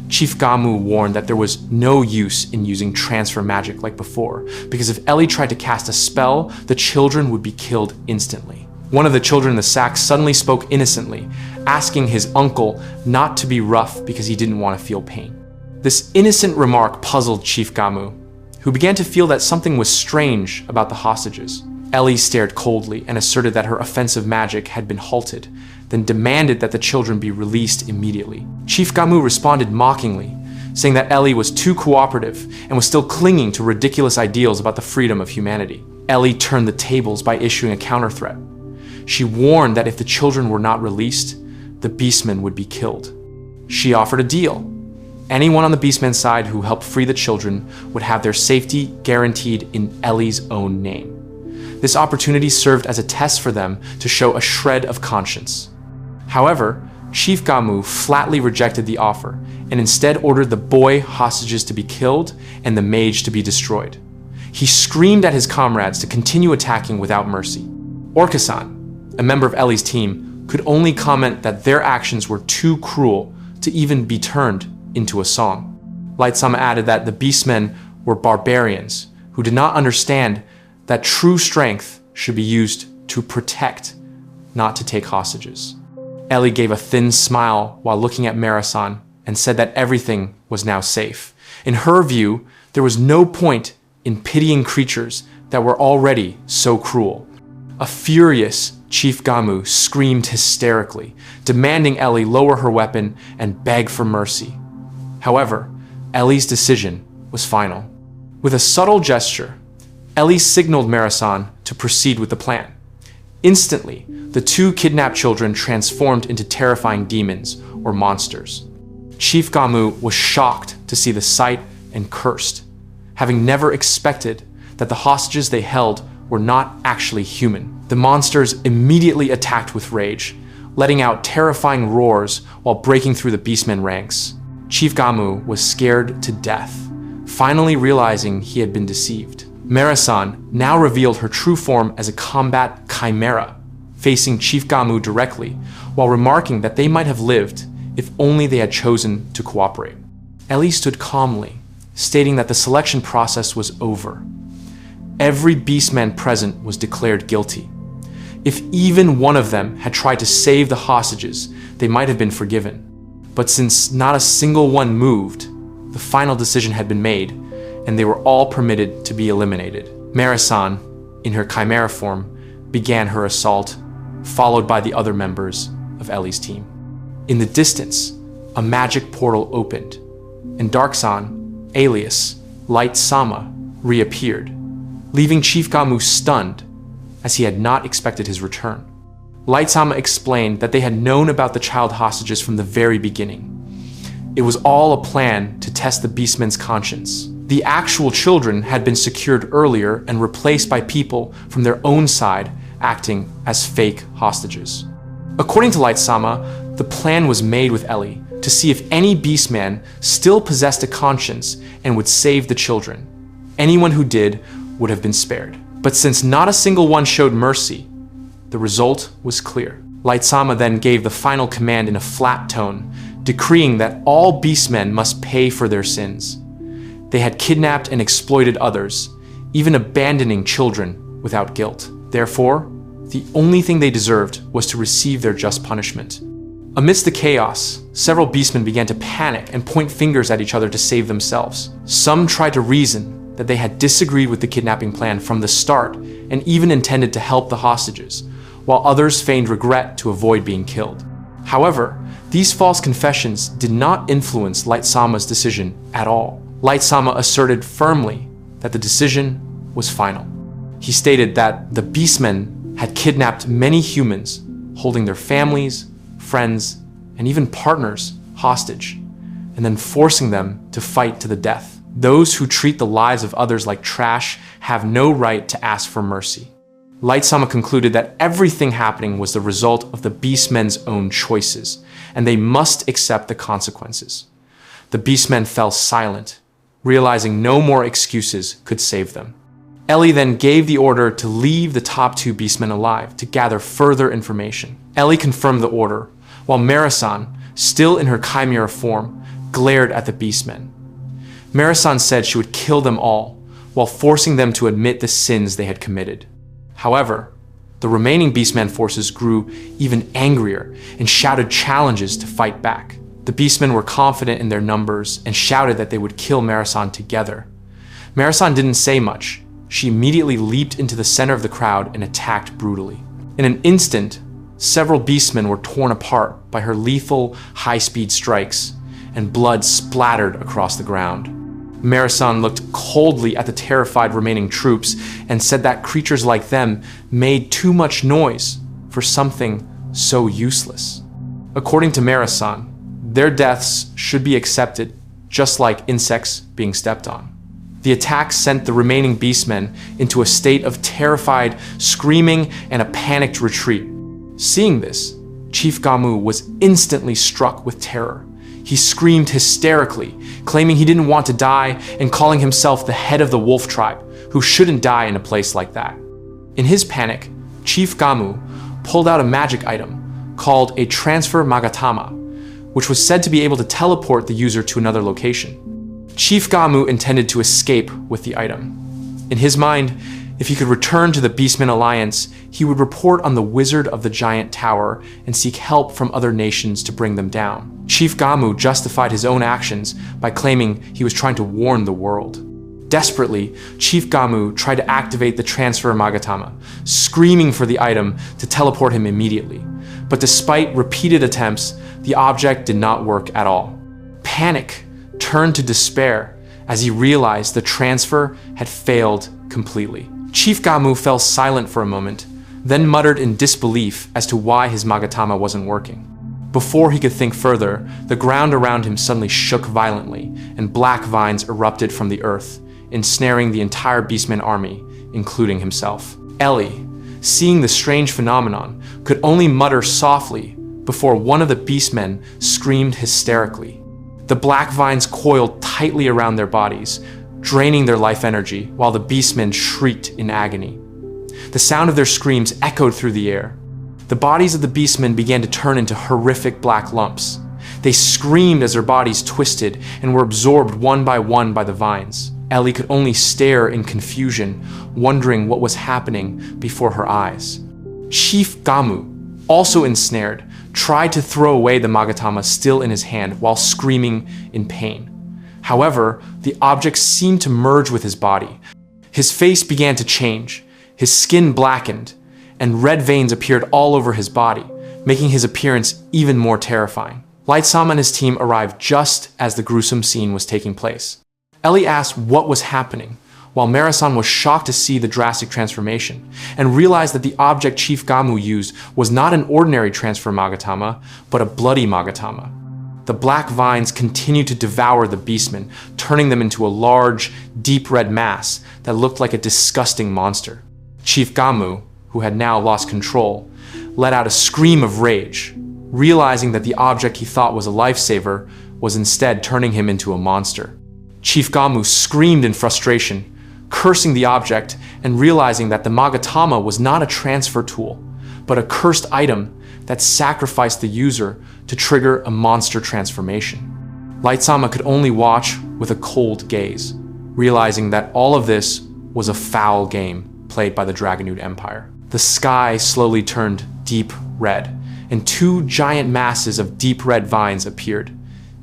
Chief Gamu warned that there was no use in using transfer magic like before, because if Ellie tried to cast a spell, the children would be killed instantly. One of the children in the sack suddenly spoke innocently, asking his uncle not to be rough because he didn't want to feel pain. This innocent remark puzzled Chief Gamu, who began to feel that something was strange about the hostages. Ellie stared coldly and asserted that her offensive magic had been halted, then demanded that the children be released immediately. Chief Gamu responded mockingly, saying that Ellie was too cooperative and was still clinging to ridiculous ideals about the freedom of humanity. Ellie turned the tables by issuing a counter-threat. She warned that if the children were not released, the beastmen would be killed. She offered a deal. Anyone on the Beastman's side who helped free the children would have their safety guaranteed in Ellie's own name. This opportunity served as a test for them to show a shred of conscience. However, Chief Gamu flatly rejected the offer and instead ordered the boy hostages to be killed and the mage to be destroyed. He screamed at his comrades to continue attacking without mercy. Orca-san, a member of Ellie's team, could only comment that their actions were too cruel to even be turned into a song. Light-sama added that the beastmen were barbarians who did not understand that true strength should be used to protect, not to take hostages. Ellie gave a thin smile while looking at Mara-san and said that everything was now safe. In her view, there was no point in pitying creatures that were already so cruel. A furious Chief Gamu screamed hysterically, demanding Ellie lower her weapon and beg for mercy. However, Ellie's decision was final. With a subtle gesture, Ellie signaled Mara-san to proceed with the plan. Instantly, the two kidnapped children transformed into terrifying demons or monsters. Chief Gamu was shocked to see the sight and cursed, having never expected that the hostages they held were not actually human. The monsters immediately attacked with rage, letting out terrifying roars while breaking through the beastmen ranks. Chief Gamu was scared to death, finally realizing he had been deceived. Mara-san now revealed her true form as a combat chimera, facing Chief Gamu directly, while remarking that they might have lived if only they had chosen to cooperate. Ellie stood calmly, stating that the selection process was over. Every beastman present was declared guilty. If even one of them had tried to save the hostages, they might have been forgiven. But since not a single one moved, the final decision had been made, and they were all permitted to be eliminated. Mara-san, in her chimera form, began her assault, followed by the other members of Ellie's team. In the distance, a magic portal opened, and Dark-san, alias Light-sama, reappeared, leaving Chief Gamu stunned, as he had not expected his return. Light-sama explained that they had known about the child hostages from the very beginning. It was all a plan to test the beastmen's conscience. The actual children had been secured earlier and replaced by people from their own side acting as fake hostages. According to Light-sama, the plan was made with Ellie to see if any beastman still possessed a conscience and would save the children. Anyone who did would have been spared. But since not a single one showed mercy, the result was clear. Light-sama then gave the final command in a flat tone, decreeing that all beastmen must pay for their sins. They had kidnapped and exploited others, even abandoning children without guilt. Therefore, the only thing they deserved was to receive their just punishment. Amidst the chaos, several beastmen began to panic and point fingers at each other to save themselves. Some tried to reason that they had disagreed with the kidnapping plan from the start and even intended to help the hostages, while others feigned regret to avoid being killed. However, these false confessions did not influence Light-sama's decision at all. Light-sama asserted firmly that the decision was final. He stated that the beastmen had kidnapped many humans, holding their families, friends, and even partners hostage, and then forcing them to fight to the death. Those who treat the lives of others like trash have no right to ask for mercy. Light-sama concluded that everything happening was the result of the beastmen's own choices, and they must accept the consequences. The beastmen fell silent, realizing no more excuses could save them. Ellie then gave the order to leave the top two beastmen alive to gather further information. Ellie confirmed the order, while Mara-san, still in her chimera form, glared at the beastmen. Mara-san said she would kill them all, while forcing them to admit the sins they had committed. However, the remaining beastman forces grew even angrier and shouted challenges to fight back. The beastmen were confident in their numbers and shouted that they would kill Mara-san together. Mara-san didn't say much. She immediately leaped into the center of the crowd and attacked brutally. In an instant, several beastmen were torn apart by her lethal, high-speed strikes, and blood splattered across the ground. Mara-san looked coldly at the terrified remaining troops and said that creatures like them made too much noise for something so useless. According to Mara-san, their deaths should be accepted just like insects being stepped on. The attack sent the remaining beastmen into a state of terrified screaming and a panicked retreat. Seeing this, Chief Gamu was instantly struck with terror. He screamed hysterically, claiming he didn't want to die and calling himself the head of the wolf tribe, who shouldn't die in a place like that. In his panic, Chief Gamu pulled out a magic item called a transfer magatama, which was said to be able to teleport the user to another location. Chief Gamu intended to escape with the item. In his mind, if he could return to the Beastmen Alliance, he would report on the Wizard of the Giant Tower and seek help from other nations to bring them down. Chief Gamu justified his own actions by claiming he was trying to warn the world. Desperately, Chief Gamu tried to activate the transfer magatama, screaming for the item to teleport him immediately. But despite repeated attempts, the object did not work at all. Panic turned to despair as he realized the transfer had failed completely. Chief Gamu fell silent for a moment, then muttered in disbelief as to why his magatama wasn't working. Before he could think further, the ground around him suddenly shook violently, and black vines erupted from the earth, ensnaring the entire Beastman army, including himself. Ellie, seeing the strange phenomenon, could only mutter softly before one of the Beastmen screamed hysterically. The black vines coiled tightly around their bodies, draining their life energy, while the Beastmen shrieked in agony. The sound of their screams echoed through the air. The bodies of the Beastmen began to turn into horrific black lumps. They screamed as their bodies twisted and were absorbed one by the vines. Ellie could only stare in confusion, wondering what was happening before her eyes. Chief Gamu, also ensnared, tried to throw away the magatama still in his hand while screaming in pain. However, the object seemed to merge with his body. His face began to change, his skin blackened, and red veins appeared all over his body, making his appearance even more terrifying. Light Sama and his team arrived just as the gruesome scene was taking place. Ellie asked what was happening, while Marasan was shocked to see the drastic transformation, and realized that the object Chief Gamu used was not an ordinary transfer magatama, but a bloody magatama. The black vines continued to devour the beastmen, turning them into a large, deep red mass that looked like a disgusting monster. Chief Gamu, who had now lost control, let out a scream of rage, realizing that the object he thought was a lifesaver was instead turning him into a monster. Chief Gamu screamed in frustration, cursing the object and realizing that the magatama was not a transfer tool, but a cursed item that sacrificed the user to trigger a monster transformation. Light Sama could only watch with a cold gaze, realizing that all of this was a foul game played by the Dragonute Empire. The sky slowly turned deep red, and two giant masses of deep red vines appeared,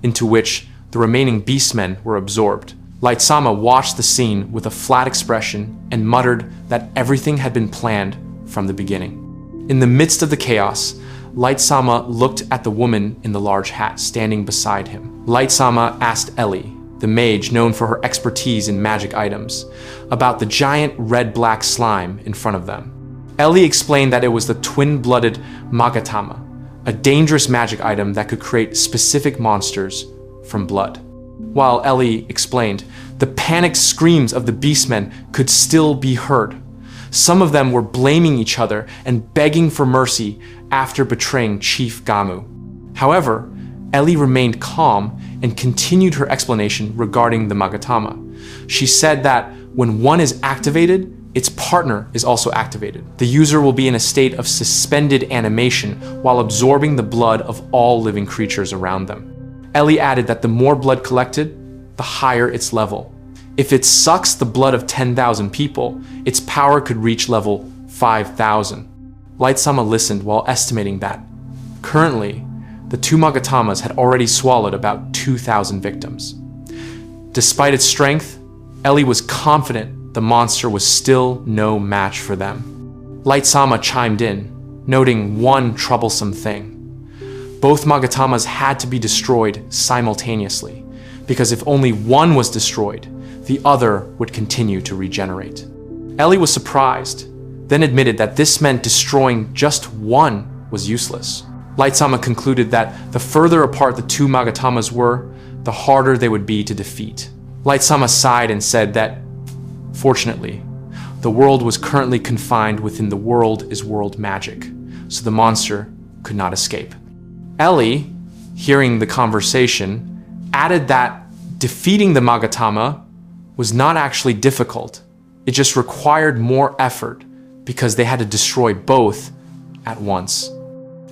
into which the remaining beastmen were absorbed. Light Sama watched the scene with a flat expression and muttered that everything had been planned from the beginning. In the midst of the chaos, Light Sama looked at the woman in the large hat standing beside him. Light Sama asked Ellie, the mage known for her expertise in magic items, about the giant red-black slime in front of them. Ellie explained that it was the twin-blooded magatama, a dangerous magic item that could create specific monsters from blood. While Ellie explained, the panicked screams of the beastmen could still be heard. Some of them were blaming each other and begging for mercy after betraying Chief Gamu. However, Ellie remained calm and continued her explanation regarding the magatama. She said that when one is activated, its partner is also activated. The user will be in a state of suspended animation while absorbing the blood of all living creatures around them. Ellie added that the more blood collected, the higher its level. If it sucks the blood of 10,000 people, its power could reach level 5,000. Light Sama listened while estimating that, currently, the two magatamas had already swallowed about 2,000 victims. Despite its strength, Ellie was confident the monster was still no match for them. Light Sama chimed in, noting one troublesome thing. Both magatamas had to be destroyed simultaneously, because if only one was destroyed, the other would continue to regenerate. Ellie was surprised, then admitted that this meant destroying just one was useless. Light Sama concluded that the further apart the two magatamas were, the the harder they would be to defeat. Light-sama sighed and said that, fortunately, the world was currently confined within the world is world magic, so the monster could not escape. Ellie, hearing the conversation, added that defeating the Magatama was not actually difficult. It just required more effort because they had to destroy both at once.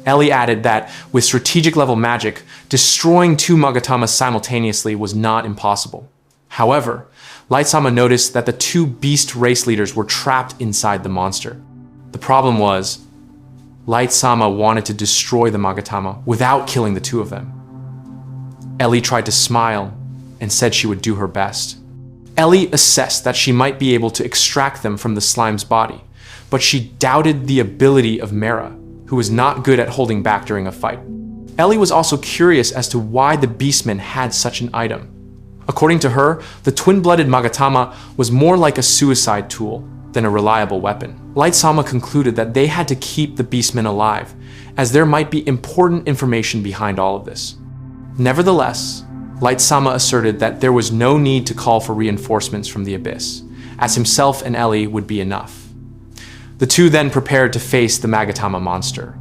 Ellie added that with strategic level magic, destroying two Magatamas simultaneously was not impossible. However, Light-sama noticed that the two beast race leaders were trapped inside the monster. The problem was, Light-sama wanted to destroy the Magatama without killing the two of them. Ellie tried to smile and said she would do her best. Ellie assessed that she might be able to extract them from the slime's body, but she doubted the ability of Mera, who was not good at holding back during a fight. Ellie was also curious as to why the beastmen had such an item. According to her, the twin-blooded Magatama was more like a suicide tool than a reliable weapon. Light-sama concluded that they had to keep the beastmen alive, as there might be important information behind all of this. Nevertheless, Light-sama asserted that there was no need to call for reinforcements from the abyss, as himself and Ellie would be enough. The two then prepared to face the Magatama monster.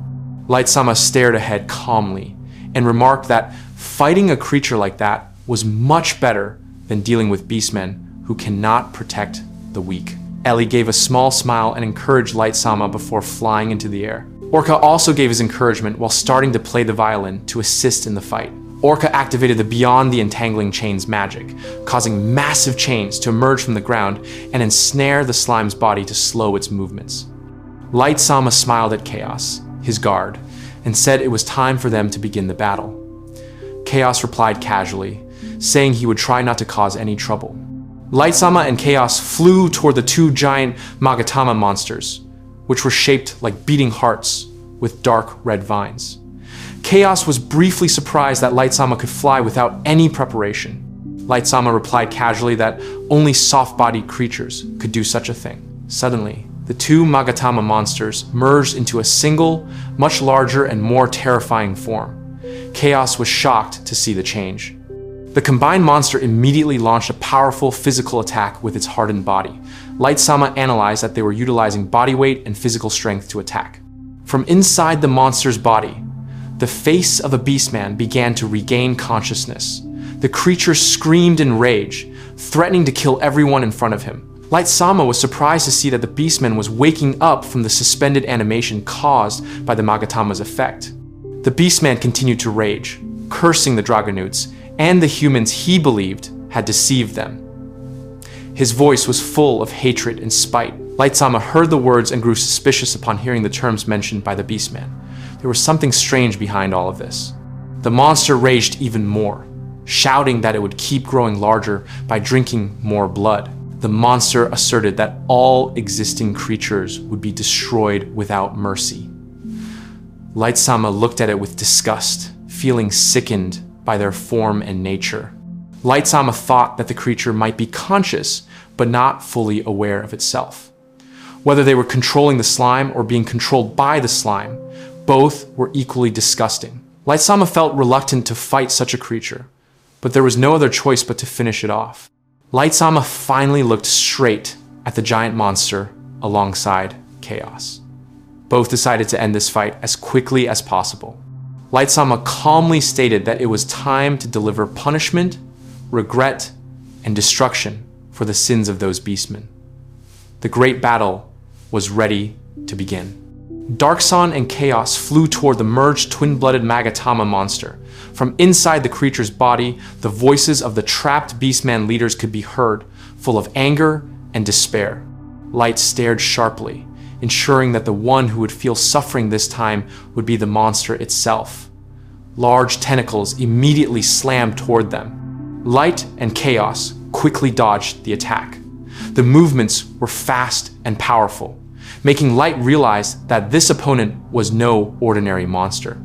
Light-sama stared ahead calmly and remarked that fighting a creature like that was much better than dealing with beastmen who cannot protect the weak. Ellie gave a small smile and encouraged Light-sama before flying into the air. Orca also gave his encouragement while starting to play the violin to assist in the fight. Orca activated the Beyond the Entangling Chains magic, causing massive chains to emerge from the ground and ensnare the slime's body to slow its movements. Light-sama smiled at Chaos, his guard, and said it was time for them to begin the battle. Chaos replied casually, saying he would try not to cause any trouble. Light-sama and Chaos flew toward the two giant Magatama monsters, which were shaped like beating hearts with dark red vines. Chaos was briefly surprised that Light-sama could fly without any preparation. Light-sama replied casually that only soft-bodied creatures could do such a thing. Suddenly, the two Magatama monsters merged into a single, much larger and more terrifying form. Chaos was shocked to see the change. The combined monster immediately launched a powerful physical attack with its hardened body. Light-sama analyzed that they were utilizing body weight and physical strength to attack. From inside the monster's body, the face of a beastman began to regain consciousness. The creature screamed in rage, threatening to kill everyone in front of him. Light-sama was surprised to see that the beastman was waking up from the suspended animation caused by the Magatama's effect. The beastman continued to rage, cursing the Dragonutes and the humans he believed had deceived them. His voice was full of hatred and spite. Light-sama heard the words and grew suspicious upon hearing the terms mentioned by the beastman. There was something strange behind all of this. The monster raged even more, shouting that it would keep growing larger by drinking more blood. The monster asserted that all existing creatures would be destroyed without mercy. Light-sama looked at it with disgust, feeling sickened by their form and nature. Light-sama thought that the creature might be conscious, but not fully aware of itself. Whether they were controlling the slime or being controlled by the slime, both were equally disgusting. Light-sama felt reluctant to fight such a creature, but there was no other choice but to finish it off. Light-sama finally looked straight at the giant monster alongside Chaos. Both decided to end this fight as quickly as possible. Light-sama calmly stated that it was time to deliver punishment, regret, and destruction for the sins of those beastmen. The great battle was ready to begin. Darkson and Chaos flew toward the merged twin-blooded Magatama monster. From inside the creature's body, the voices of the trapped beastman leaders could be heard, full of anger and despair. Light stared sharply, ensuring that the one who would feel suffering this time would be the monster itself. Large tentacles immediately slammed toward them. Light and Chaos quickly dodged the attack. The movements were fast and powerful, making Light realize that this opponent was no ordinary monster.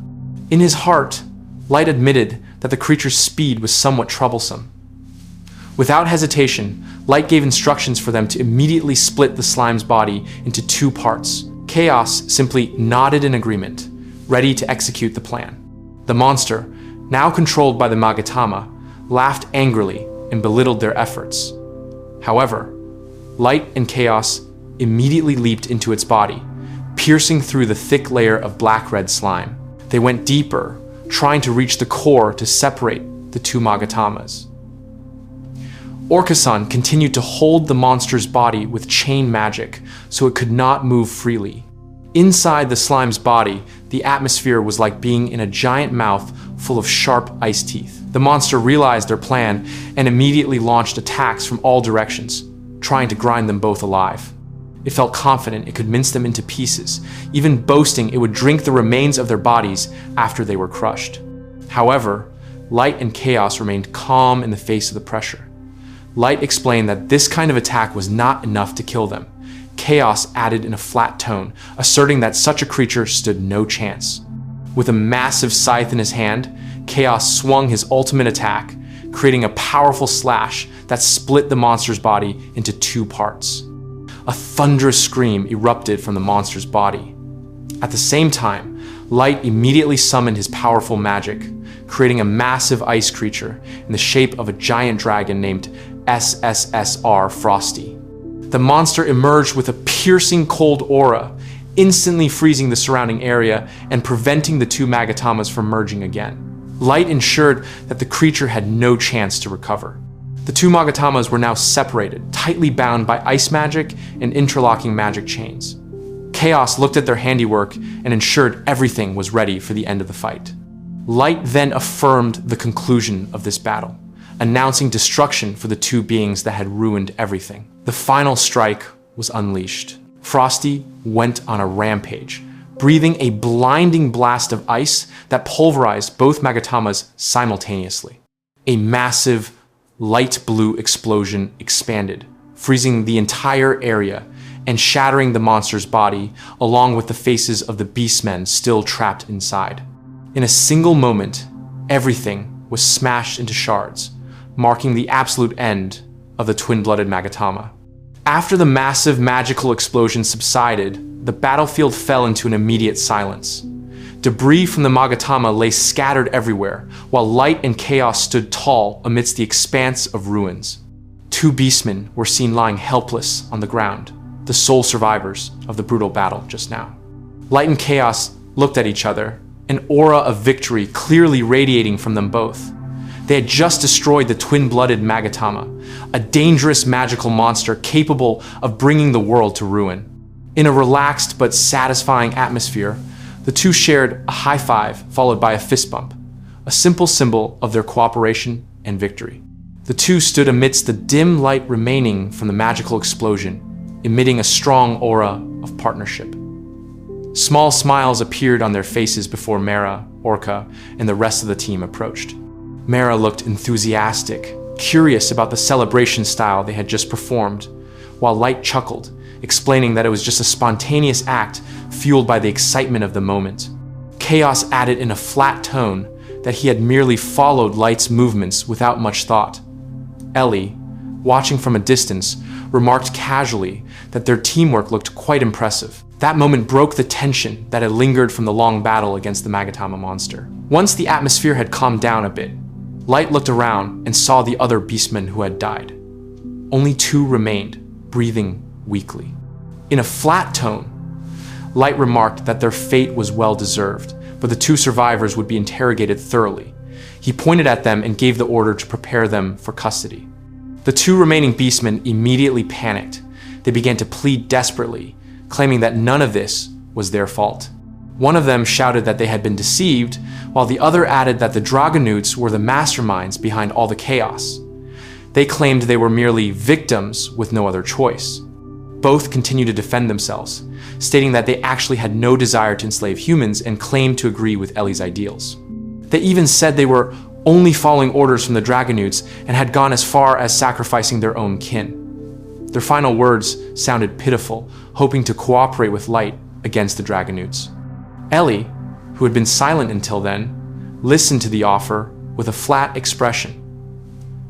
In his heart, Light admitted that the creature's speed was somewhat troublesome. Without hesitation, Light gave instructions for them to immediately split the slime's body into two parts. Chaos simply nodded in agreement, ready to execute the plan. The monster, now controlled by the Magatama, laughed angrily and belittled their efforts. However, Light and Chaos immediately leaped into its body, piercing through the thick layer of black-red slime. They went deeper, trying to reach the core to separate the two Magatamas. Orca-san continued to hold the monster's body with chain magic so it could not move freely. Inside the slime's body, the atmosphere was like being in a giant mouth full of sharp ice teeth. The monster realized their plan and immediately launched attacks from all directions, trying to grind them both alive. It felt confident it could mince them into pieces, even boasting it would drink the remains of their bodies after they were crushed. However, Light and Chaos remained calm in the face of the pressure. Light explained that this kind of attack was not enough to kill them. Chaos added in a flat tone, asserting that such a creature stood no chance. With a massive scythe in his hand, Chaos swung his ultimate attack, creating a powerful slash that split the monster's body into two parts. A thunderous scream erupted from the monster's body. At the same time, Light immediately summoned his powerful magic, creating a massive ice creature in the shape of a giant dragon named SSSR Frosty. The monster emerged with a piercing cold aura, instantly freezing the surrounding area and preventing the two Magatamas from merging again. Light ensured that the creature had no chance to recover. The two Magatamas were now separated, tightly bound by ice magic and interlocking magic chains. Chaos looked at their handiwork and ensured everything was ready for the end of the fight. Light then affirmed the conclusion of this battle, announcing destruction for the two beings that had ruined everything. The final strike was unleashed. Frosty went on a rampage, breathing a blinding blast of ice that pulverized both Magatamas simultaneously. A massive, light blue explosion expanded, freezing the entire area and shattering the monster's body, along with the faces of the beastmen still trapped inside. In a single moment, everything was smashed into shards, marking the absolute end of the twin-blooded Magatama. After the massive magical explosion subsided, the battlefield fell into an immediate silence. Debris from the Magatama lay scattered everywhere, while Light and Chaos stood tall amidst the expanse of ruins. Two beastmen were seen lying helpless on the ground, the sole survivors of the brutal battle just now. Light and Chaos looked at each other, an aura of victory clearly radiating from them both. They had just destroyed the twin-blooded Magatama, a dangerous magical monster capable of bringing the world to ruin. In a relaxed but satisfying atmosphere, the two shared a high five followed by a fist bump, a simple symbol of their cooperation and victory. The two stood amidst the dim light remaining from the magical explosion, emitting a strong aura of partnership. Small smiles appeared on their faces before Mera, Orca, and the rest of the team approached. Mera looked enthusiastic, curious about the celebration style they had just performed, while Light chuckled, explaining that it was just a spontaneous act fueled by the excitement of the moment. Chaos added in a flat tone that he had merely followed Light's movements without much thought. Ellie, watching from a distance, remarked casually that their teamwork looked quite impressive. That moment broke the tension that had lingered from the long battle against the Magatama monster. Once the atmosphere had calmed down a bit, Light looked around and saw the other beastmen who had died. Only two remained, breathing weakly. In a flat tone, Light remarked that their fate was well-deserved, but the two survivors would be interrogated thoroughly. He pointed at them and gave the order to prepare them for custody. The two remaining beastmen immediately panicked. They began to plead desperately, claiming that none of this was their fault. One of them shouted that they had been deceived, while the other added that the Dragonutes were the masterminds behind all the chaos. They claimed they were merely victims with no other choice. Both continued to defend themselves, stating that they actually had no desire to enslave humans and claimed to agree with Ellie's ideals. They even said they were only following orders from the Dragonutes and had gone as far as sacrificing their own kin. Their final words sounded pitiful, hoping to cooperate with Light against the Dragonutes. Ellie, who had been silent until then, listened to the offer with a flat expression.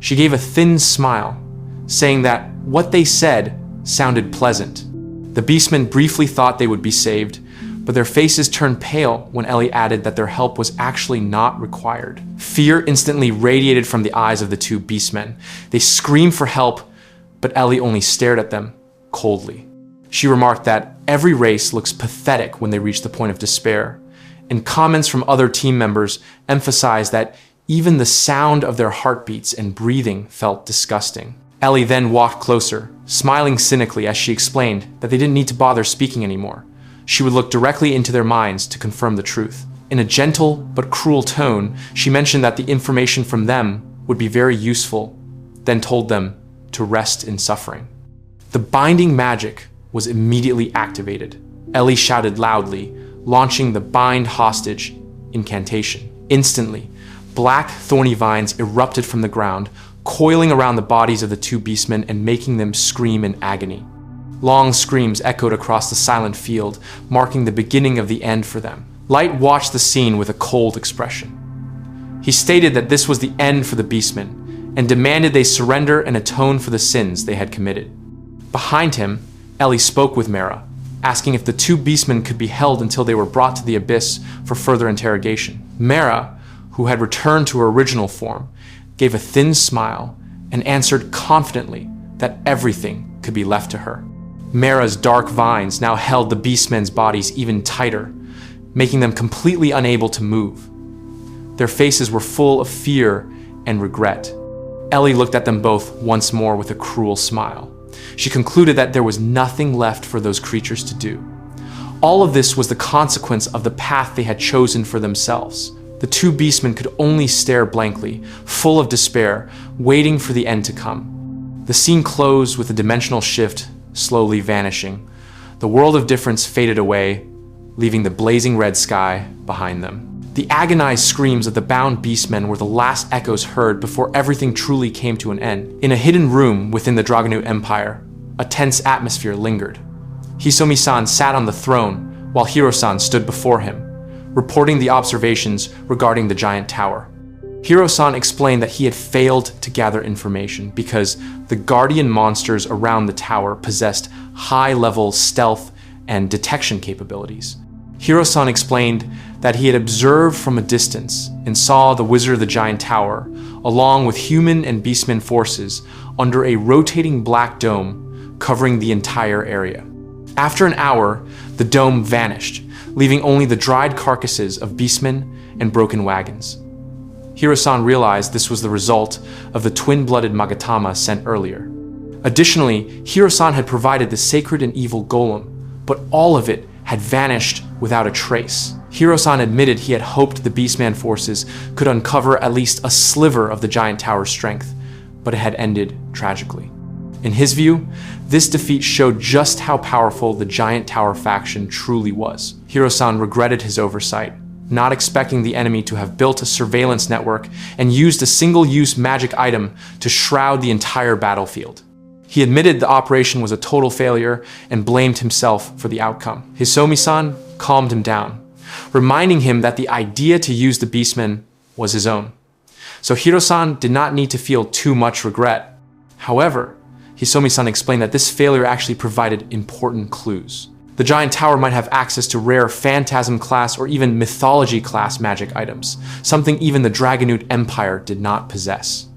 She gave a thin smile, saying that what they said sounded pleasant. The beastmen briefly thought they would be saved, but their faces turned pale when Ellie added that their help was actually not required. Fear instantly radiated from the eyes of the two beastmen. They screamed for help, but Ellie only stared at them coldly. She remarked that every race looks pathetic when they reach the point of despair, and comments from other team members emphasized that even the sound of their heartbeats and breathing felt disgusting. Ellie then walked closer, smiling cynically as she explained that they didn't need to bother speaking anymore. She would look directly into their minds to confirm the truth. In a gentle but cruel tone, she mentioned that the information from them would be very useful, then told them to rest in suffering. The binding magic was immediately activated. Ellie shouted loudly, launching the bind hostage incantation. Instantly, black thorny vines erupted from the ground, coiling around the bodies of the two beastmen and making them scream in agony. Long screams echoed across the silent field, marking the beginning of the end for them. Light watched the scene with a cold expression. He stated that this was the end for the beastmen, and demanded they surrender and atone for the sins they had committed. Behind him, Ellie spoke with Mera, asking if the two beastmen could be held until they were brought to the abyss for further interrogation. Mera, who had returned to her original form, gave a thin smile and answered confidently that everything could be left to her. Mera's dark vines now held the beastmen's bodies even tighter, making them completely unable to move. Their faces were full of fear and regret. Ellie looked at them both once more with a cruel smile. She concluded that there was nothing left for those creatures to do. All of this was the consequence of the path they had chosen for themselves. The two beastmen could only stare blankly, full of despair, waiting for the end to come. The scene closed with a dimensional shift slowly vanishing. The world of difference faded away, leaving the blazing red sky behind them. The agonized screams of the bound beastmen were the last echoes heard before everything truly came to an end. In a hidden room within the Dragonute Empire, a tense atmosphere lingered. Hisomi-san sat on the throne while Hiro-san stood before him, reporting the observations regarding the giant tower. Hiro-san explained that he had failed to gather information because the guardian monsters around the tower possessed high-level stealth and detection capabilities. Hiro-san explained that he had observed from a distance and saw the Wizard of the Giant Tower, along with human and beastmen forces, under a rotating black dome covering the entire area. After an hour, the dome vanished, leaving only the dried carcasses of beastmen and broken wagons. Hiro-san realized this was the result of the twin-blooded Magatama sent earlier. Additionally, Hiro-san had provided the sacred and evil golem, but all of it had vanished without a trace. Hiro-san admitted he had hoped the Beastman forces could uncover at least a sliver of the giant tower's strength, but it had ended tragically. In his view, this defeat showed just how powerful the giant tower faction truly was. Hiro-san regretted his oversight, not expecting the enemy to have built a surveillance network and used a single-use magic item to shroud the entire battlefield. He admitted the operation was a total failure and blamed himself for the outcome. Hisomi-san calmed him down, reminding him that the idea to use the beastmen was his own. So Hiro-san did not need to feel too much regret. However, Hisomi-san explained that this failure actually provided important clues. The giant tower might have access to rare Phantasm class or even Mythology class magic items, something even the Dragonute Empire did not possess.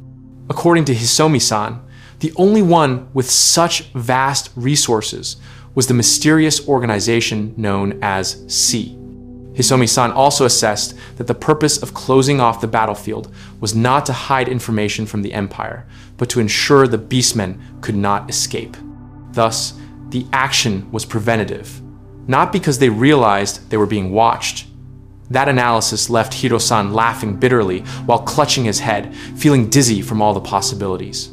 According to Hisomi-san, the only one with such vast resources was the mysterious organization known as C. Hisomi-san also assessed that the purpose of closing off the battlefield was not to hide information from the Empire, but to ensure the beastmen could not escape. Thus, the action was preventative, not because they realized they were being watched. That analysis left Hiro-san laughing bitterly while clutching his head, feeling dizzy from all the possibilities.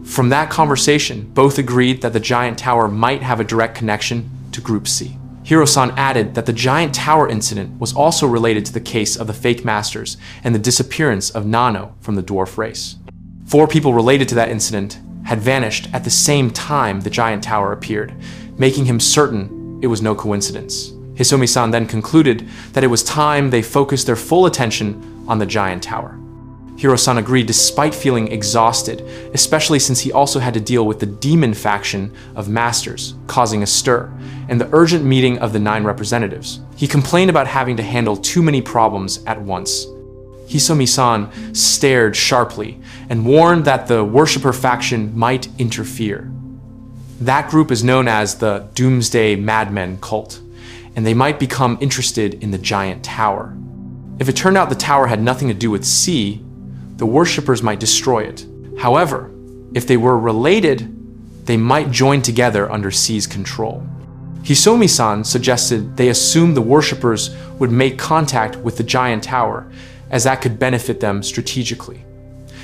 From that conversation, both agreed that the giant tower might have a direct connection to Group C. Hiro-san added that the giant tower incident was also related to the case of the fake masters and the disappearance of Nano from the dwarf race. 4 people related to that incident had vanished at the same time the giant tower appeared, making him certain it was no coincidence. Hisomi-san then concluded that it was time they focused their full attention on the giant tower. Hiro-san agreed despite feeling exhausted, especially since he also had to deal with the demon faction of masters, causing a stir, and the urgent meeting of the 9 representatives. He complained about having to handle too many problems at once. Hisomi-san stared sharply and warned that the worshipper faction might interfere. That group is known as the Doomsday Madmen cult, and they might become interested in the giant tower. If it turned out the tower had nothing to do with C, the worshippers might destroy it. However, if they were related, they might join together under C's control. Hisomi-san suggested they assume the worshippers would make contact with the giant tower, as that could benefit them strategically.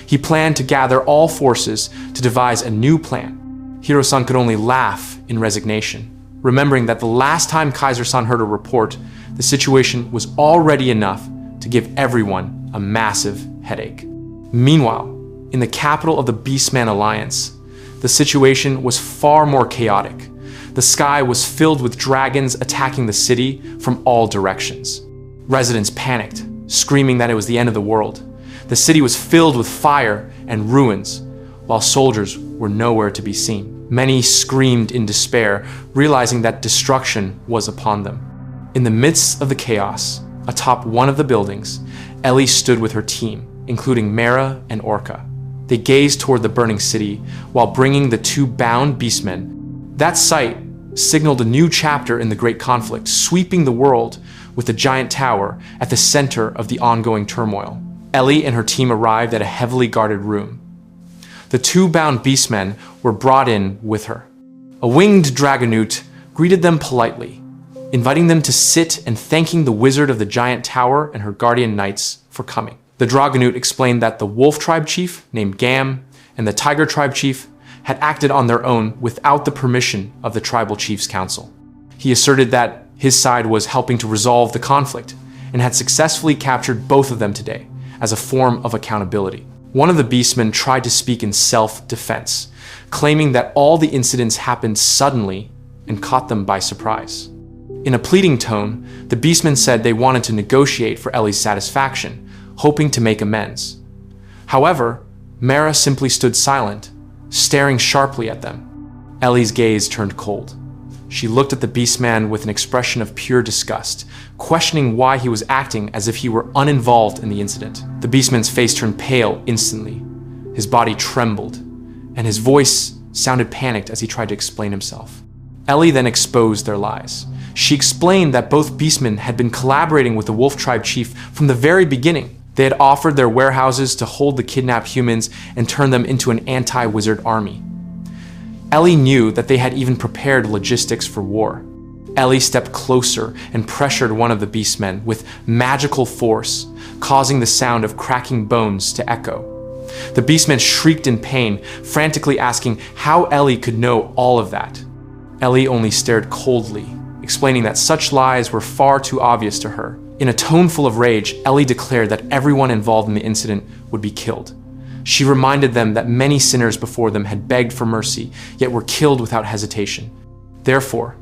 He planned to gather all forces to devise a new plan. Hiro-san could only laugh in resignation, remembering that the last time Kaiser-san heard a report, the situation was already enough to give everyone a massive headache. Meanwhile, in the capital of the Beastman Alliance, the situation was far more chaotic. The sky was filled with dragons attacking the city from all directions. Residents panicked, screaming that it was the end of the world. The city was filled with fire and ruins, while soldiers were nowhere to be seen. Many screamed in despair, realizing that destruction was upon them. In the midst of the chaos, atop one of the buildings, Ellie stood with her team, including Mera and Orca. They gazed toward the burning city while bringing the 2 bound beastmen. That sight signaled a new chapter in the great conflict, sweeping the world with the giant tower at the center of the ongoing turmoil. Ellie and her team arrived at a heavily guarded room. The 2 bound beastmen were brought in with her. A winged dragonoot greeted them politely, inviting them to sit and thanking the wizard of the giant tower and her guardian knights for coming. The dragonoot explained that the wolf tribe chief, named Gam, and the tiger tribe chief had acted on their own without the permission of the tribal chiefs' council. He asserted that his side was helping to resolve the conflict and had successfully captured both of them today as a form of accountability. One of the beastmen tried to speak in self-defense, claiming that all the incidents happened suddenly and caught them by surprise. In a pleading tone, the beastmen said they wanted to negotiate for Ellie's satisfaction, hoping to make amends. However, Mera simply stood silent, staring sharply at them. Ellie's gaze turned cold. She looked at the beastman with an expression of pure disgust, questioning why he was acting as if he were uninvolved in the incident. The beastman's face turned pale instantly. His body trembled, and his voice sounded panicked as he tried to explain himself. Ellie then exposed their lies. She explained that both beastmen had been collaborating with the wolf tribe chief from the very beginning. They had offered their warehouses to hold the kidnapped humans and turn them into an anti-wizard army. Ellie knew that they had even prepared logistics for war. Ellie stepped closer and pressured one of the beastmen with magical force, causing the sound of cracking bones to echo. The beastmen shrieked in pain, frantically asking how Ellie could know all of that. Ellie only stared coldly, explaining that such lies were far too obvious to her. In a tone full of rage, Ellie declared that everyone involved in the incident would be killed. She reminded them that many sinners before them had begged for mercy, yet were killed without hesitation. Therefore,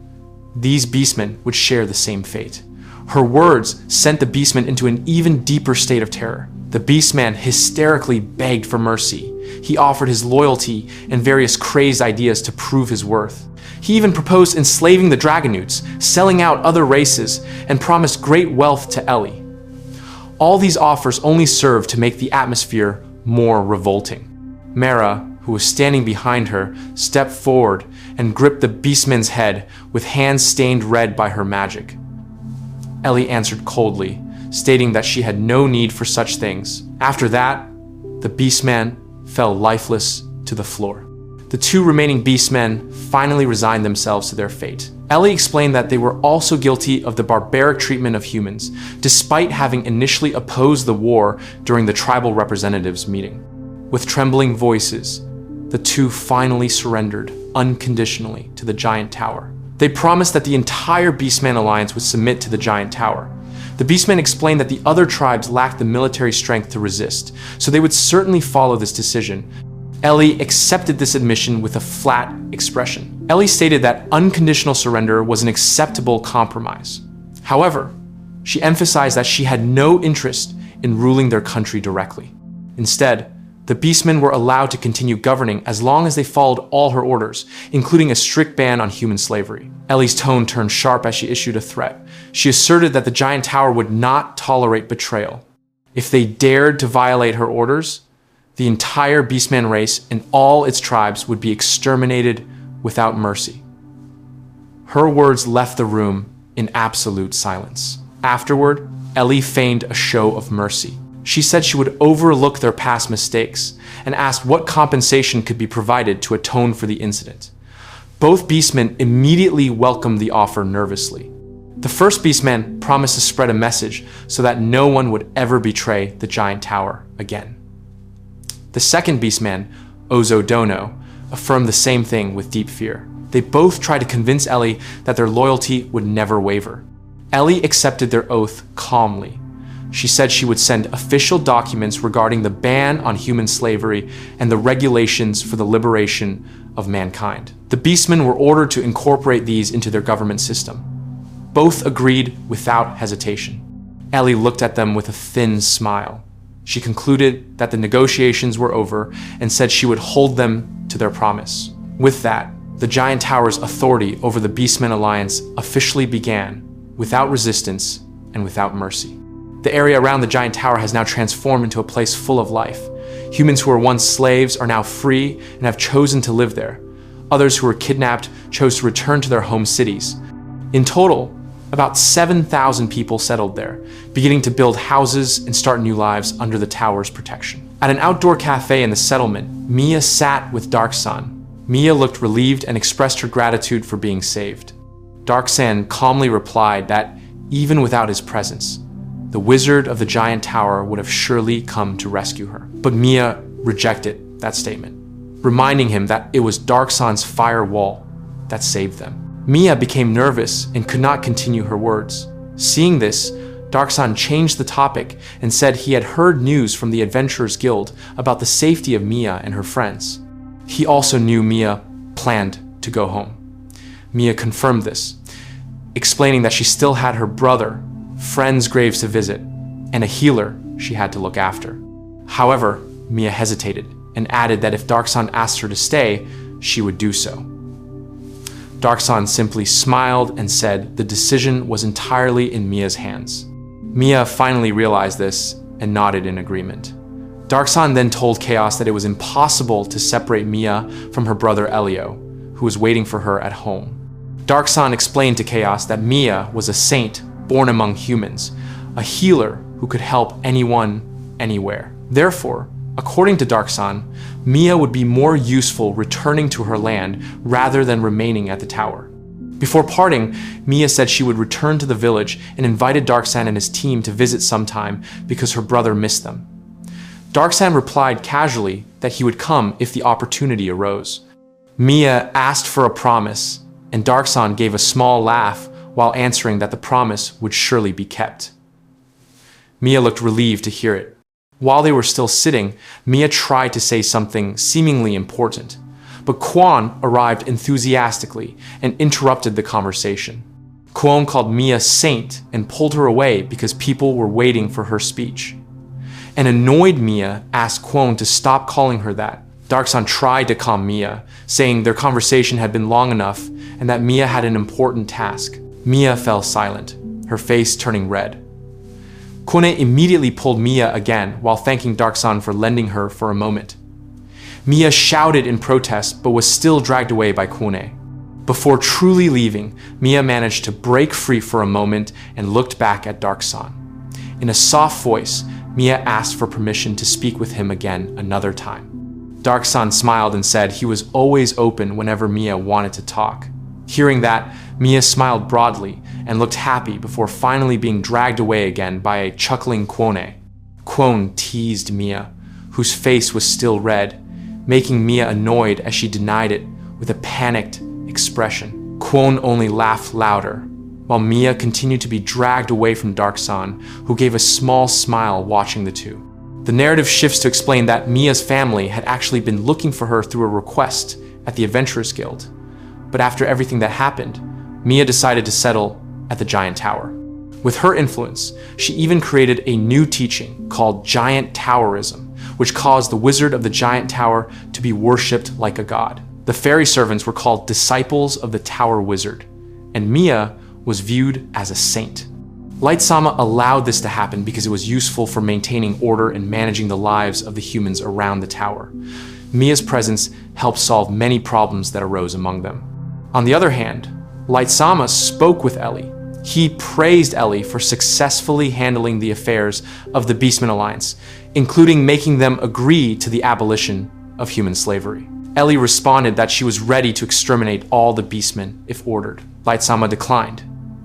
these beastmen would share the same fate. Her words sent the beastmen into an even deeper state of terror. The beastman hysterically begged for mercy. He offered his loyalty and various crazed ideas to prove his worth. He even proposed enslaving the dragonoots, selling out other races, and promised great wealth to Ellie. All these offers only served to make the atmosphere more revolting. Mera, who was standing behind her, stepped forward and gripped the beastman's head with hands stained red by her magic. Ellie answered coldly, stating that she had no need for such things. After that, the beastman fell lifeless to the floor. The 2 remaining beastmen finally resigned themselves to their fate. Ellie explained that they were also guilty of the barbaric treatment of humans, despite having initially opposed the war during the tribal representatives' meeting. With trembling voices, the 2 finally surrendered unconditionally to the giant tower. They promised that the entire Beastman Alliance would submit to the giant tower. The Beastmen explained that the other tribes lacked the military strength to resist, so they would certainly follow this decision. Ellie accepted this admission with a flat expression. Ellie stated that unconditional surrender was an acceptable compromise. However, she emphasized that she had no interest in ruling their country directly. Instead, the beastmen were allowed to continue governing as long as they followed all her orders, including a strict ban on human slavery. Ellie's tone turned sharp as she issued a threat. She asserted that the giant tower would not tolerate betrayal. If they dared to violate her orders, the entire beastman race and all its tribes would be exterminated without mercy. Her words left the room in absolute silence. Afterward, Ellie feigned a show of mercy. She said she would overlook their past mistakes and asked what compensation could be provided to atone for the incident. Both beastmen immediately welcomed the offer nervously. The first beastman promised to spread a message so that no one would ever betray the giant tower again. The second beastman, Ozo Dono, affirmed the same thing with deep fear. They both tried to convince Ellie that their loyalty would never waver. Ellie accepted their oath calmly. She said she would send official documents regarding the ban on human slavery and the regulations for the liberation of mankind. The beastmen were ordered to incorporate these into their government system. Both agreed without hesitation. Ellie looked at them with a thin smile. She concluded that the negotiations were over and said she would hold them to their promise. With that, the giant tower's authority over the Beastmen Alliance officially began, without resistance and without mercy. The area around the giant tower has now transformed into a place full of life. Humans who were once slaves are now free and have chosen to live there. Others who were kidnapped chose to return to their home cities. In total, about 7,000 people settled there, beginning to build houses and start new lives under the tower's protection. At an outdoor cafe in the settlement, Mia sat with Dark-san. Mia looked relieved and expressed her gratitude for being saved. Dark-san calmly replied that, even without his presence, the wizard of the giant tower would have surely come to rescue her. But Mia rejected that statement, reminding him that it was Dark-san's fire wall that saved them. Mia became nervous and could not continue her words. Seeing this, Dark-san changed the topic and said he had heard news from the Adventurers Guild about the safety of Mia and her friends. He also knew Mia planned to go home. Mia confirmed this, explaining that she still had her brother, friends' graves to visit, and a healer she had to look after. However, Mia hesitated and added that if Dark-san asked her to stay, she would do so. Dark-san simply smiled and said the decision was entirely in Mia's hands. Mia finally realized this and nodded in agreement. Dark-san then told Chaos that it was impossible to separate Mia from her brother Elio, who was waiting for her at home. Dark-san explained to Chaos that Mia was a saint born among humans, a healer who could help anyone, anywhere. Therefore, according to Dark-san, Mia would be more useful returning to her land rather than remaining at the tower. Before parting, Mia said she would return to the village and invited Dark-san and his team to visit sometime because her brother missed them. Dark-san replied casually that he would come if the opportunity arose. Mia asked for a promise, and Dark-san gave a small laugh while answering that the promise would surely be kept. Mia looked relieved to hear it. While they were still sitting, Mia tried to say something seemingly important, but Kwon arrived enthusiastically and interrupted the conversation. Kwon called Mia saint and pulled her away because people were waiting for her speech. An annoyed Mia asked Kwon to stop calling her that. Dark-san tried to calm Mia, saying their conversation had been long enough and that Mia had an important task. Mia fell silent, her face turning red. Kone immediately pulled Mia again while thanking Dark-san for lending her for a moment. Mia shouted in protest but was still dragged away by Kone. Before truly leaving, Mia managed to break free for a moment and looked back at Dark-san. In a soft voice, Mia asked for permission to speak with him again another time. Dark-san smiled and said he was always open whenever Mia wanted to talk. Hearing that, Mia smiled broadly and looked happy before finally being dragged away again by a chuckling Kwone. Kwon teased Mia, whose face was still red, making Mia annoyed as she denied it with a panicked expression. Kwon only laughed louder, while Mia continued to be dragged away from Dark-san, who gave a small smile watching the two. The narrative shifts to explain that Mia's family had actually been looking for her through a request at the Adventurers Guild. But after everything that happened, Mia decided to settle at the giant tower. With her influence, she even created a new teaching called Giant Towerism, which caused the wizard of the giant tower to be worshipped like a god. The fairy servants were called disciples of the tower wizard, and Mia was viewed as a saint. Light Zamaa allowed this to happen because it was useful for maintaining order and managing the lives of the humans around the tower. Mia's presence helped solve many problems that arose among them. On the other hand, Light Zamaa spoke with Ellie. He praised Ellie for successfully handling the affairs of the Beastmen Alliance, including making them agree to the abolition of human slavery. Ellie responded that she was ready to exterminate all the Beastmen if ordered. Light Zamaa declined,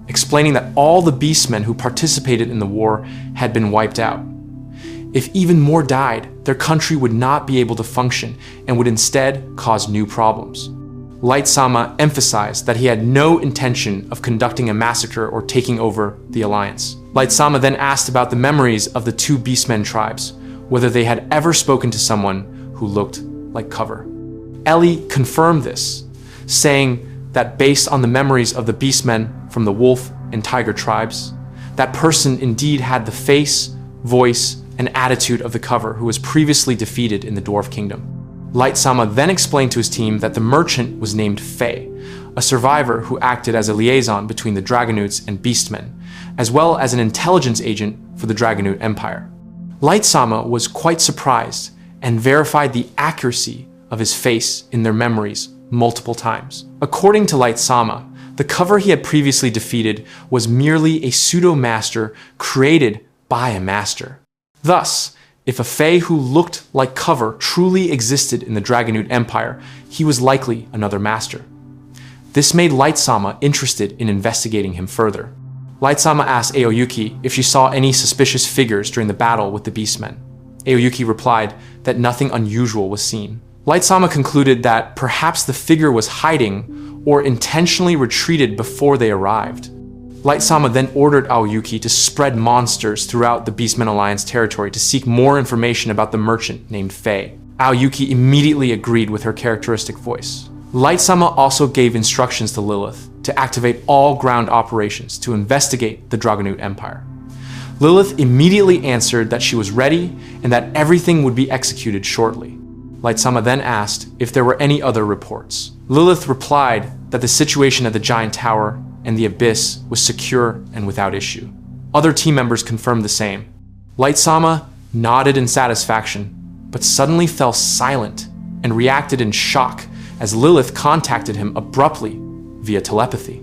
explaining that all the Beastmen who participated in the war had been wiped out. If even more died, their country would not be able to function and would instead cause new problems. Light Zamaa emphasized that he had no intention of conducting a massacre or taking over the Alliance. Light Zamaa then asked about the memories of the two Beastmen tribes, whether they had ever spoken to someone who looked like Cover. Ellie confirmed this, saying that based on the memories of the Beastmen from the Wolf and Tiger tribes, that person indeed had the face, voice, and attitude of the Cover who was previously defeated in the Dwarf Kingdom. Light Zamaa then explained to his team that the merchant was named Faye, a survivor who acted as a liaison between the Dragonutes and Beastmen, as well as an intelligence agent for the Dragonute Empire. Light Zamaa was quite surprised and verified the accuracy of his face in their memories multiple times. According to Light Zamaa, the Cover he had previously defeated was merely a pseudo-master created by a master. Thus, if a Fae who looked like Cover truly existed in the Dragonute Empire, he was likely another master. This made Light Zamaa interested in investigating him further. Light Zamaa asked Aoyuki if she saw any suspicious figures during the battle with the Beastmen. Aoyuki replied that nothing unusual was seen. Light Zamaa concluded that perhaps the figure was hiding or intentionally retreated before they arrived. Light Zamaa then ordered Aoyuki to spread monsters throughout the Beastmen Alliance territory to seek more information about the merchant named Faye. Aoyuki immediately agreed with her characteristic voice. Light Zamaa also gave instructions to Lilith to activate all ground operations to investigate the Dragonute Empire. Lilith immediately answered that she was ready and that everything would be executed shortly. Light Zamaa then asked if there were any other reports. Lilith replied that the situation at the Giant Tower and the Abyss was secure and without issue. Other team members confirmed the same. Light Zamaa nodded in satisfaction, but suddenly fell silent and reacted in shock as Lilith contacted him abruptly via telepathy.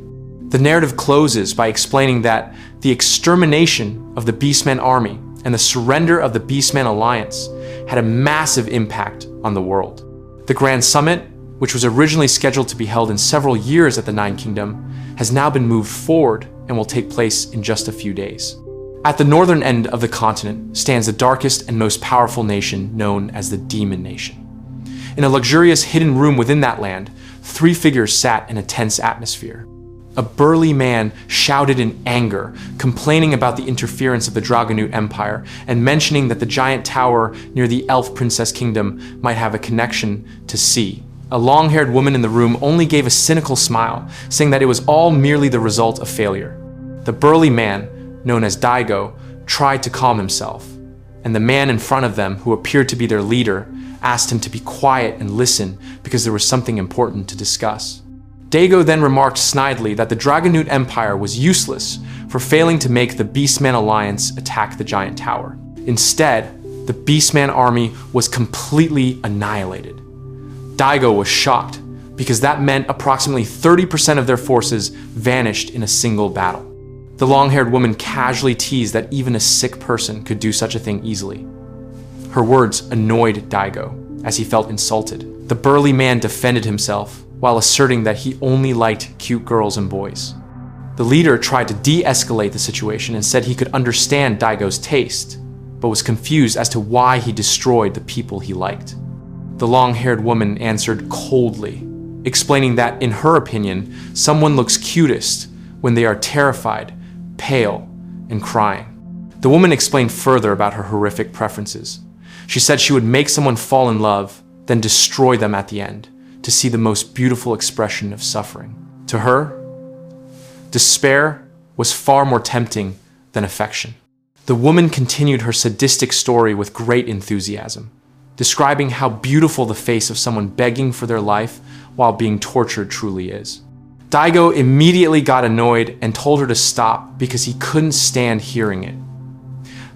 The narrative closes by explaining that the extermination of the Beastmen army and the surrender of the Beastmen Alliance had a massive impact on the world. The Grand Summit, which was originally scheduled to be held in several years at the Nine Kingdom, has now been moved forward and will take place in just a few days. At the northern end of the continent stands the darkest and most powerful nation known as the Demon Nation. In a luxurious hidden room within that land, three figures sat in a tense atmosphere. A burly man shouted in anger, complaining about the interference of the Dragonute Empire and mentioning that the giant tower near the Elf Princess Kingdom might have a connection to sea. A long-haired woman in the room only gave a cynical smile, saying that it was all merely the result of failure. The burly man, known as Daigo, tried to calm himself, and the man in front of them, who appeared to be their leader, asked him to be quiet and listen because there was something important to discuss. Daigo then remarked snidely that the Dragonute Empire was useless for failing to make the Beastman Alliance attack the Giant Tower. Instead, the Beastman army was completely annihilated. Daigo was shocked because that meant approximately 30% of their forces vanished in a single battle. The long-haired woman casually teased that even a sick person could do such a thing easily. Her words annoyed Daigo, as he felt insulted. The burly man defended himself while asserting that he only liked cute girls and boys. The leader tried to de-escalate the situation and said he could understand Daigo's taste, but was confused as to why he destroyed the people he liked. The long-haired woman answered coldly, explaining that, in her opinion, someone looks cutest when they are terrified, pale, and crying. The woman explained further about her horrific preferences. She said she would make someone fall in love, then destroy them at the end, to see the most beautiful expression of suffering. To her, despair was far more tempting than affection. The woman continued her sadistic story with great enthusiasm. describing how beautiful the face of someone begging for their life while being tortured truly is. Daigo immediately got annoyed and told her to stop because he couldn't stand hearing it.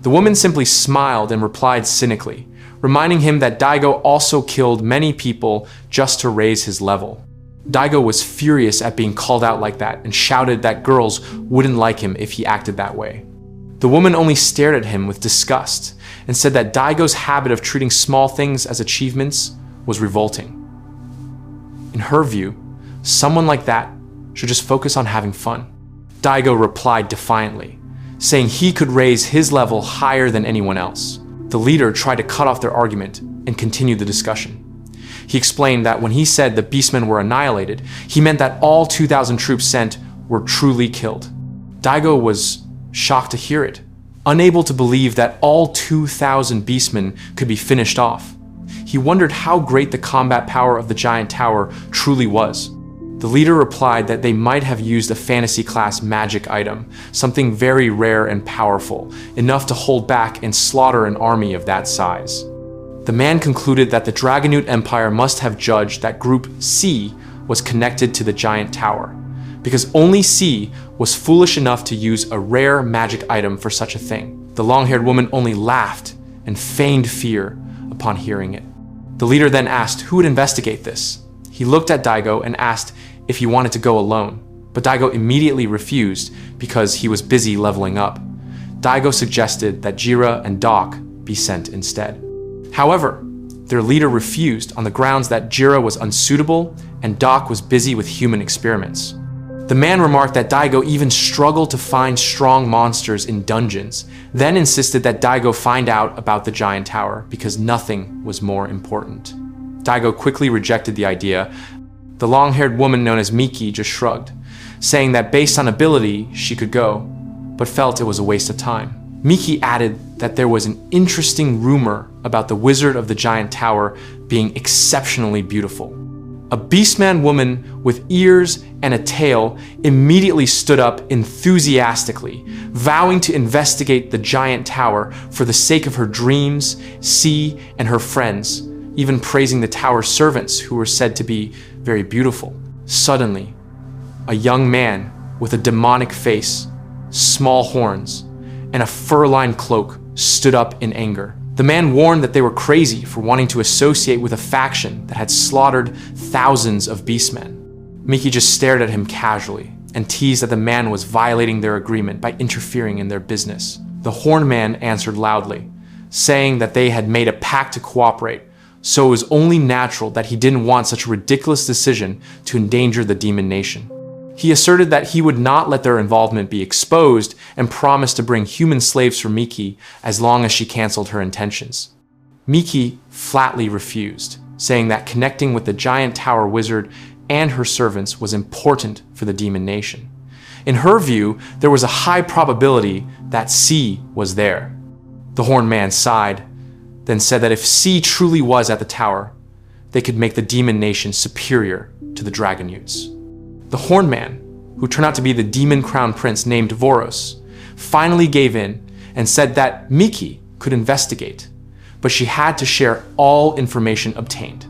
The woman simply smiled and replied cynically, reminding him that Daigo also killed many people just to raise his level. Daigo was furious at being called out like that and shouted that girls wouldn't like him if he acted that way. The woman only stared at him with disgust and said that Daigo's habit of treating small things as achievements was revolting. In her view, someone like that should just focus on having fun. Daigo replied defiantly, saying he could raise his level higher than anyone else. The leader tried to cut off their argument and continue the discussion. He explained that when he said the beastmen were annihilated, he meant that all 2,000 troops sent were truly killed. Daigo was shocked to hear it, unable to believe that all 2,000 beastmen could be finished off. He wondered how great the combat power of the giant tower truly was. The leader replied that they might have used a fantasy-class magic item, something very rare and powerful, enough to hold back and slaughter an army of that size. The man concluded that the Dragonute Empire must have judged that Group C was connected to the giant tower, because only C was foolish enough to use a rare magic item for such a thing. The long-haired woman only laughed and feigned fear upon hearing it. The leader then asked who would investigate this. He looked at Daigo and asked if he wanted to go alone, but Daigo immediately refused because he was busy leveling up. Daigo suggested that Jira and Doc be sent instead. However, their leader refused on the grounds that Jira was unsuitable and Doc was busy with human experiments. The man remarked that Daigo even struggled to find strong monsters in dungeons, then insisted that Daigo find out about the giant tower because nothing was more important. Daigo quickly rejected the idea. The long-haired woman known as Miki just shrugged, saying that based on ability she could go, but felt it was a waste of time. Miki added that there was an interesting rumor about the wizard of the giant tower being exceptionally beautiful. A beastman woman with ears and a tail immediately stood up enthusiastically, vowing to investigate the giant tower for the sake of her dreams, C, and her friends, even praising the tower's servants who were said to be very beautiful. Suddenly, a young man with a demonic face, small horns, and a fur-lined cloak stood up in anger. The man warned that they were crazy for wanting to associate with a faction that had slaughtered thousands of beastmen. Miki just stared at him casually and teased that the man was violating their agreement by interfering in their business. The horned man answered loudly, saying that they had made a pact to cooperate, so it was only natural that he didn't want such a ridiculous decision to endanger the demon nation. He asserted that he would not let their involvement be exposed and promised to bring human slaves for Miki as long as she canceled her intentions. Miki flatly refused, saying that connecting with the giant tower wizard and her servants was important for the demon nation. In her view, there was a high probability that C was there. The horned man sighed, then said that if C truly was at the tower, they could make the demon nation superior to the Dragonutes. The horned man, who turned out to be the demon crown prince named Voros, finally gave in and said that Miki could investigate, but she had to share all information obtained.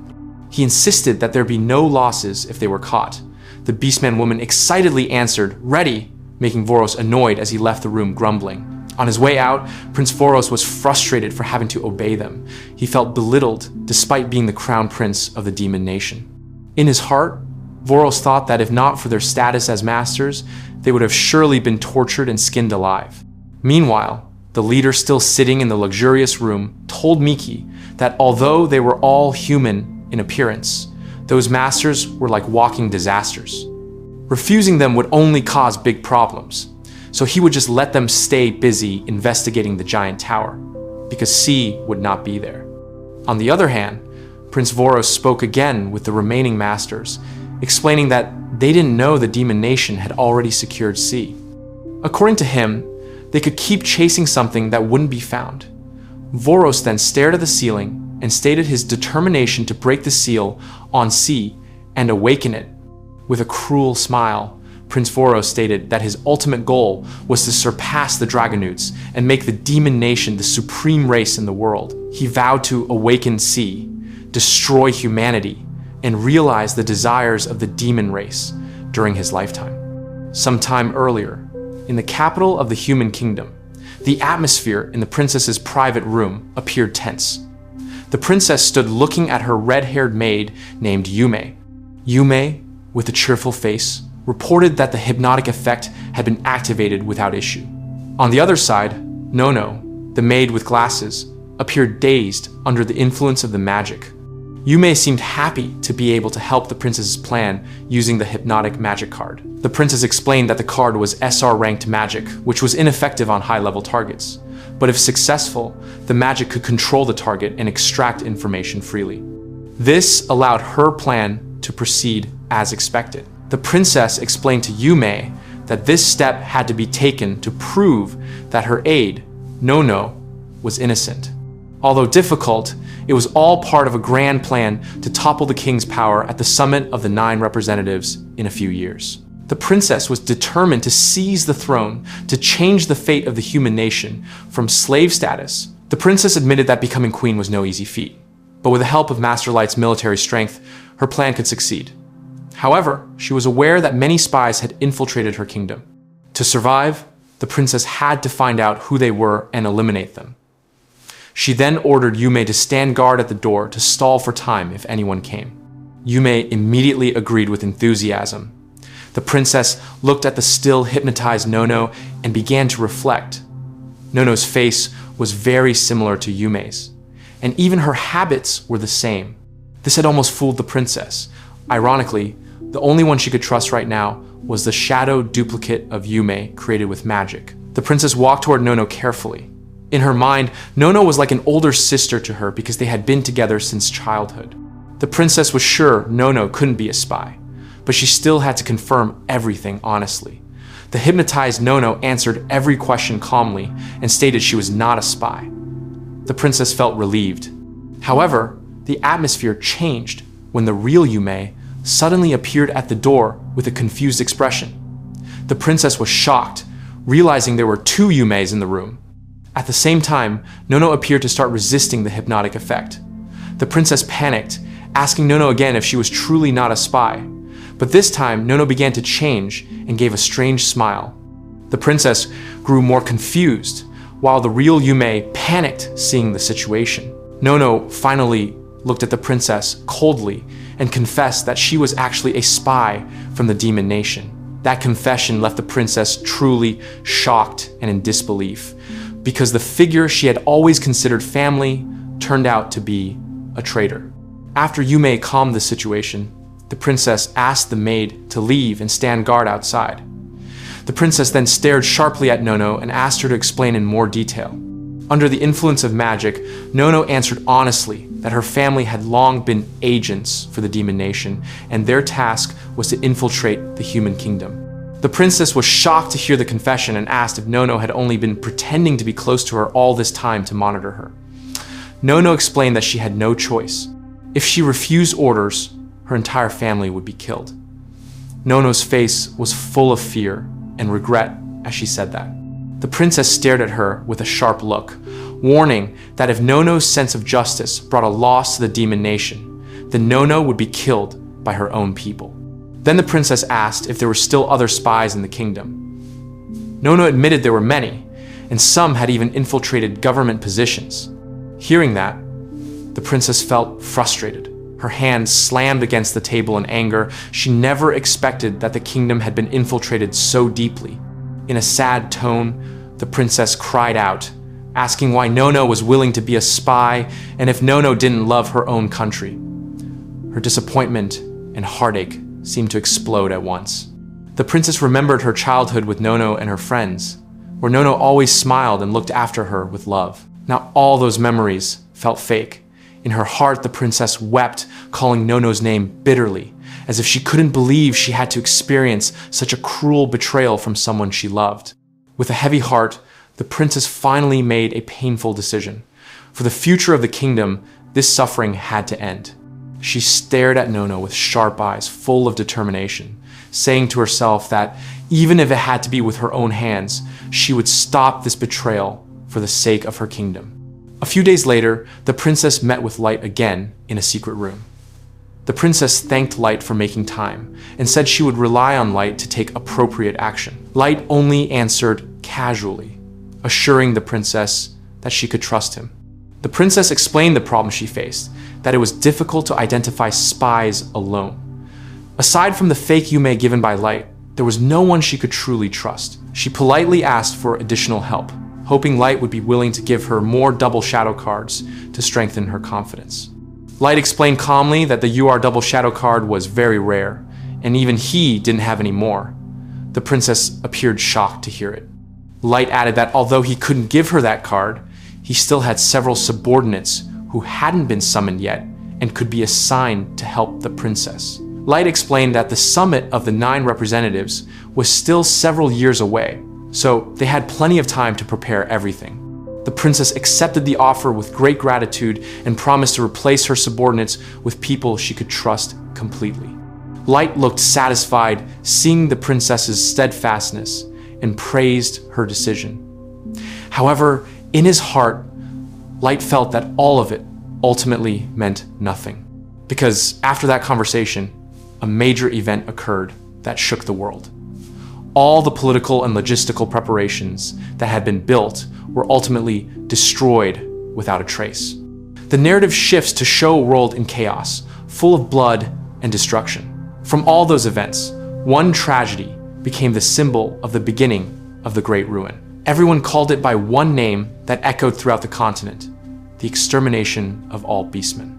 He insisted that there be no losses if they were caught. The beastman woman excitedly answered, "Ready," making Voros annoyed as he left the room grumbling. On his way out, Prince Voros was frustrated for having to obey them. He felt belittled despite being the crown prince of the demon nation. In his heart, Voros thought that if not for their status as masters, they would have surely been tortured and skinned alive. Meanwhile, the leader, still sitting in the luxurious room, told Miki that although they were all human in appearance, those masters were like walking disasters. Refusing them would only cause big problems, so he would just let them stay busy investigating the giant tower, because C would not be there. On the other hand, Prince Voros spoke again with the remaining masters, explaining that they didn't know the demon nation had already secured C. According to him, they could keep chasing something that wouldn't be found. Voros then stared at the ceiling and stated his determination to break the seal on C and awaken it. With a cruel smile, Prince Voros stated that his ultimate goal was to surpass the Dragonutes and make the demon nation the supreme race in the world. He vowed to awaken sea, destroy humanity, and realize the desires of the demon race during his lifetime. Sometime earlier, in the capital of the human kingdom, the atmosphere in the princess's private room appeared tense. The princess stood looking at her red-haired maid named Yume. Yume, with a cheerful face, reported that the hypnotic effect had been activated without issue. On the other side, Nono, the maid with glasses, appeared dazed under the influence of the magic. Yume seemed happy to be able to help the princess's plan using the hypnotic magic card. The princess explained that the card was SR-ranked magic, which was ineffective on high-level targets. But if successful, the magic could control the target and extract information freely. This allowed her plan to proceed as expected. The princess explained to Yume that this step had to be taken to prove that her aide, Nono, was innocent. Although difficult, it was all part of a grand plan to topple the king's power at the summit of the 9 representatives in a few years. The princess was determined to seize the throne, to change the fate of the human nation from slave status. The princess admitted that becoming queen was no easy feat, but with the help of Master Light's military strength, her plan could succeed. However, she was aware that many spies had infiltrated her kingdom. To survive, the princess had to find out who they were and eliminate them. She then ordered Yume to stand guard at the door to stall for time if anyone came. Yume immediately agreed with enthusiasm. The princess looked at the still hypnotized Nono and began to reflect. Nono's face was very similar to Yume's, and even her habits were the same. This had almost fooled the princess. Ironically, the only one she could trust right now was the shadow duplicate of Yume created with magic. The princess walked toward Nono carefully. In her mind, Nono was like an older sister to her because they had been together since childhood. The princess was sure Nono couldn't be a spy, but she still had to confirm everything honestly. The hypnotized Nono answered every question calmly and stated she was not a spy. The princess felt relieved. However, the atmosphere changed when the real Yume suddenly appeared at the door with a confused expression. The princess was shocked, realizing there were 2 Yumes in the room. At the same time, Nono appeared to start resisting the hypnotic effect. The princess panicked, asking Nono again if she was truly not a spy. But this time, Nono began to change and gave a strange smile. The princess grew more confused, while the real Yume panicked seeing the situation. Nono finally looked at the princess coldly and confessed that she was actually a spy from the demon nation. That confession left the princess truly shocked and in disbelief, because the figure she had always considered family turned out to be a traitor. After Yume calmed the situation, the princess asked the maid to leave and stand guard outside. The princess then stared sharply at Nono and asked her to explain in more detail. Under the influence of magic, Nono answered honestly that her family had long been agents for the demon nation, and their task was to infiltrate the human kingdom. The princess was shocked to hear the confession and asked if Nono had only been pretending to be close to her all this time to monitor her. Nono explained that she had no choice. If she refused orders, her entire family would be killed. Nono's face was full of fear and regret as she said that. The princess stared at her with a sharp look, warning that if Nono's sense of justice brought a loss to the demon nation, then Nono would be killed by her own people. Then the princess asked if there were still other spies in the kingdom. Nono admitted there were many, and some had even infiltrated government positions. Hearing that, the princess felt frustrated. Her hand slammed against the table in anger. She never expected that the kingdom had been infiltrated so deeply. In a sad tone, the princess cried out, asking why Nono was willing to be a spy and if Nono didn't love her own country. Her disappointment and heartache seemed to explode at once. The princess remembered her childhood with Nono and her friends, where Nono always smiled and looked after her with love. Now all those memories felt fake. In her heart, the princess wept, calling Nono's name bitterly, as if she couldn't believe she had to experience such a cruel betrayal from someone she loved. With a heavy heart, the princess finally made a painful decision. For the future of the kingdom, this suffering had to end. She stared at Nono with sharp eyes full of determination, saying to herself that even if it had to be with her own hands, she would stop this betrayal for the sake of her kingdom. A A few days later, the princess met with Light again in a secret room. The princess thanked Light for making time and said she would rely on Light to take appropriate action. Light only answered casually, assuring the princess that she could trust him. The princess explained the problem she faced, that it was difficult to identify spies alone. Aside from the fake Yume given by Light, there was no one she could truly trust. She politely asked for additional help, hoping Light would be willing to give her more double shadow cards to strengthen her confidence. Light explained calmly that the UR double shadow card was very rare, and even he didn't have any more. The princess appeared shocked to hear it. Light added that although he couldn't give her that card, he still had several subordinates who hadn't been summoned yet and could be assigned to help the princess. Light explained that the summit of the 9 representatives was still several years away, so they had plenty of time to prepare everything. The princess accepted the offer with great gratitude and promised to replace her subordinates with people she could trust completely. Light looked satisfied seeing the princess's steadfastness and praised her decision. However, in his heart, Light felt that all of it ultimately meant nothing. Because after that conversation, a major event occurred that shook the world. All the political and logistical preparations that had been built were ultimately destroyed without a trace. The narrative shifts to show a world in chaos, full of blood and destruction. From all those events, one tragedy became the symbol of the beginning of the Great Ruin. Everyone called it by one name that echoed throughout the continent: the extermination of all beastmen.